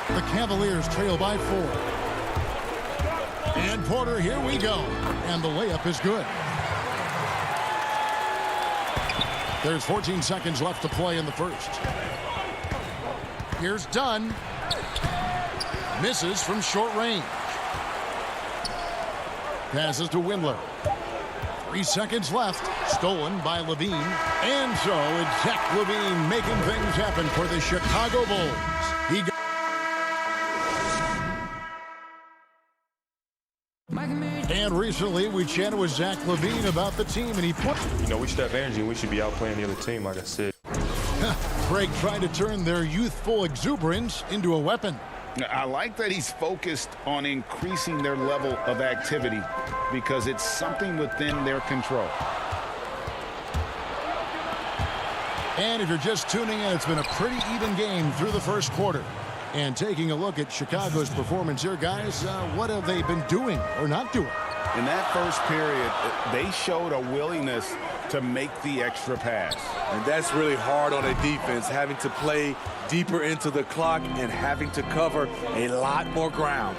The Cavaliers trail by 4. And Porter, here we go. And the layup is good. There's 14 seconds left to play in the first. Here's Dunn. Misses from short range. Passes to Windler. 3 seconds left. Stolen by Levine. And so it's Zach Levine making things happen for the Chicago Bulls. And recently we chatted with Zach Levine about the team, and he put...
You know, we should have energy and we should be out playing the other team, like I said.
Craig tried to turn their youthful exuberance into a weapon.
I like that he's focused on increasing their level of activity because it's something within their control.
And if you're just tuning in, it's been a pretty even game through the first quarter. And taking a look at Chicago's performance here, guys, what have they been doing or not doing?
In that first period, they showed a willingness to make the extra pass.
And that's really hard on a defense, having to play deeper into the clock and having to cover a lot more ground.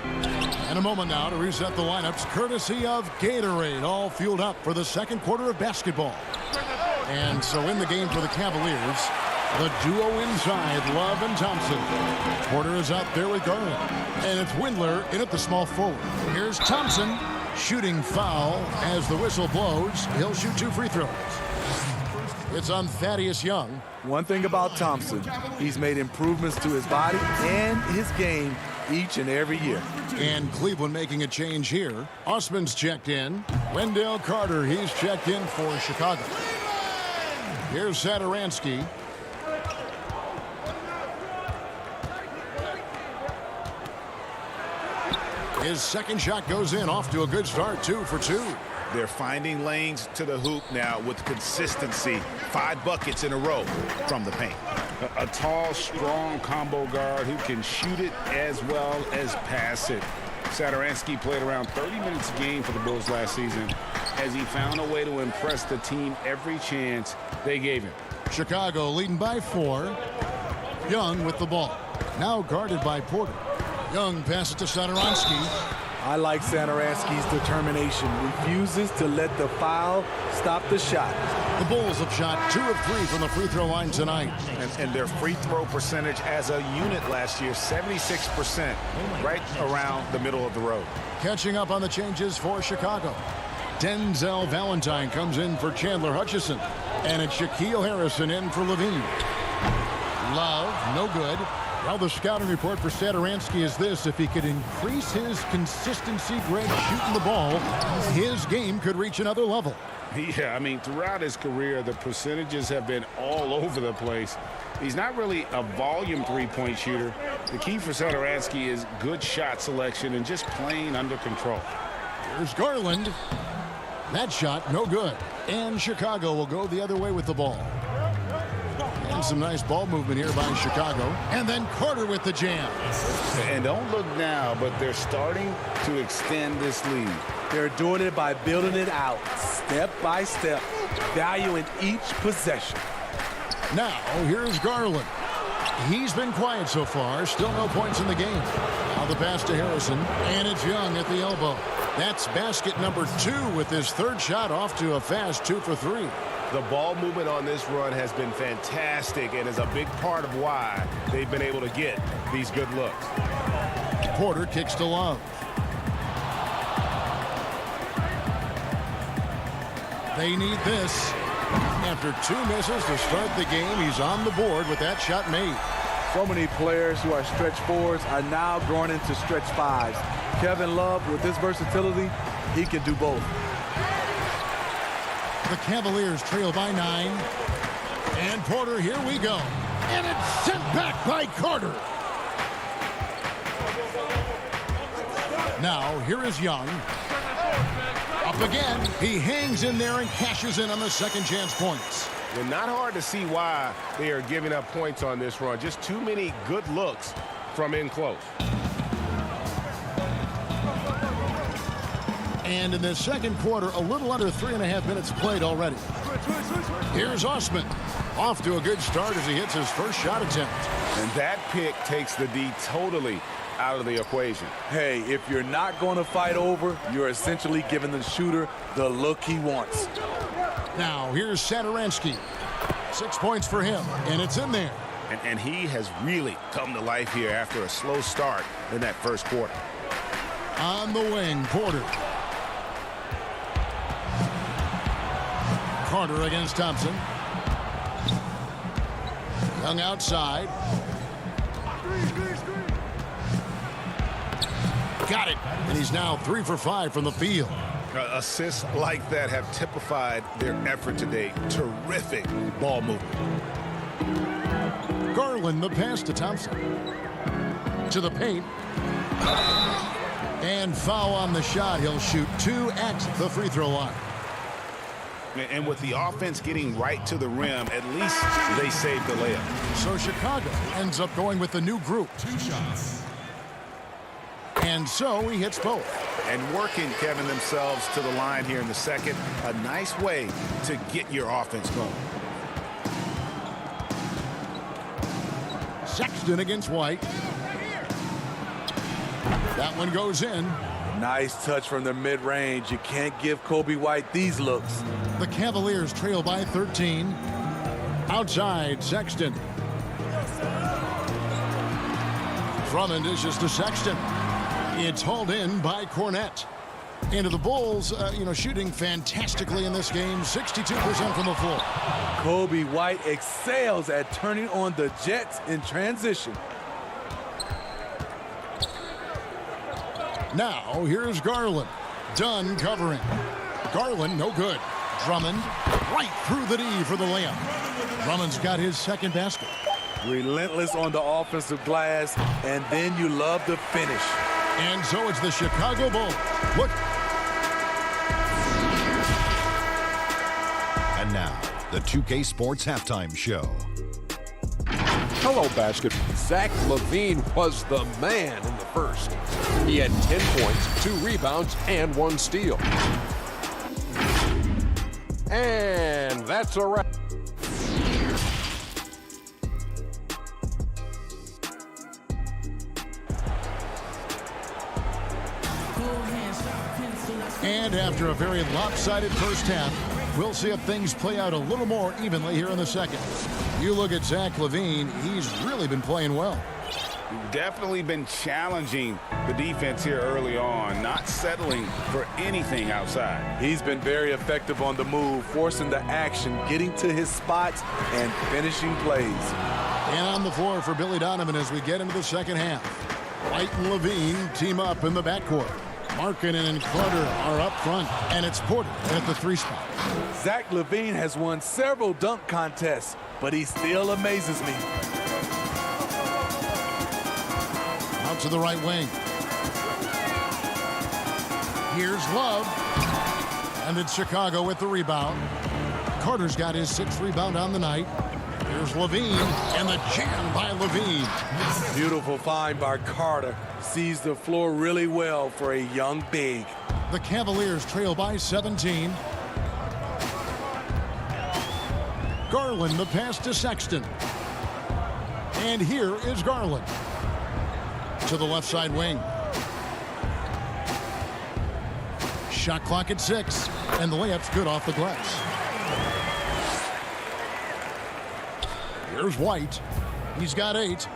And a moment now to reset the lineups, courtesy of Gatorade, all fueled up for the second quarter of basketball. And so in the game for the Cavaliers, the duo inside, Love and Thompson. Porter is out there with Garland. And it's Windler in at the small forward. Here's Thompson, shooting foul as the whistle blows. He'll shoot 2 free throws. It's on Thaddeus Young.
One thing about Thompson, he's made improvements to his body and his game each and every year.
And Cleveland making a change here. Osman's checked in. Wendell Carter, he's checked in for Chicago. Here's Satoransky. His second shot goes in, off to a good start, 2 for 2.
They're finding lanes to the hoop now with consistency. 5 buckets in a row from the paint. A tall, strong combo guard who can shoot it as well as pass it. Satoransky played around 30 minutes a game for the Bulls last season as he found a way to impress the team every chance they gave him.
Chicago leading by 4. Young with the ball. Now guarded by Porter. Young passes to Satoransky.
I like Satoransky's determination. Refuses to let the foul stop the shot.
The Bulls have shot 2 of 3 from the free throw line tonight.
And their free throw percentage as a unit last year, 76%, right around the middle of the road.
Catching up on the changes for Chicago. Denzel Valentine comes in for Chandler Hutchison. And it's Shaquille Harrison in for Levine. Love, no good. Well, the scouting report for Satoransky is this: if he could increase his consistency, Greg, shooting the ball, his game could reach another level.
Yeah, I mean, throughout his career, the percentages have been all over the place. He's not really a volume three-point shooter. The key for Satoransky is good shot selection and just playing under control.
Here's Garland. That shot, no good. And Chicago will go the other way with the ball. And some nice ball movement here by Chicago. And then Carter with the jam.
And don't look now, but they're starting to extend this lead.
They're doing it by building it out, step by step, valuing each possession.
Now, here's Garland. He's been quiet so far. Still no points in the game. Now the pass to Harrison. And it's Young at the elbow. That's basket number 2 with his third shot off to a fast 2 for 3.
The ball movement on this run has been fantastic and is a big part of why they've been able to get these good looks.
Porter kicks to Love. They need this. After 2 misses to start the game, he's on the board with that shot made.
So many players who are stretch 4s are now growing into stretch 5s. Kevin Love, with his versatility, he can do both.
The Cavaliers trail by 9. And Porter, here we go. And it's sent back by Carter. Now, here is Young. Up again. He hangs in there and cashes in on the second chance points.
Well, not hard to see why they are giving up points on this run. Just too many good looks from in close.
And in the second quarter, a little under 3.5 minutes played already. Here's Osman. Off to a good start as he hits his first shot attempt.
And that pick takes the D totally out of the equation.
Hey, if you're not going to fight over, you're essentially giving the shooter the look he wants.
Now, here's Satoransky. 6 points for him, and it's in there.
And he has really come to life here after a slow start in that first quarter.
On the wing, Porter. Carter against Thompson. Young outside. Got it. And he's now 3 for 5 from the field.
Assists like that have typified their effort today. Terrific ball movement.
Garland, the pass to Thompson. To the paint. And foul on the shot. He'll shoot 2 at the free throw line.
And with the offense getting right to the rim, at least they saved the layup.
So Chicago ends up going with the new group.
2 shots.
And so he hits both.
And working, Kevin, themselves to the line here in the second. A nice way to get your offense going.
Sexton against White. That one goes in.
Nice touch from the mid-range. You can't give Kobe White these looks.
The Cavaliers trail by 13. Outside, Sexton. Drummond is just to Sexton. It's hauled in by Cornette. Into the Bulls, shooting fantastically in this game. 62% from the floor.
Kobe White excels at turning on the Jets in transition.
Now, here's Garland. Dunn covering. Garland, no good. Drummond, right through the D for the layup. Drummond's got his second basket.
Relentless on the offensive glass, and then you love the finish.
And so it's the Chicago Bulls. Look.
And now, the 2K Sports Halftime Show.
Hello, basketball. Zach Levine was the man in the first. He had 10 points, 2 rebounds, and 1 steal. And that's a wrap.
And after a very lopsided first half, we'll see if things play out a little more evenly here in the second. You look at Zach Levine, he's really been playing well.
Definitely been challenging the defense here early on, not settling for anything outside.
He's been very effective on the move, forcing the action, getting to his spots, and finishing plays.
And on the floor for Billy Donovan as we get into the second half. White and Levine team up in the backcourt. Markkanen and Clutter are up front, and it's Porter at the 3 spot.
Zach Levine has won several dunk contests, but he still amazes me.
Out to the right wing. Here's Love. And it's Chicago with the rebound. Carter's got his 6th rebound on the night. Here's Levine, and the jam by Levine.
Beautiful find by Carter. Sees the floor really well for a young big.
The Cavaliers trail by 17. Garland, the pass to Sexton. And here is Garland. To the left side wing. Shot clock at 6, and the layup's good off the glass. Here's White. He's got 8.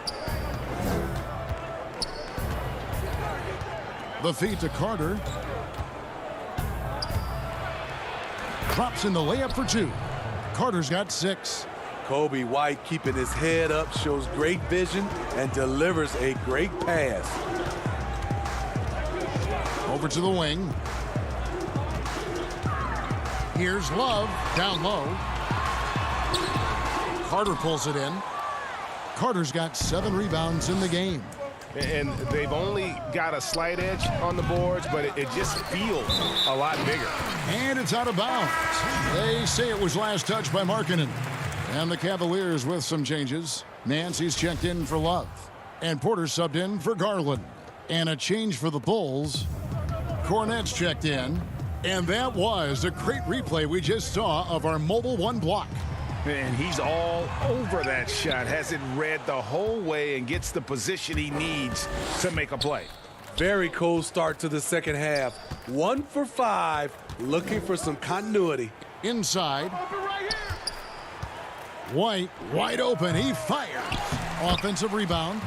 The feed to Carter. Drops in the layup for 2. Carter's got 6.
Kobe White keeping his head up, shows great vision, and delivers a great pass.
Over to the wing. Here's Love, down low. Carter pulls it in. Carter's got 7 rebounds in the game.
And they've only got a slight edge on the boards, but it just feels a lot bigger.
And it's out of bounds. They say it was last touched by Markkanen. And the Cavaliers with some changes. Nancy's checked in for Love. And Porter subbed in for Garland. And a change for the Bulls. Cornette's checked in. And that was a great replay we just saw of our Mobile One block.
And he's all over that shot. Has it read the whole way and gets the position he needs to make a play.
Very cool start to the second half. 1 for 5, looking for some continuity.
Inside. White, wide open. He fires. Offensive rebound.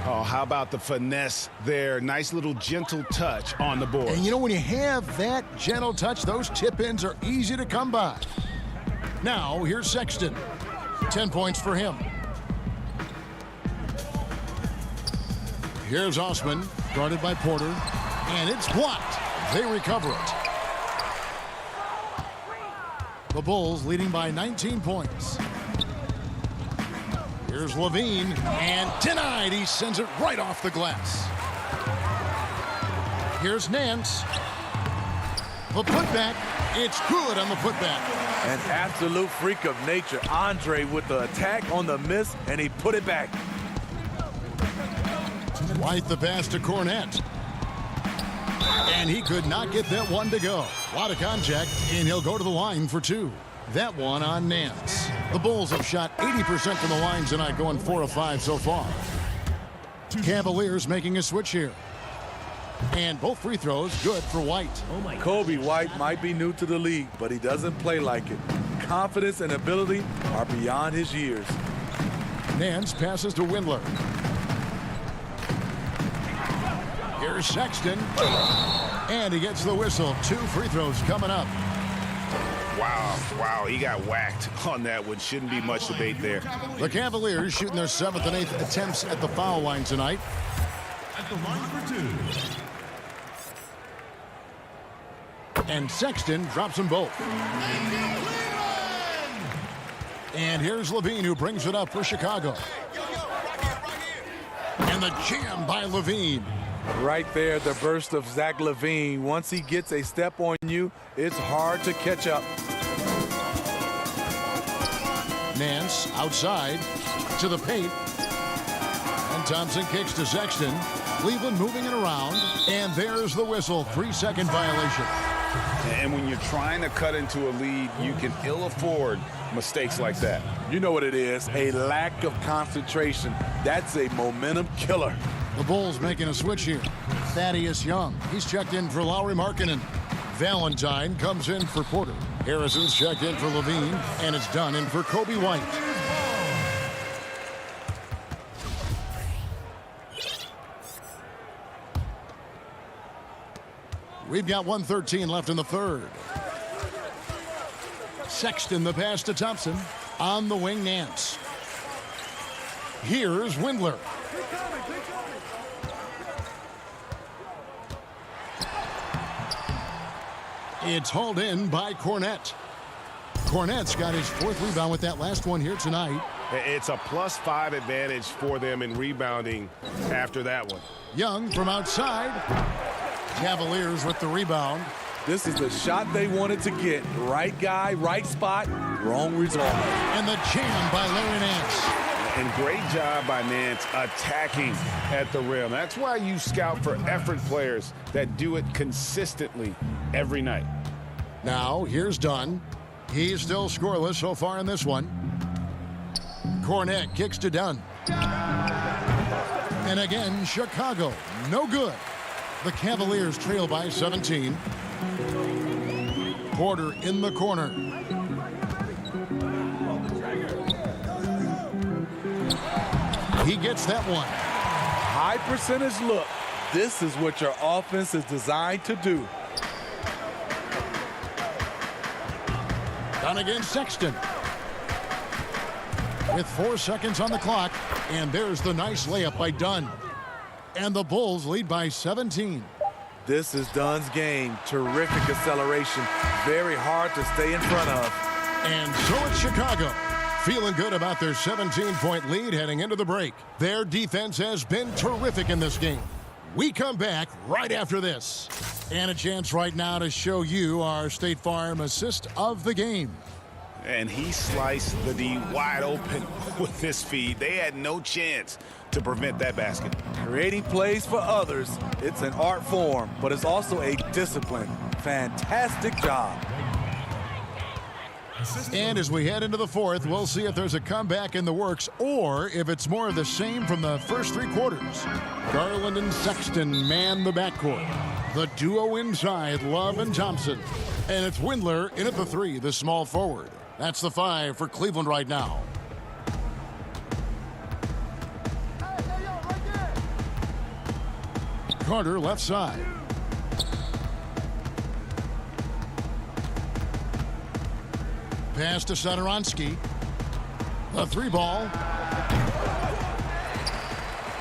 Oh, how about the finesse there? Nice little gentle touch on the board.
And you know, when you have that gentle touch, those tip-ins are easy to come by. Now, here's Sexton. 10 points for him. Here's Osman, guarded by Porter. And it's blocked. They recover it. The Bulls leading by 19 points. Here's Levine, and denied. He sends it right off the glass. Here's Nance. The putback. It's good on the putback.
An absolute freak of nature. Andre with the attack on the miss, and he put it back.
White the pass to Cornette. And he could not get that one to go. A lot of contact, and he'll go to the line for 2. That one on Nance. The Bulls have shot 80% from the line tonight, going 4 of 5 so far. Cavaliers making a switch here. And both free throws good for White.
Kobe White might be new to the league, but he doesn't play like it. Confidence and ability are beyond his years.
Nance passes to Windler. Here's Sexton. And he gets the whistle. 2 free throws coming up.
Wow, he got whacked on that one. Shouldn't be much debate there.
The Cavaliers shooting their 7th and 8th attempts at the foul line tonight.
At the line for 2.
And Sexton drops them both. And here's Levine, who brings it up for Chicago. And the jam by Levine.
Right there, the burst of Zach Levine. Once he gets a step on you, it's hard to catch up.
Nance outside to the paint. And Thompson kicks to Sexton. Cleveland moving it around. And there's the whistle. 3-second violation.
And when you're trying to cut into a lead, you can ill afford mistakes like that.
You know what it is, a lack of concentration. That's a momentum killer.
The Bulls making a switch here. Thaddeus Young. He's checked in for Lauri Markkanen. Valentine comes in for Porter. Harrison's checked in for Levine. And it's done in for Kobe White. We've got 1:13 left in the third. Sexton the pass to Thompson. On the wing, Nance. Here's Windler. It's hauled in by Cornette. Cornette's got his 4th rebound with that last one here tonight.
It's a +5 advantage for them in rebounding after that one.
Young from outside. Cavaliers with the rebound.
This is the shot they wanted to get. Right guy, right spot, wrong result.
And the jam by Larry Nance.
And great job by Nance attacking at the rim. That's why you scout for effort players that do it consistently every night.
Now, here's Dunn. He's still scoreless so far in this one. Cornette kicks to Dunn. And again, Chicago. No good. The Cavaliers trail by 17. Porter in the corner. He gets that one.
High percentage look. This is what your offense is designed to do.
Done against Sexton. With 4 seconds on the clock, and there's the nice layup by Dunn. And the Bulls lead by 17.
This is Dunn's game. Terrific acceleration. Very hard to stay in front of.
And so it's Chicago, feeling good about their 17-point lead heading into the break. Their defense has been terrific in this game. We come back right after this. And a chance right now to show you our State Farm assist of the game.
And he sliced the D wide open with his feed. They had no chance to prevent that basket.
Creating plays for others, it's an art form, but it's also a discipline. Fantastic job.
And as we head into the fourth, we'll see if there's a comeback in the works or if it's more of the same from the first 3 quarters. Garland and Sexton man the backcourt. The duo inside, Love and Thompson. And it's Windler in at the 3, the small forward. That's the 5 for Cleveland right now. Carter left side. Pass to Satoransky. The 3 ball.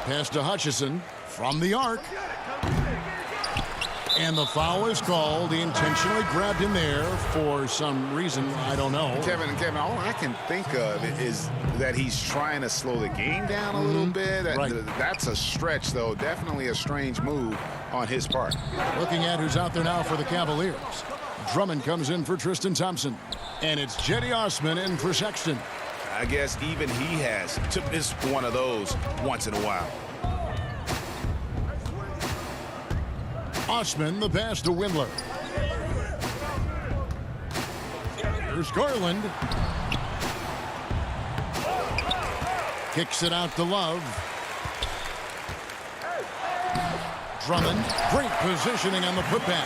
Pass to Hutchison from the arc. And the foul is called. He intentionally grabbed him there for some reason, I don't know.
Kevin, all I can think of is that he's trying to slow the game down a little bit.
Right.
That's a stretch, though. Definitely a strange move on his part.
Looking at who's out there now for the Cavaliers. Drummond comes in for Tristan Thompson. And it's Jetty Osman in for Sexton.
I guess even he has to miss one of those once in a while.
Osman, the pass to Windler. Here's Garland. Kicks it out to Love. Drummond, great positioning on the putback.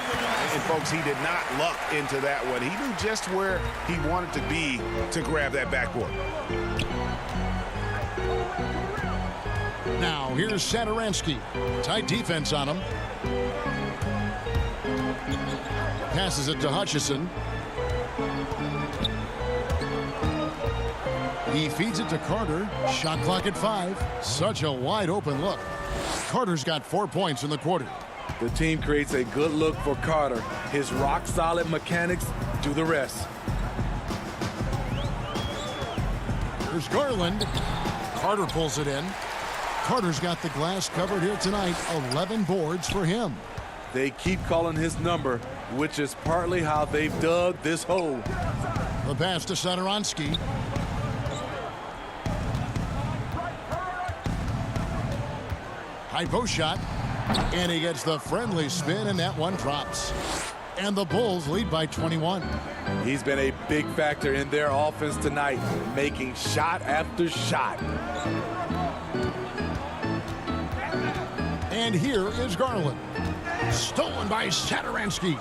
And folks, he did not luck into that one. He knew just where he wanted to be to grab that backboard.
Now, here's Satoransky. Tight defense on him. Passes it to Hutchison. He feeds it to Carter. Shot clock at 5. Such a wide open look. Carter's got 4 points in the quarter.
The team creates a good look for Carter. His rock-solid mechanics do the rest.
There's Garland. Carter pulls it in. Carter's got the glass covered here tonight. 11 boards for him.
They keep calling his number, which is partly how they've dug this hole.
The pass to Satoransky. High post shot. And he gets the friendly spin, and that one drops. And the Bulls lead by 21.
He's been a big factor in their offense tonight, making shot after shot.
And here is Garland. Stolen by Satoransky.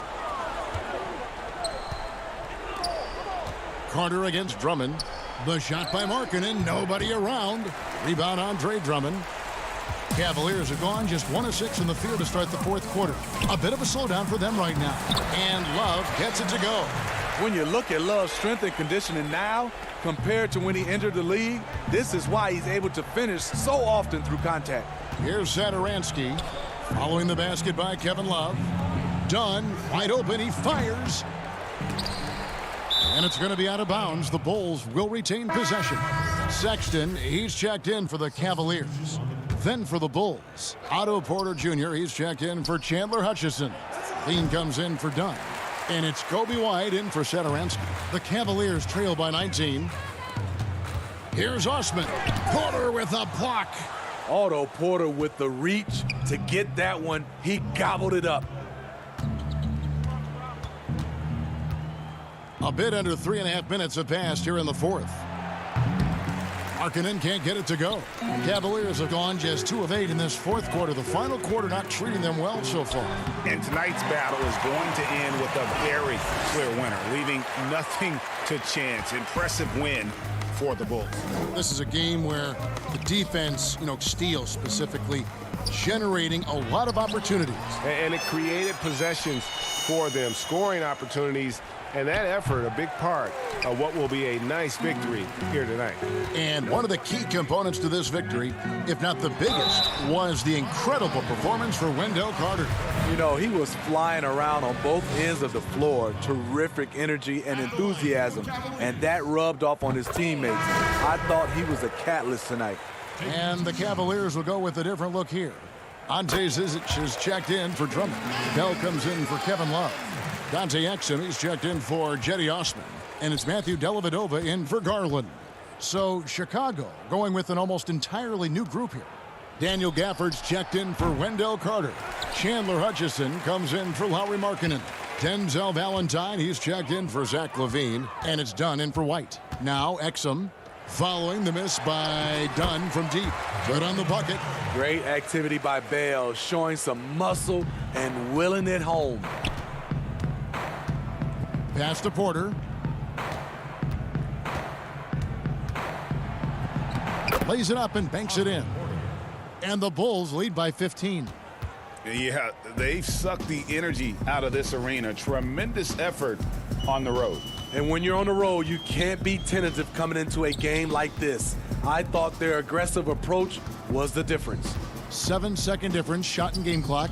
Carter against Drummond. The shot by Markkanen. Nobody around. Rebound Andre Drummond. Cavaliers are gone just 1 of 6 in the field to start the fourth quarter. A bit of a slowdown for them right now. And Love gets it to go.
When you look at Love's strength and conditioning now compared to when he entered the league, this is why he's able to finish so often through contact.
Here's Satoransky. Following the basket by Kevin Love. Dunn, wide open, he fires. And it's going to be out of bounds. The Bulls will retain possession. Sexton, he's checked in for the Cavaliers. Then for the Bulls, Otto Porter Jr., he's checked in for Chandler Hutchison. Levine comes in for Dunn. And it's Kobe White in for Satoransky. The Cavaliers trail by 19. Here's Osman. Porter with a block.
Otto Porter with the reach to get that one. He gobbled it up.
A bit under 3.5 minutes have passed here in the fourth. Markkanen can't get it to go. Cavaliers have gone just 2 of 8 in this fourth quarter. The final quarter not treating them well so far.
And tonight's battle is going to end with a very clear winner, leaving nothing to chance. Impressive win for the Bulls.
This is a game where the defense, steals specifically, generating a lot of opportunities.
And it created possessions for them, scoring opportunities, and that effort, a big part of what will be a nice victory here tonight.
And one of the key components to this victory, if not the biggest, was the incredible performance for Wendell Carter.
He was flying around on both ends of the floor. Terrific energy and enthusiasm, and that rubbed off on his teammates. I thought he was a catalyst tonight.
And the Cavaliers will go with a different look here. Ante Zizic is checked in for Drummond. Bell comes in for Kevin Love. Dante Exum is checked in for Jetty Osman. And it's Matthew Dellavedova in for Garland. So Chicago going with an almost entirely new group here. Daniel Gafford's checked in for Wendell Carter. Chandler Hutchison comes in for Lauri Markkanen. Denzel Valentine, he's checked in for Zach Levine. And it's Dunn in for White. Now Exum following the miss by Dunn from deep. Good on the bucket.
Great activity by Bell, showing some muscle and willing it home.
Pass to Porter. Lays it up and banks it in. And the Bulls lead by 15.
Yeah, they've sucked the energy out of this arena. Tremendous effort on the road.
And when you're on the road, you can't be tentative coming into a game like this. I thought their aggressive approach was the difference.
7-second difference, shot and game clock.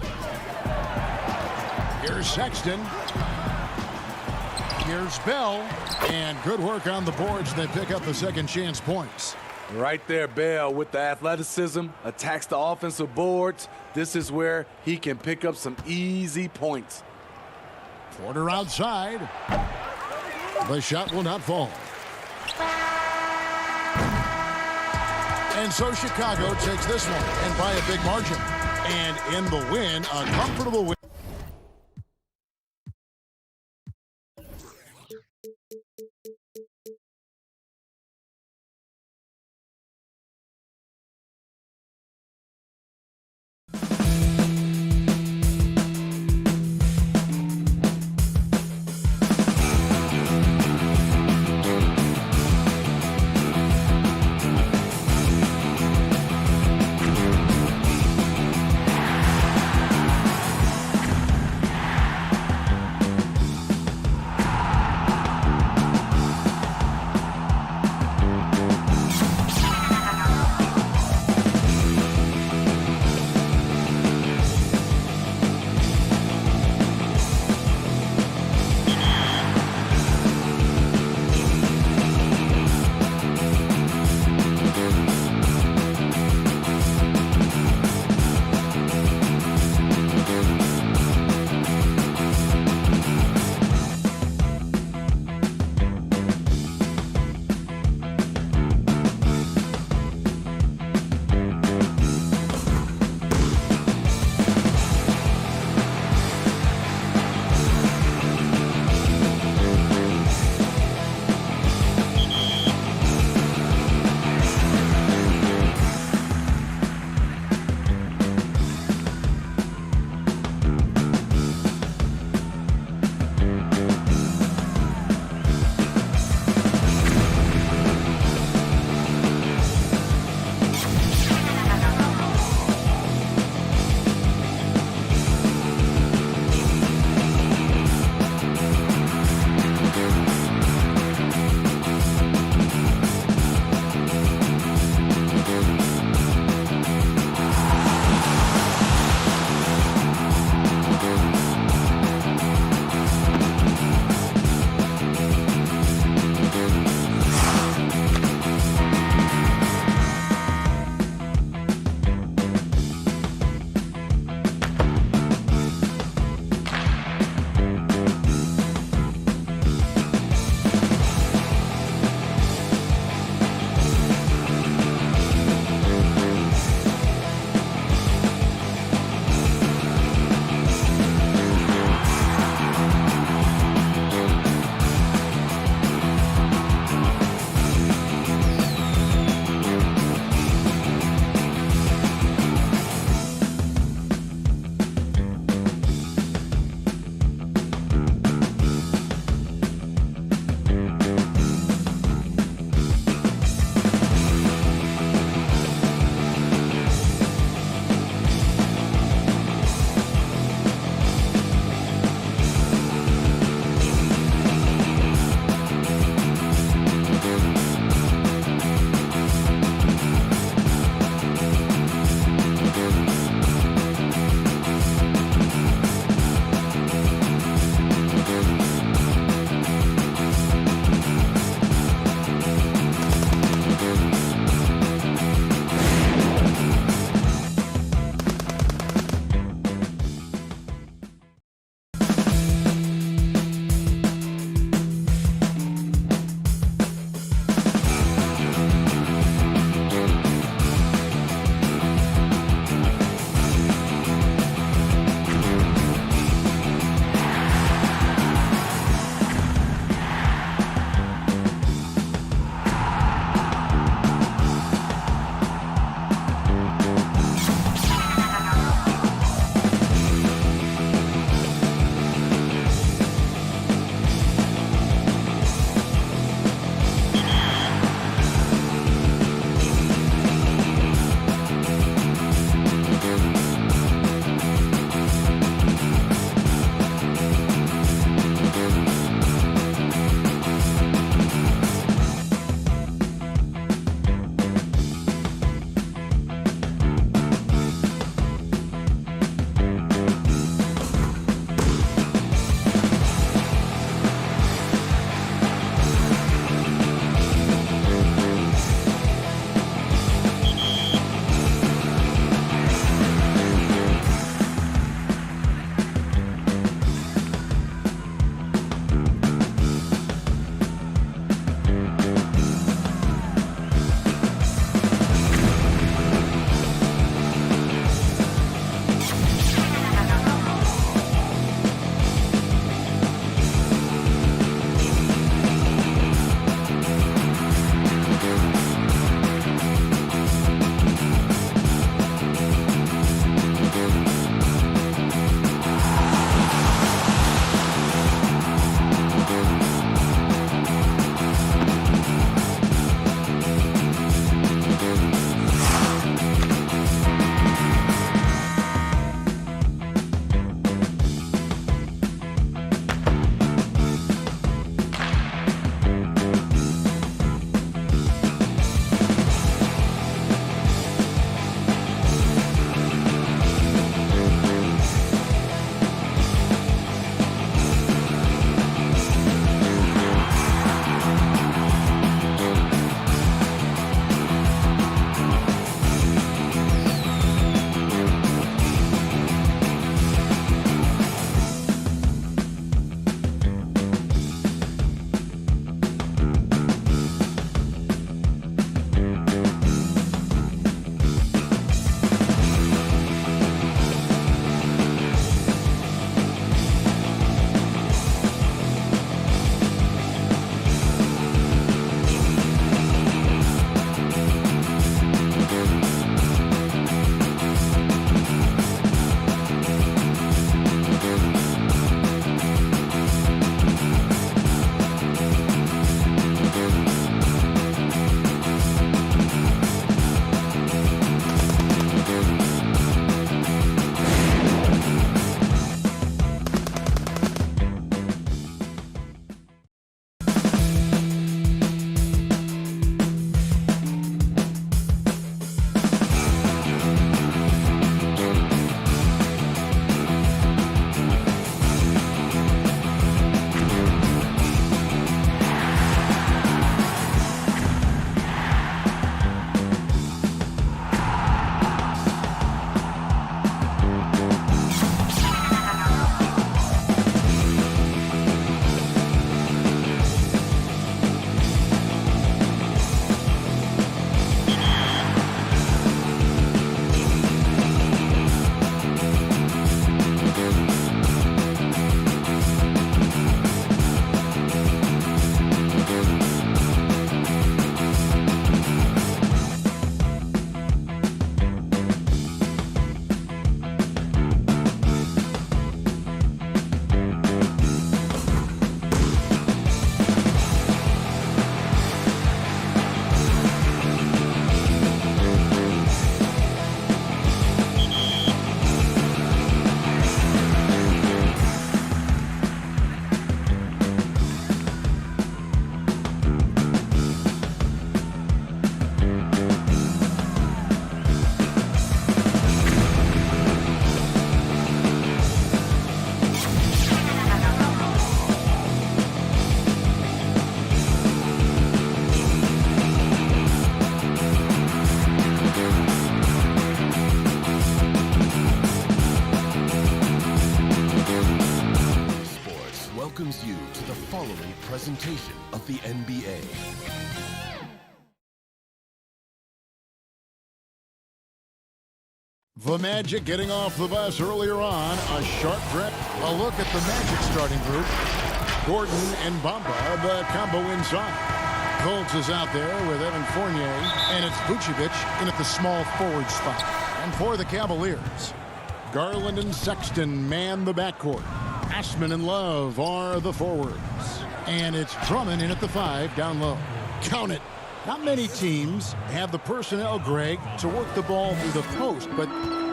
Here's Sexton. Here's Bell. And good work on the boards. They pick up the second chance points.
Right there, Bell with the athleticism, attacks the offensive boards. This is where he can pick up some easy points.
Porter outside. The shot will not fall. And so Chicago takes this one, and by a big margin. And in the win, a comfortable win. The Magic getting off the bus earlier on. A sharp threat. A look at the Magic starting group. Gordon and Bamba, the combo inside. Fultz is out there with Evan Fournier, and it's Vucevic in at the small forward spot. And for the Cavaliers, Garland and Sexton man the backcourt. Ashman and Love are the forwards. And it's Drummond in at the 5 down low. Count it. Not many teams have the personnel, Greg, to work the ball through the post, but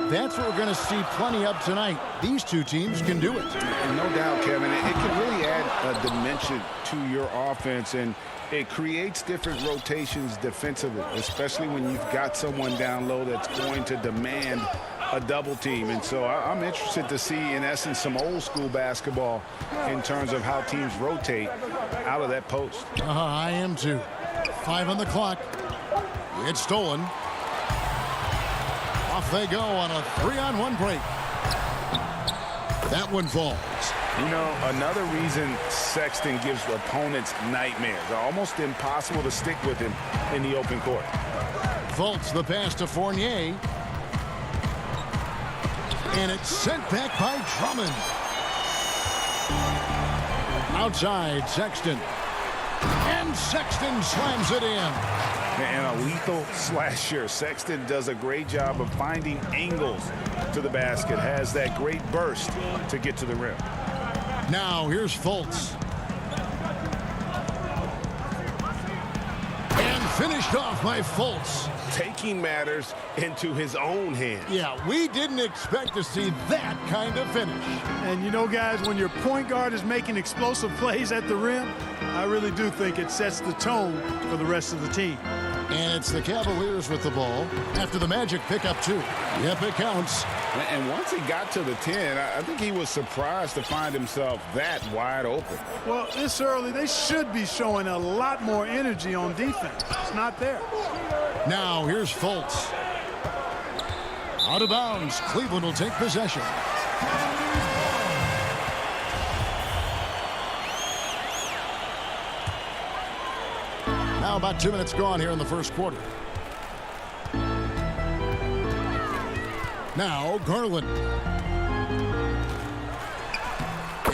that's what we're going to see plenty of tonight. These two teams can do it.
And no doubt, Kevin, it can really add a dimension to your offense, and it creates different rotations defensively, especially when you've got someone down low that's going to demand a double team. And so I'm interested to see, in essence, some old school basketball in terms of how teams rotate out of that post.
I am too. 5 on the clock. It's stolen. Off they go on a 3-on-1 break. That one falls.
You know, another reason Sexton gives opponents nightmares. Almost impossible to stick with him in the open court.
Fultz the pass to Fournier. And it's sent back by Drummond. Outside, Sexton. And Sexton slams it in.
And a lethal slasher. Sexton does a great job of finding angles to the basket. Has that great burst to get to the rim.
Now here's Fultz. And finished off by Fultz.
Taking matters into his own hands.
Yeah, we didn't expect to see that kind of finish.
And you know, guys, when your point guard is making explosive plays at the rim, I really do think it sets the tone for the rest of the team.
And it's the Cavaliers with the ball after the Magic pick up 2. Yep, it counts.
And once he got to the 10, I think he was surprised to find himself that wide open.
Well, this early, they should be showing a lot more energy on defense. It's not there.
Now here's Fultz. Out of bounds. Cleveland will take possession. Now about 2 minutes gone here in the first quarter. Now Garland.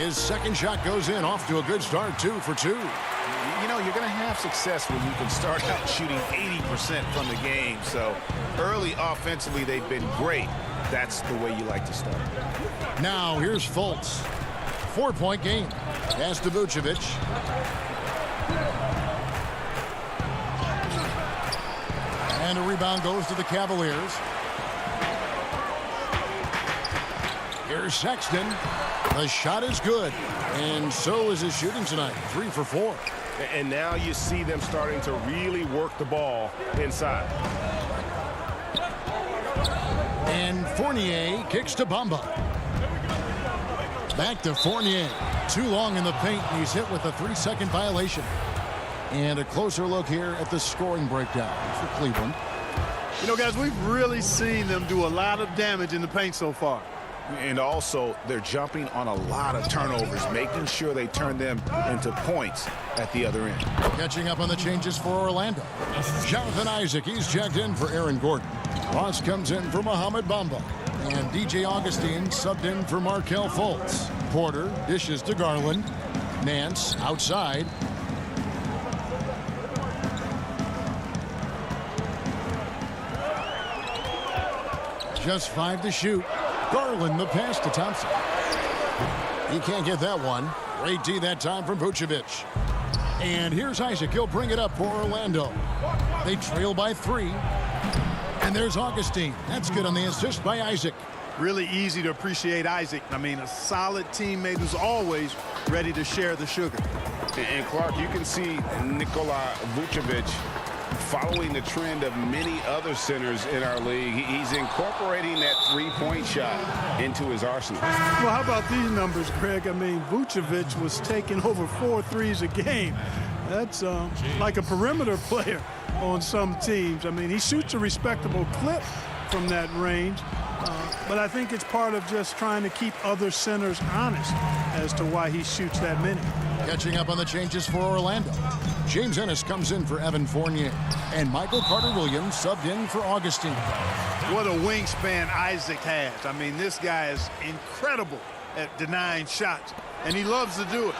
His second shot goes in, off to a good start, 2 for 2.
You know, you're going to have success when you can start out shooting 80% from the game. So early offensively, they've been great. That's the way you like to start.
Now here's Fultz. 4-point game. Pass to Vucevic. And a rebound goes to the Cavaliers. Here's Sexton. The shot is good. And so is his shooting tonight. 3 for 4.
And now you see them starting to really work the ball inside.
And Fournier kicks to Bamba. Back to Fournier. Too long in the paint, and he's hit with a 3-second violation. And a closer look here at the scoring breakdown for Cleveland.
You know, guys, we've really seen them do a lot of damage in the paint so far.
And also, they're jumping on a lot of turnovers, making sure they turn them into points at the other end.
Catching up on the changes for Orlando. Jonathan Isaac, he's checked in for Aaron Gordon. Ross comes in for Mohamed Bamba. And DJ Augustine subbed in for Markelle Fultz. Porter dishes to Garland. Nance outside. Just 5 to shoot. Garland the pass to Thompson. He can't get that one. Great D that time from Vucevic. And here's Isaac. He'll bring it up for Orlando. They trail by 3. And there's Augustine. That's good on the assist by Isaac.
Really easy to appreciate Isaac. I mean, a solid teammate who's always ready to share the sugar.
And Clark, you can see Nikola Vucevic following the trend of many other centers in our league. He's incorporating that 3-point shot into his arsenal.
Well, how about these numbers, Greg? I mean, Vucevic was taking over 4 threes a game. That's like a perimeter player on some teams. I mean, he shoots a respectable clip, from that range. But I think it's part of just trying to keep other centers honest as to why he shoots that many.
Catching up on the changes for Orlando. James Ennis comes in for Evan Fournier. And Michael Carter-Williams subbed in for Augustine.
What a wingspan Isaac has. I mean, this guy is incredible at denying shots, and he loves to do it.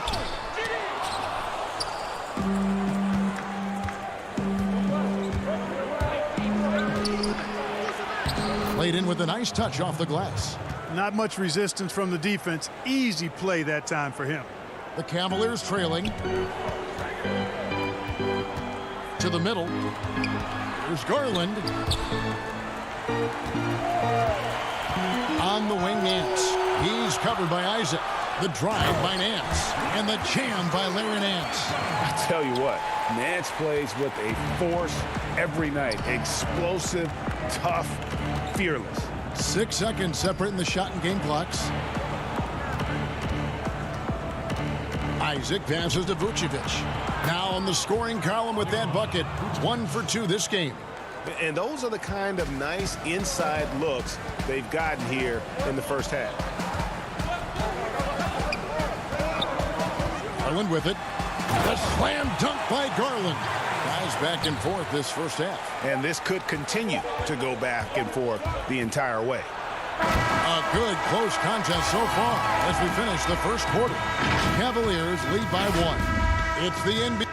Played in with a nice touch off the glass.
Not much resistance from the defense. Easy play that time for him.
The Cavaliers trailing. To the middle. Here's Garland. On the wing, Nance. He's covered by Isaac. The drive by Nance. And the jam by Larry Nance.
I tell you what, Nance plays with a force every night. Explosive, tough, fearless.
6 seconds separating the shot and game clocks. Isaac passes to Vucevic. Now on the scoring column with that bucket. 1 for 2 this game.
And those are the kind of nice inside looks they've gotten here in the first half.
Garland with it. The slam dunk by Garland. Guys back and forth this first half.
And this could continue to go back and forth the entire way.
A good close contest so far as we finish the first quarter. Cavaliers lead by 1. It's the NBA.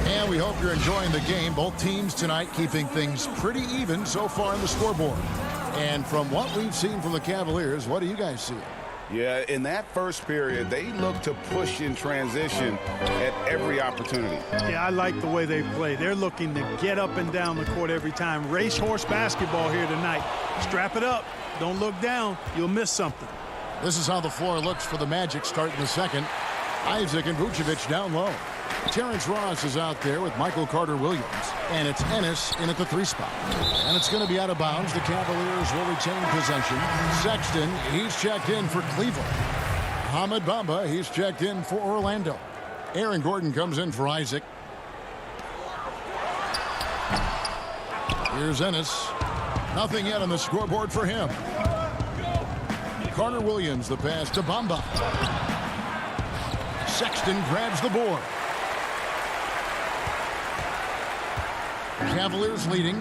And we hope you're enjoying the game. Both teams tonight keeping things pretty even so far on the scoreboard. And from what we've seen from the Cavaliers, what do you guys see?
Yeah, in that first period, they look to push in transition at every opportunity.
Yeah, I like the way they play. They're looking to get up and down the court every time. Racehorse basketball here tonight. Strap it up. Don't look down. You'll miss something.
This is how the floor looks for the Magic starting the second. Isaac and Vucevic down low. Terrence Ross is out there with Michael Carter-Williams. And it's Ennis in at the 3 spot. And it's going to be out of bounds. The Cavaliers will retain possession. Sexton, he's checked in for Cleveland. Ahmed Bamba, he's checked in for Orlando. Aaron Gordon comes in for Isaac. Here's Ennis. Nothing yet on the scoreboard for him. Carter-Williams, the pass to Bamba. Sexton grabs the board. Cavaliers leading.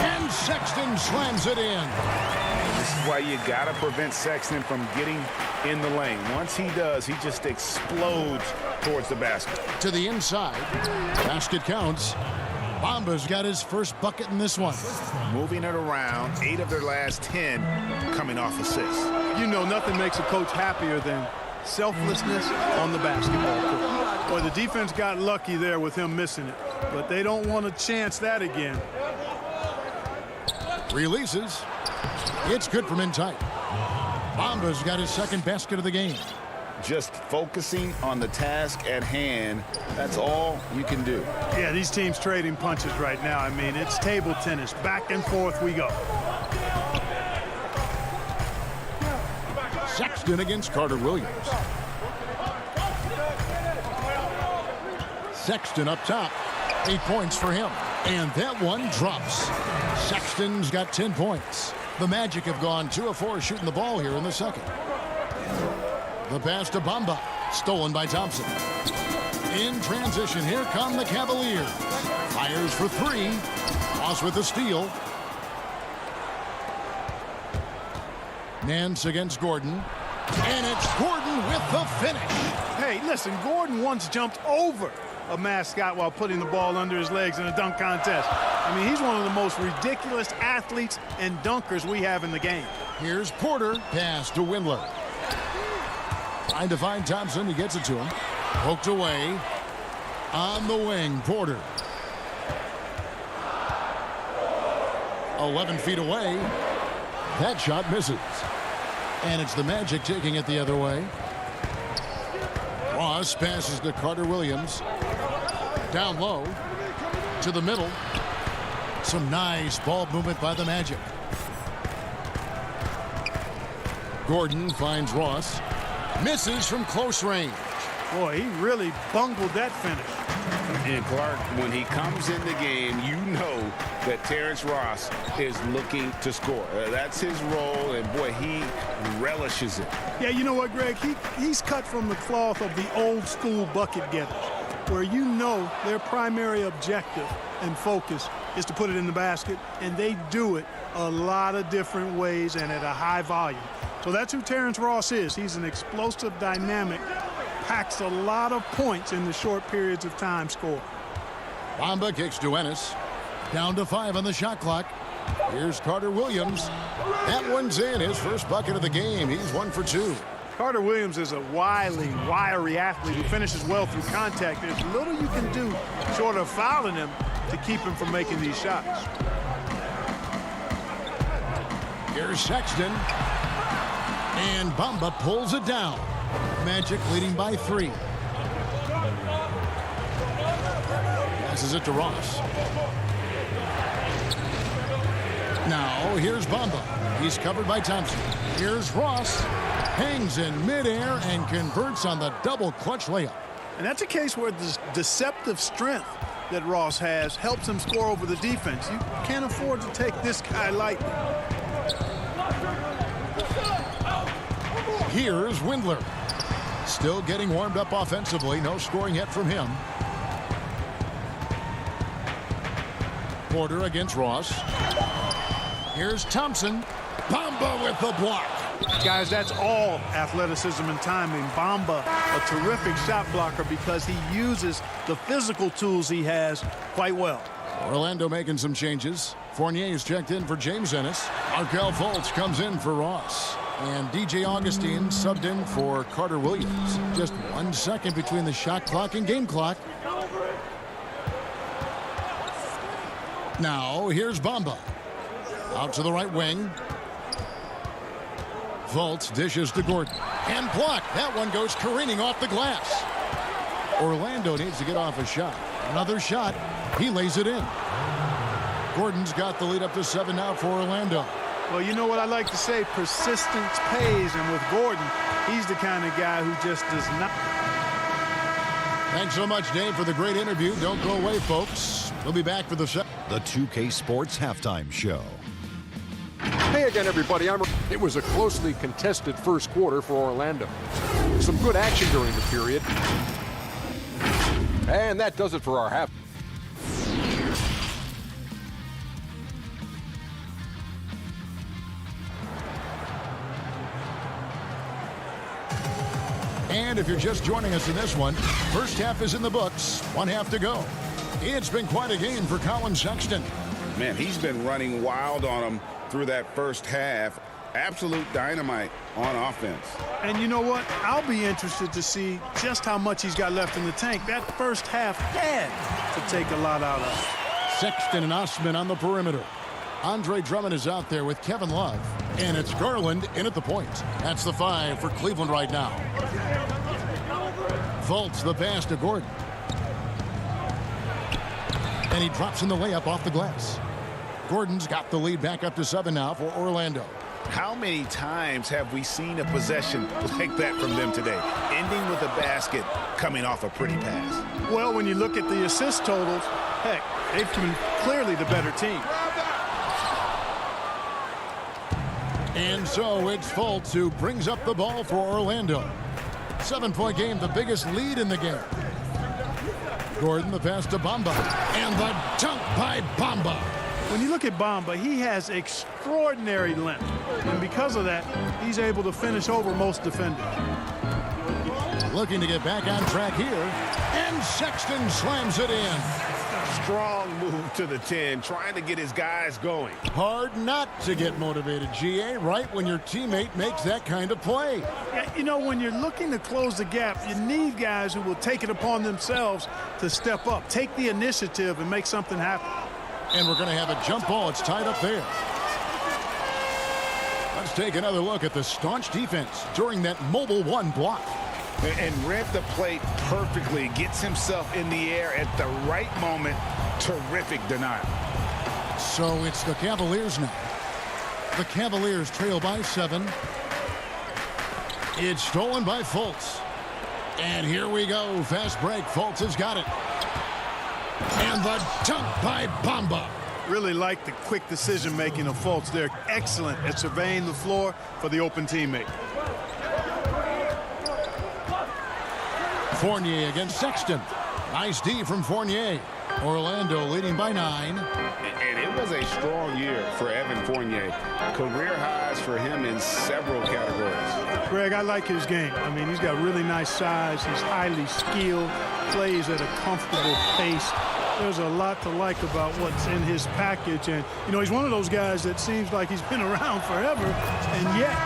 And Sexton slams it in.
This is why you got to prevent Sexton from getting in the lane. Once he does, he just explodes towards the basket.
To the inside. Basket counts. Bamba's got his first bucket in this one.
Moving it around, 8 of their last 10 coming off assists.
You know, nothing makes a coach happier than selflessness on the basketball court. Boy, the defense got lucky there with him missing it, but they don't want to chance that again.
Releases. It's good from in tight. Bamba's got his second basket of the game.
Just focusing on the task at hand, that's all you can do.
Yeah, these teams trading punches right now. I mean, it's table tennis. Back and forth we go.
Sexton against Carter-Williams. Sexton up top. 8 points for him. And that one drops. Sexton's got 10 points. The Magic have gone 2 of 4 shooting the ball here in the second. The pass to Bamba. Stolen by Thompson. In transition, here come the Cavaliers. Fires for 3. Ross with the steal. Nance against Gordon. And it's Gordon with the finish.
Hey, listen, Gordon once jumped over a mascot while putting the ball under his legs in a dunk contest. I mean, he's one of the most ridiculous athletes and dunkers we have in the game.
Here's Porter. Pass to Windler. Trying to find Thompson. He gets it to him. Poked away. On the wing, Porter. 11 feet away. That shot misses. And it's the Magic taking it the other way. Ross passes to Carter-Williams. Down low. To the middle. Some nice ball movement by the Magic. Gordon finds Ross. Misses from close range.
Boy, he really bungled that finish.
And Clark, when he comes in the game, you know that Terrence Ross is looking to score. That's his role, and boy, he relishes it.
Yeah, you know what, Greg? He's cut from the cloth of the old school bucket getters, where you know their primary objective and focus is to put it in the basket, and they do it a lot of different ways and at a high volume. So that's who Terrence Ross is. He's an explosive, dynamic, packs a lot of points in the short periods of time score.
Bamba kicks to Ennis. Down to 5 on the shot clock. Here's Carter Williams. That one's in, his first bucket of the game. He's 1 for 2.
Carter Williams is a wily, wiry athlete who finishes well through contact. There's little you can do short of fouling him to keep him from making these shots.
Here's Sexton. And Bamba pulls it down. Magic leading by 3. Passes it to Ross. Now here's Bamba. He's covered by Thompson. Here's Ross. Hangs in midair and converts on the double clutch layup.
And that's a case where the deceptive strength that Ross has helps him score over the defense. You can't afford to take this guy lightly.
Here's Windler. Still getting warmed up offensively. No scoring yet from him. Porter against Ross. Here's Thompson. Bamba with the block.
Guys, that's all athleticism and timing. Bamba, a terrific shot blocker because he uses the physical tools he has quite well.
Orlando making some changes. Fournier is checked in for James Ennis. Markel Fultz comes in for Ross. And DJ Augustine subbed in for Carter Williams. Just 1 second between the shot clock and game clock. Now here's Bamba. Out to the right wing. Fultz dishes to Gordon. And blocked. That one goes careening off the glass. Orlando needs to get off a shot. Another shot. He lays it in. Gordon's got the lead up to 7 now for Orlando.
Well, you know what I like to say? Persistence pays. And with Gordon, he's the kind of guy who just does not.
Thanks so much, Dave, for the great interview. Don't go away, folks. We'll be back for the
2K Sports Halftime Show.
Hey again, everybody. It was a closely contested first quarter for Orlando. Some good action during the period. And that does it for our half.
And if you're just joining us in this one, first half is in the books. 1 half to go. It's been quite a game for Colin Sexton.
Man, he's been running wild on him through that first half. Absolute dynamite on offense.
And you know what? I'll be interested to see just how much he's got left in the tank. That first half had to take a lot out of it.
Sexton and Osman on the perimeter. Andre Drummond is out there with Kevin Love. And it's Garland in at the point. That's the 5 for Cleveland right now. Fultz the pass to Gordon. And he drops in the layup off the glass. Gordon's got the lead back up to 7 now for Orlando.
How many times have we seen a possession like that from them today? Ending with a basket, coming off a pretty pass.
Well, when you look at the assist totals, heck, they've been clearly the better team.
And so it's Fultz who brings up the ball for Orlando. 7-point game, the biggest lead in the game. Gordon the pass to Bamba. And the dunk by Bamba.
When you look at Bamba, he has extraordinary length. And because of that, he's able to finish over most defenders.
Looking to get back on track here. And Sexton slams it in.
Strong move to the 10, trying to get his guys going.
Hard not to get motivated, GA, right when your teammate makes that kind of play.
Yeah, you know, when you're looking to close the gap, you need guys who will take it upon themselves to step up, take the initiative, and make something happen.
And we're going to have a jump ball. It's tied up there. Let's take another look at the staunch defense during that mobile 1 block.
And read the plate perfectly. Gets himself in the air at the right moment. Terrific denial.
So it's the Cavaliers now. The Cavaliers trail by 7. It's stolen by Fultz. And here we go. Fast break. Fultz has got it. And the dunk by Bamba.
Really like the quick decision-making of Fultz. They're excellent at surveying the floor for the open teammate.
Fournier against Sexton. Nice D from Fournier. Orlando leading by 9.
And it was a strong year for Evan Fournier. Career highs for him in several categories.
Greg, I like his game. I mean, he's got really nice size. He's highly skilled, plays at a comfortable pace. There's a lot to like about what's in his package. And, you know, he's one of those guys that seems like he's been around forever, and yet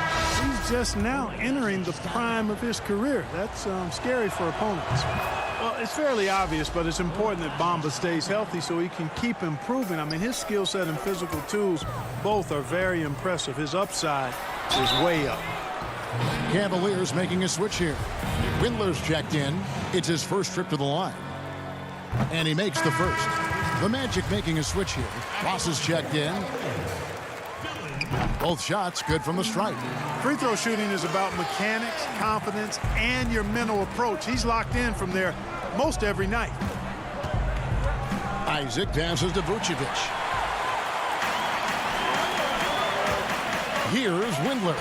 he's just now entering the prime of his career. That's scary for opponents. Well, it's fairly obvious, but it's important that Bamba stays healthy so he can keep improving. I mean, his skill set and physical tools both are very impressive. His upside is way up.
Cavaliers making a switch here. Windler's checked in. It's his first trip to the line. And he makes the first. The Magic making a switch here. Ross is checked in. Both shots good from the stripe.
Free throw shooting is about mechanics, confidence, and your mental approach. He's locked in from there most every night.
Isaac passes to Vucevic. Here's Windler.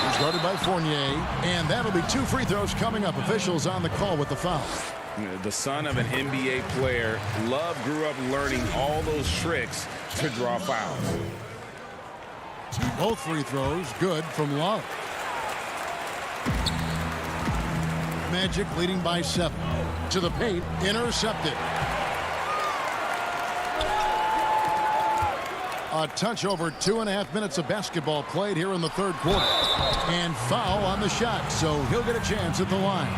He's guarded by Fournier. And that'll be 2 free throws coming up. Officials on the call with the foul.
The son of an NBA player, Love grew up learning all those tricks to draw fouls.
Both free throws good from Love. Magic leading by 7. To the paint, intercepted. A touch over 2.5 minutes of basketball played here in the third quarter. And foul on the shot, so he'll get a chance at the line.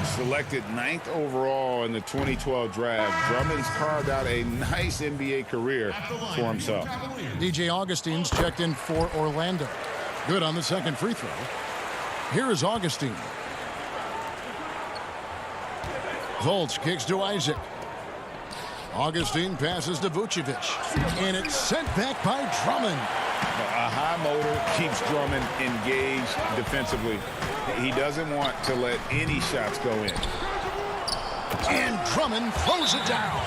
Selected 9th overall in the 2012 draft, Drummond's carved out a nice NBA career for himself.
DJ Augustine's checked in for Orlando. Good on the second free throw. Here is Augustine. Fultz kicks to Isaac. Augustine passes to Vucevic. And it's sent back by Drummond.
A high motor keeps Drummond engaged defensively. He doesn't want to let any shots go in.
And Drummond throws it down.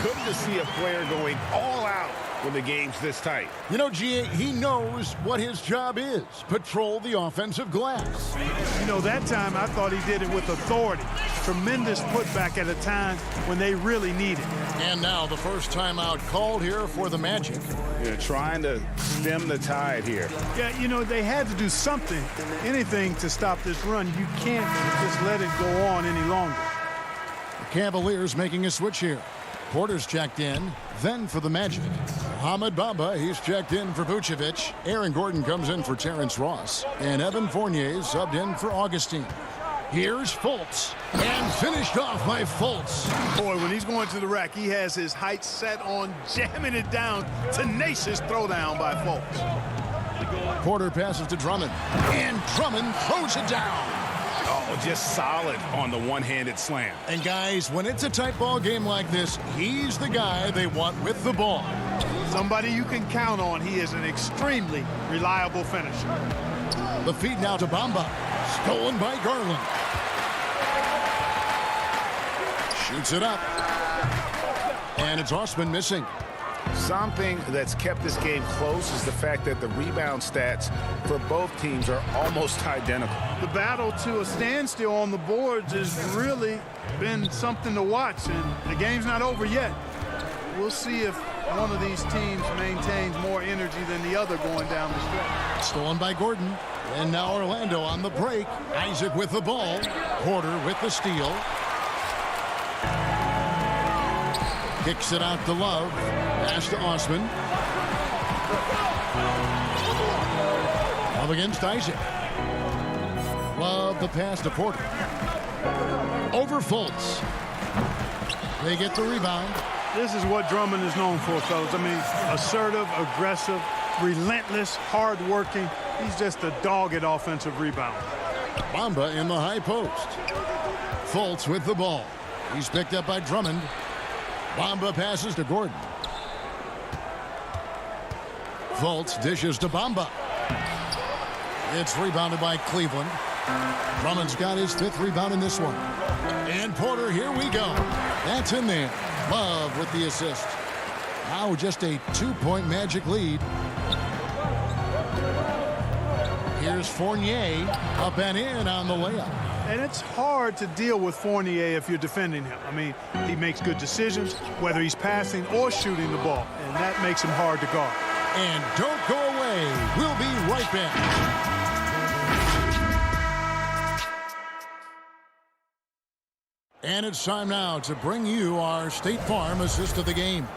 Good to see a player going all out when the game's this tight.
You know, G.A., he knows what his job is. Patrol the offensive glass.
You know, that time I thought he did it with authority. Tremendous putback at a time when they really need it.
And now the first timeout called here for the Magic.
You're trying to stem the tide here.
Yeah, you know, they had to do something, anything to stop this run. You can't just let it go on any longer.
The Cavaliers making a switch here. Porter's checked in. Then for the Magic, Mohamed Bamba, he's checked in for Vucevic. Aaron Gordon comes in for Terrence Ross. And Evan Fournier subbed in for Augustine. Here's Fultz. And finished off by Fultz.
Boy, when he's going to the rack, he has his height set on jamming it down. Tenacious throwdown by Fultz.
Porter passes to Drummond. And Drummond throws it down.
Oh, just solid on the one-handed slam.
And guys, when it's a tight ball game like this, he's the guy they want with the ball.
Somebody you can count on. He is an extremely reliable finisher.
The feed now to Bamba. Stolen by Garland. Shoots it up. And it's Osman missing.
Something that's kept this game close is the fact that the rebound stats for both teams are almost identical.
The battle to a standstill on the boards has really been something to watch, and the game's not over yet. We'll see if one of these teams maintains more energy than the other going down the stretch.
Stolen by Gordon. And now Orlando on the break. Isaac with the ball. Porter with the steal. Kicks it out to Love. Pass to Osman. Love against Isaac. Love the pass to Porter. Over Fultz. They get the rebound.
This is what Drummond is known for, fellas. I mean, assertive, aggressive, relentless, hard-working. He's just a dogged offensive rebound.
Bamba in the high post. Fultz with the ball. He's picked up by Drummond. Bamba passes to Gordon. Fultz dishes to Bamba. It's rebounded by Cleveland. Drummond's got his 5th rebound in this one. And Porter, here we go. That's in there. Love with the assist. Now just a 2-point Magic lead. Here's Fournier up and in on the layup.
And it's hard to deal with Fournier if you're defending him. I mean, he makes good decisions, whether he's passing or shooting the ball, and that makes him hard to guard.
And don't go away. We'll be right back. And it's time now to bring you our State Farm assist of the game.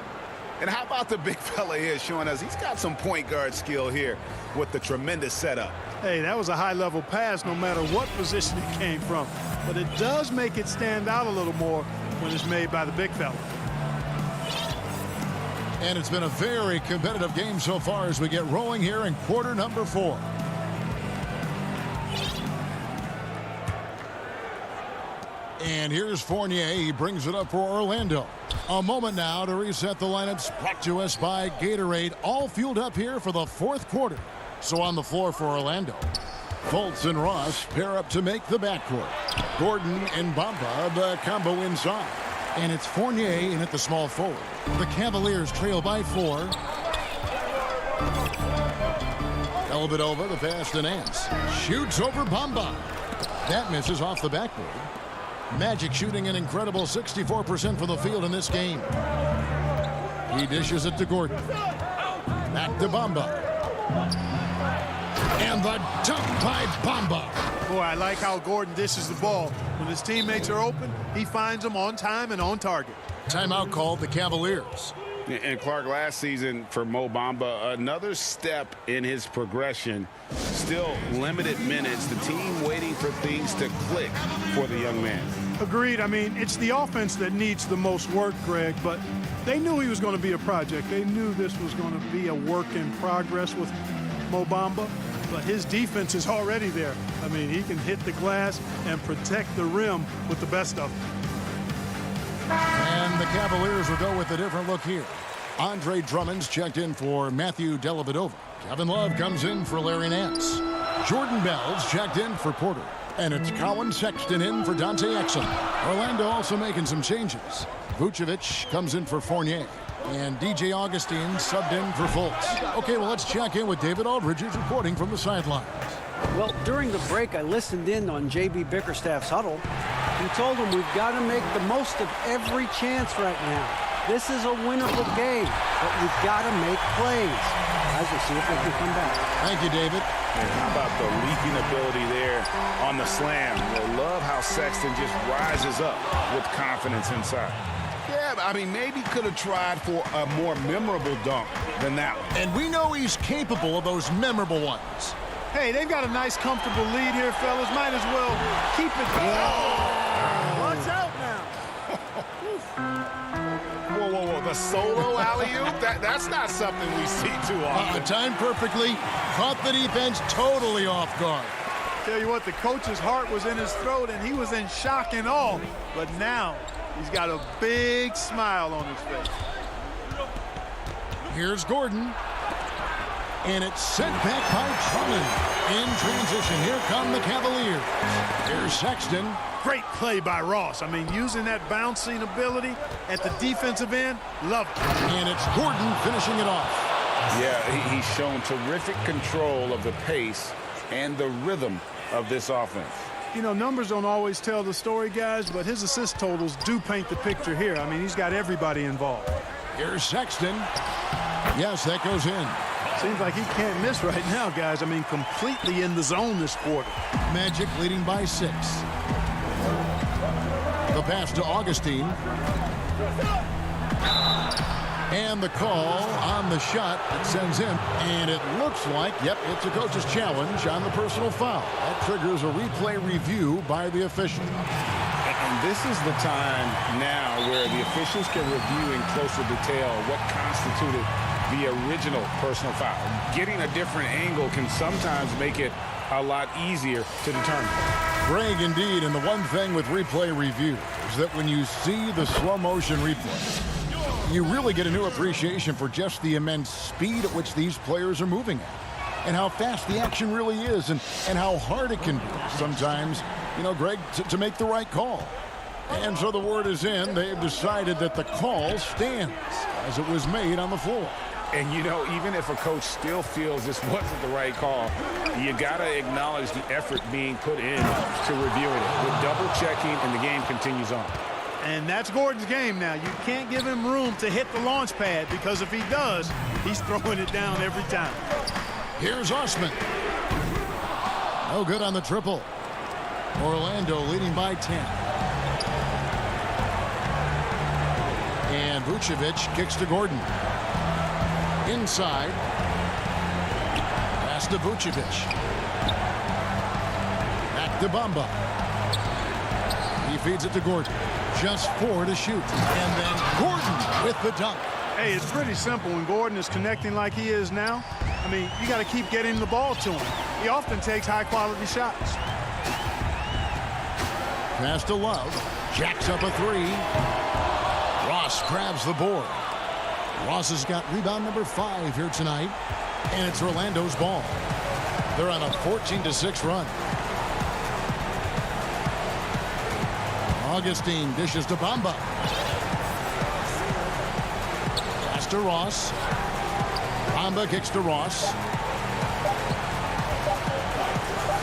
And how about the big fella here showing us he's got some point guard skill here with the tremendous setup.
Hey, that was a high-level pass no matter what position it came from. But it does make it stand out a little more when it's made by the big fella.
And it's been a very competitive game so far as we get rolling here in quarter number 4. And here's Fournier. He brings it up for Orlando. A moment now to reset the lineups. Brought to us by Gatorade. All fueled up here for the 4th quarter. So on the floor for Orlando, Fultz and Ross pair up to make the backcourt. Gordon and Bamba, the combo inside. And it's Fournier in at the small forward. The Cavaliers trail by 4. Dellavedova, the pass to Nance. Shoots over Bamba. That misses off the backboard. Magic shooting an incredible 64% from the field in this game. He dishes it to Gordon. Back to Bamba. And the dunk by Bamba.
Boy, I like how Gordon dishes the ball. When his teammates are open, he finds them on time and on target.
Timeout called the Cavaliers.
And Clark, last season for Mo Bamba, another step in his progression. Still limited minutes. The team waiting for things to click for the young man.
Agreed. I mean, it's the offense that needs the most work, Greg, but they knew he was going to be a project. They knew this was going to be a work in progress with Mo Bamba, but his defense is already there. I mean, he can hit the glass and protect the rim with the best of them.
And the Cavaliers will go with a different look here. Andre Drummond's checked in for Matthew Dellavedova. Kevin Love comes in for Larry Nance. Jordan Bell's checked in for Porter. And it's Colin Sexton in for Dante Exum. Orlando also making some changes. Vucevic comes in for Fournier. And DJ Augustine subbed in for Fultz. Okay, well, let's check in with David Aldridge, who's reporting from the sidelines.
Well, during the break, I listened in on J.B. Bickerstaff's huddle. He told him we've got to make the most of every chance right now. This is a winnable game, but we've got to make plays. Guys, we'll see if they can come back.
Thank you, David.
And how about the leaping ability there on the slam? I love how Sexton just rises up with confidence inside. Yeah, I mean, maybe could have tried for a more memorable dunk than that one.
And we know he's capable of those memorable ones.
Hey, they've got a nice, comfortable lead here, fellas. Might as well keep it going. Watch out now.
Whoa, whoa, whoa. The solo alley-oop? That's not something we see too often.
Timed perfectly. Caught the defense totally off guard.
Tell you what, the coach's heart was in his throat, and he was in shock and awe. But now, he's got a big smile on his face.
Here's Gordon. And it's sent back by Drummond. In transition, here come the Cavaliers. Here's Sexton.
Great play by Ross. I mean, using that bouncing ability at the defensive end, love it.
And it's Gordon finishing it off.
Yeah, he's shown terrific control of the pace and the rhythm of this offense.
You know, numbers don't always tell the story, guys, but his assist totals do paint the picture here. I mean, he's got everybody involved.
Here's Sexton. Yes, that goes in.
Seems like he can't miss right now, guys. I mean, completely in the zone this quarter.
Magic leading by 6. The pass to Augustine. And the call on the shot that sends him. And it looks like, yep, it's a coach's challenge on the personal foul. That triggers a replay review by the official.
And this is the time now where the officials can review in closer detail what constituted the original personal foul. Getting a different angle can sometimes make it a lot easier to determine.
Greg, indeed, and the one thing with replay review is that when you see the slow motion replay, you really get a new appreciation for just the immense speed at which these players are moving at. and how fast the action really is and how hard it can be sometimes, you know, Greg, to make the right call. And so the word is in. They've decided that the call stands as it was made on the floor.
And, you know, even if a coach still feels this wasn't the right call, you got to acknowledge the effort being put in to reviewing it. With double-checking, and the game continues on.
And that's Gordon's game now. You can't give him room to hit the launch pad, because if he does, he's throwing it down every time.
Here's Osman. No good on the triple. Orlando leading by 10. And Vucevic kicks to Gordon. Inside. Pass to Vucevic. Back to Bamba. He feeds it to Gordon. Just 4 to shoot. And then Gordon with the dunk.
Hey, it's pretty simple when Gordon is connecting like he is now. I mean, you got to keep getting the ball to him. He often takes high-quality shots.
Pass to Love. Jacks up a 3. Ross grabs the board. Ross has got rebound number 5 here tonight. And it's Orlando's ball. They're on a 14-6 run. Augustine dishes to Bamba. Pass to Ross. Bamba kicks to Ross.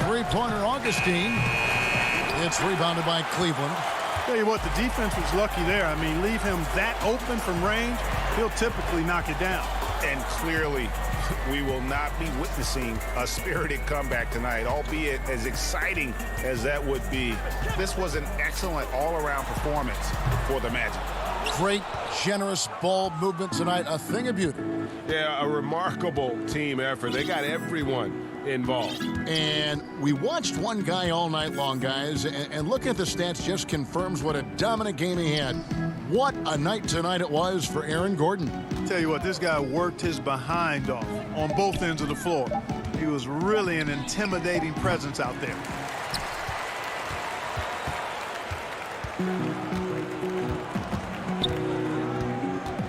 Three-pointer Augustine. It's rebounded by Cleveland.
Tell you what, the defense was lucky there. I mean, leave him that open from range, he'll typically knock it down.
And clearly, we will not be witnessing a spirited comeback tonight, albeit as exciting as that would be. This was an excellent all-around performance for the Magic.
Great, generous ball movement tonight. A thing of beauty.
Yeah, a remarkable team effort. They got everyone involved.
And we watched one guy all night long, guys, and looking at the stats just confirms what a dominant game he had. What a night tonight it was for Aaron Gordon.
Tell you what, this guy worked his behind off on both ends of the floor. He was really an intimidating presence out there.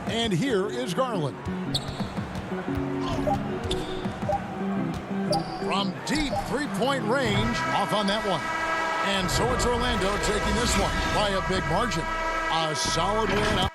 And here is Garland. From deep three-point range, off on that one. And so it's Orlando taking this one by a big margin. A solid win.